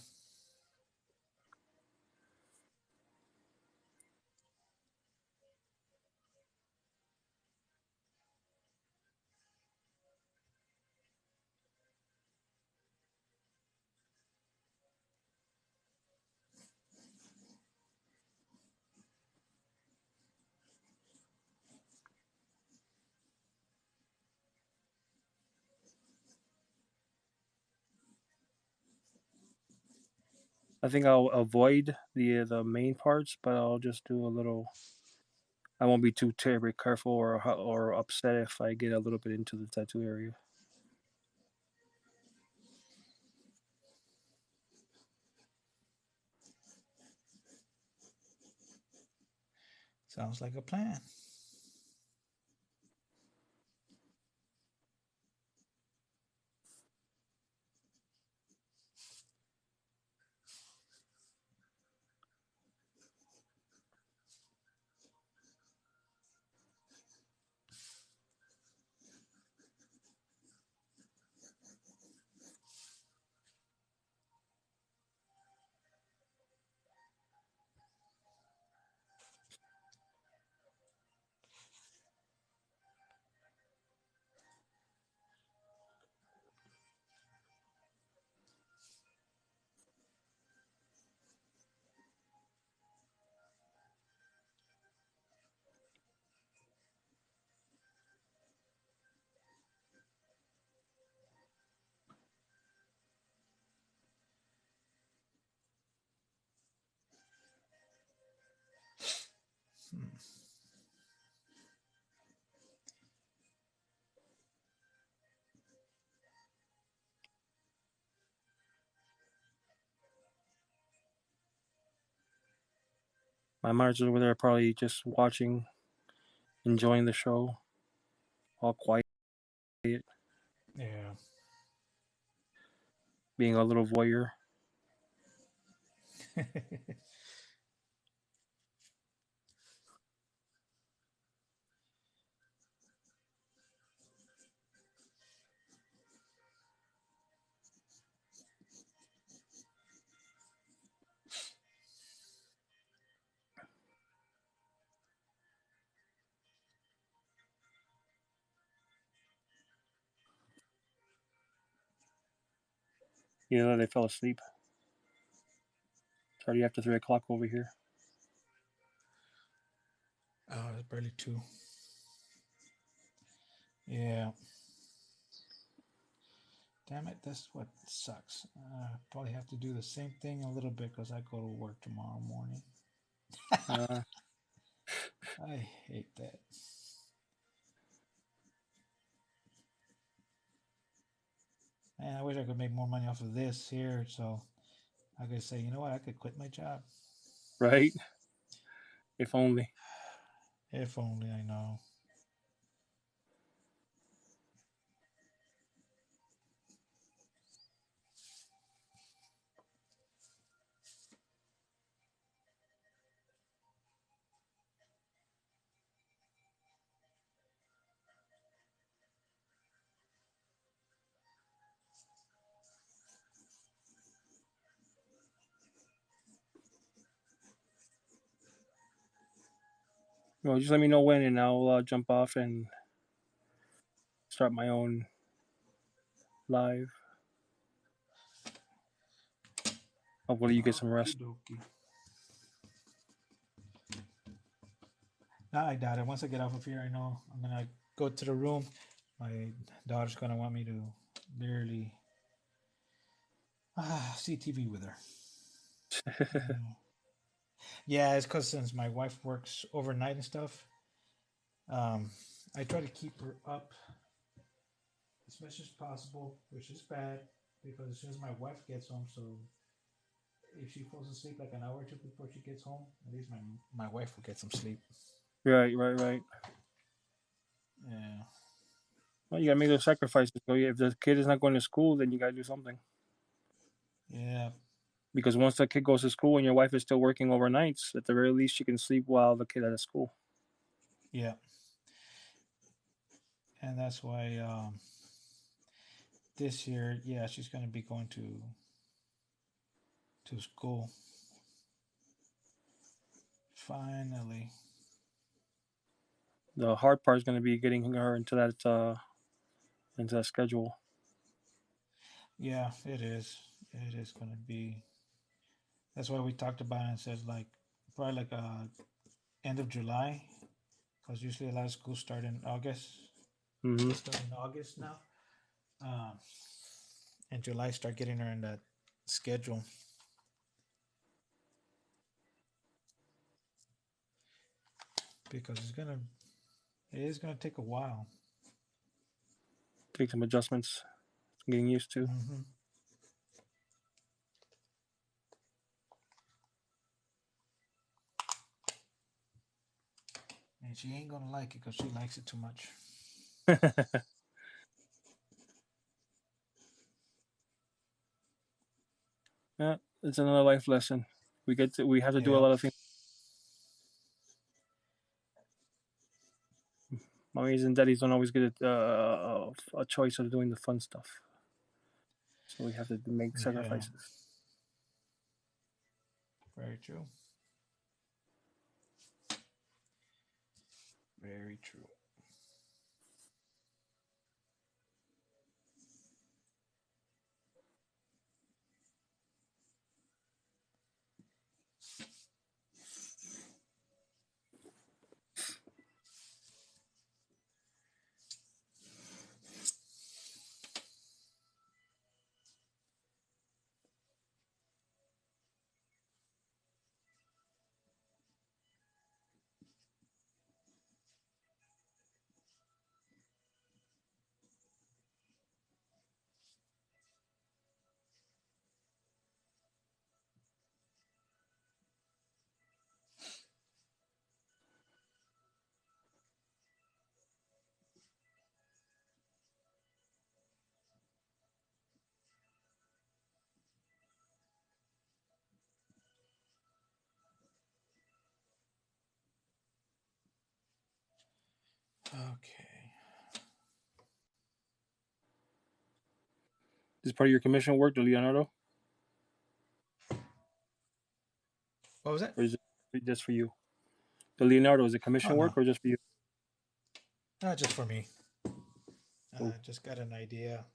I think I'll avoid the main parts, but I'll just do a little. I won't be too terribly careful or upset if I get a little bit into the tattoo area. Sounds like a plan. My monitors over there are probably just watching, enjoying the show, all quiet, Yeah. being a little voyeur. They fell asleep. It's already after 3 o'clock over here. Oh, it's barely 2. Yeah. Damn it, that's what sucks. Probably have to do the same thing a little bit because I go to work tomorrow morning. Uh, I hate that. Man, I wish I could make more money off of this here, so I could say, you know what, I could quit my job. right? If only. If only I know. Well, just let me know when, and I'll jump off and start my own live. Hopefully, you get some Okie rest. dokie. I doubt it. Once I get off of here, I know I'm gonna go to the room. My daughter's gonna want me to literally see TV with her. Yeah, it's because since my wife works overnight and stuff, um, I try to keep her up as much as possible, which is bad because as soon as my wife gets home, so if she falls asleep like an hour or two before she gets home, at least my wife will get some sleep. Right. Yeah. Well, you gotta make those sacrifices. So if the kid is not going to school, then you gotta do something. Yeah, Because once the kid goes to school and your wife is still working overnights, at the very least, she can sleep while the kid is at school. yeah, and that's why this year, yeah, she's gonna be going to school. Finally. The hard part is going to be getting her into that schedule. Yeah, it is. It is gonna be. That's why we talked about it and said like probably like end of July, because usually a lot of schools start in August. Mm-hmm. They start in August now. Um, in July, start getting her in that schedule. Because it is gonna take a while. Take some adjustments, getting used to. Mm-hmm. And she ain't gonna like it because she likes it too much. Yeah, it's another life lesson. We have to do a Yep. lot of things. Mommies and daddies don't always get a choice of doing the fun stuff, so we have to make Yeah. sacrifices. Very true. Very true. Okay. Is part of your commission work, the Leonardo, What was that? or is it just for you? The Leonardo, is it Oh commission no, work or just for you? not just for me. Cool. Just got an idea.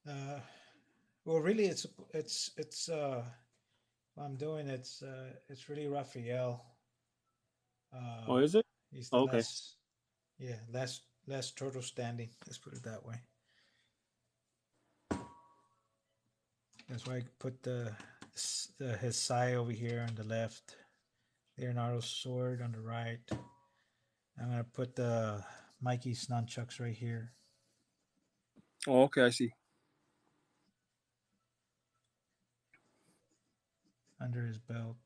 Uh, well, really, it's what I'm doing. It's really Raphael. Uh, Oh, is it? he's the Oh, okay. last, yeah, last turtle standing. Let's put it that way. That's why I put his sai over here on the left, Leonardo's sword on the right. I'm gonna put the Mikey's nunchucks right here Oh, okay. I see. under his belt.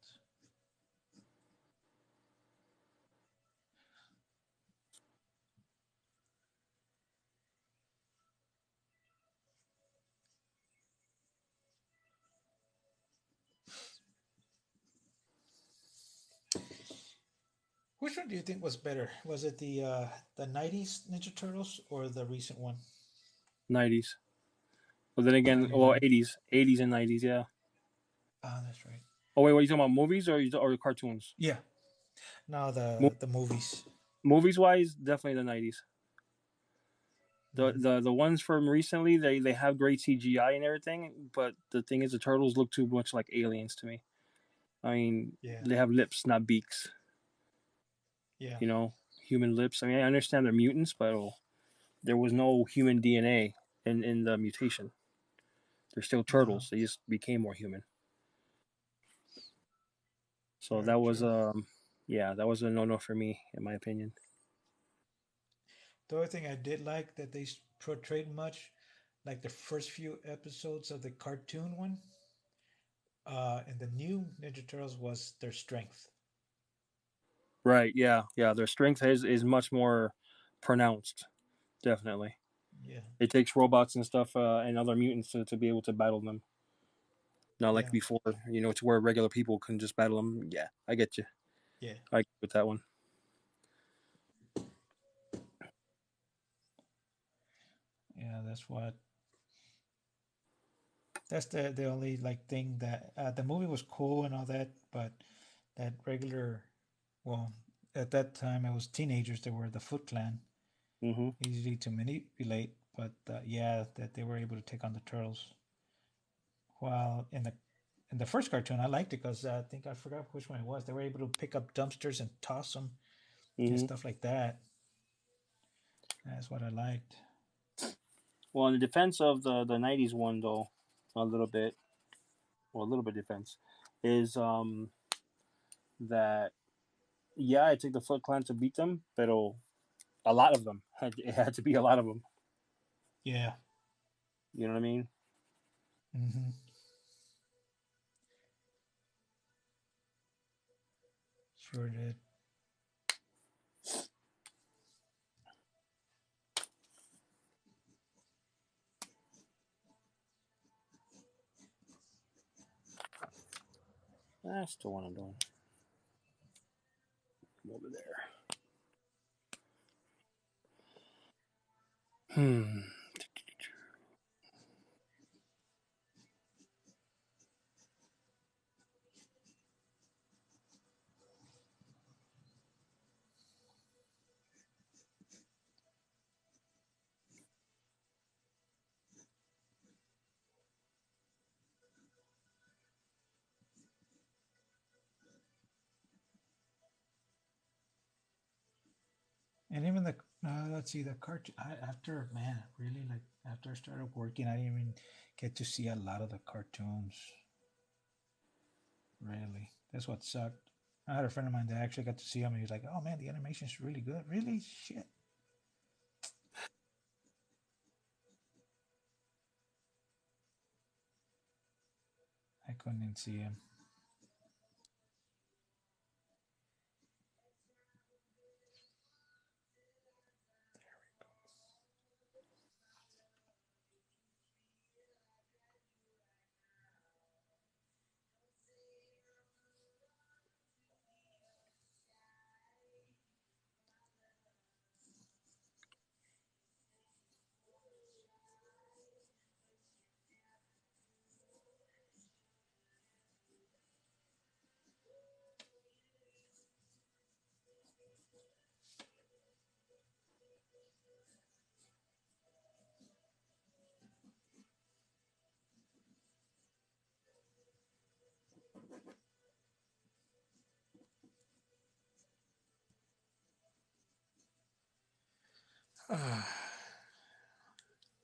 Which one do you think was better? Was it the '90s Ninja Turtles or the recent one? 90s. But then again, '90s, well, right? 80s and 90s. Yeah. Ah, that's right. Oh wait, what are you talking about? Movies or cartoons? Yeah. No, Mo- the movies. Movies wise, definitely the 90s. The, Mm-hmm. the the ones from recently, they have great CGI and everything, but the thing is, the turtles look too much like aliens to me. I mean, Yeah. they have lips, not beaks. Yeah. You know, human lips. I mean, I understand they're mutants, but there was no human DNA in the mutation. They're still No. turtles. They just became more human. So Very that was true. yeah, that was a no no for me, in my opinion. The other thing I did like that they portrayed much, like the first few episodes of the cartoon one, and the new Ninja Turtles was their strength. Right? Yeah, yeah. Their strength is much more pronounced. definitely. Yeah, It takes robots and stuff and other mutants to be able to battle them. Not like yeah, before, to where regular people can just battle them. Yeah, I get you. yeah, I agree with that one. yeah. That's the only like thing that the movie was cool and all that, but that regular, well, at that time it was teenagers that were the Foot Clan, Hmm. easy to manipulate. But yeah, that they were able to take on the turtles. While in the first cartoon, I liked it because I think I forgot which one it was. They were able to pick up dumpsters and toss them and Hmm. stuff like that. That's what I liked. Well, in the defense of the '90s one, though, a little bit, well, a little bit defense is that yeah, it took the Foot Clan to beat them, but a lot of them it had to be a lot of them. Yeah. You know what I mean? Mm-hmm. Sure did. That's the one I'm doing. Come over there. Hmm. And even the let's see the cartoon. After man, really like after I started working, I didn't even get to see a lot of the cartoons. Really, that's what sucked. I had a friend of mine that actually got to see them. And he was like, "Oh man, the animation's really good." Really, shit. I couldn't even see him.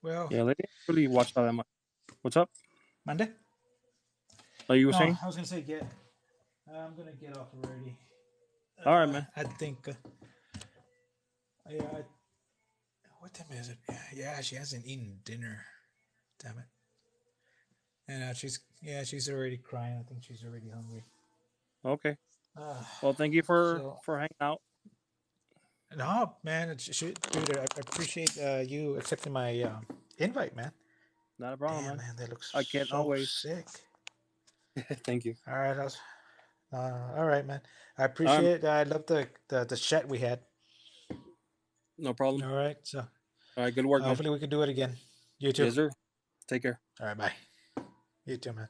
Well, Yeah, they didn't really watch all that much. What's up? Monday? Like you were No, saying? I was gonna say get. I'm gonna get off already. All right, man. I think. Yeah. What time is it? Yeah, she hasn't eaten dinner. Damn it. And she's already crying. I think she's already hungry. Okay. Uh, Well, thank you for so hanging out. no, man, dude, I appreciate you accepting my invite, man. Not a problem, Damn, man. man, they look I can so always. sick. Thank you. All right, all right, man. I Um, appreciate it. I love the chat we had. no problem. All right, so All right, good work, man. hopefully we can do it again. You too. Yes, sir. Take care. All right, bye. You too, man.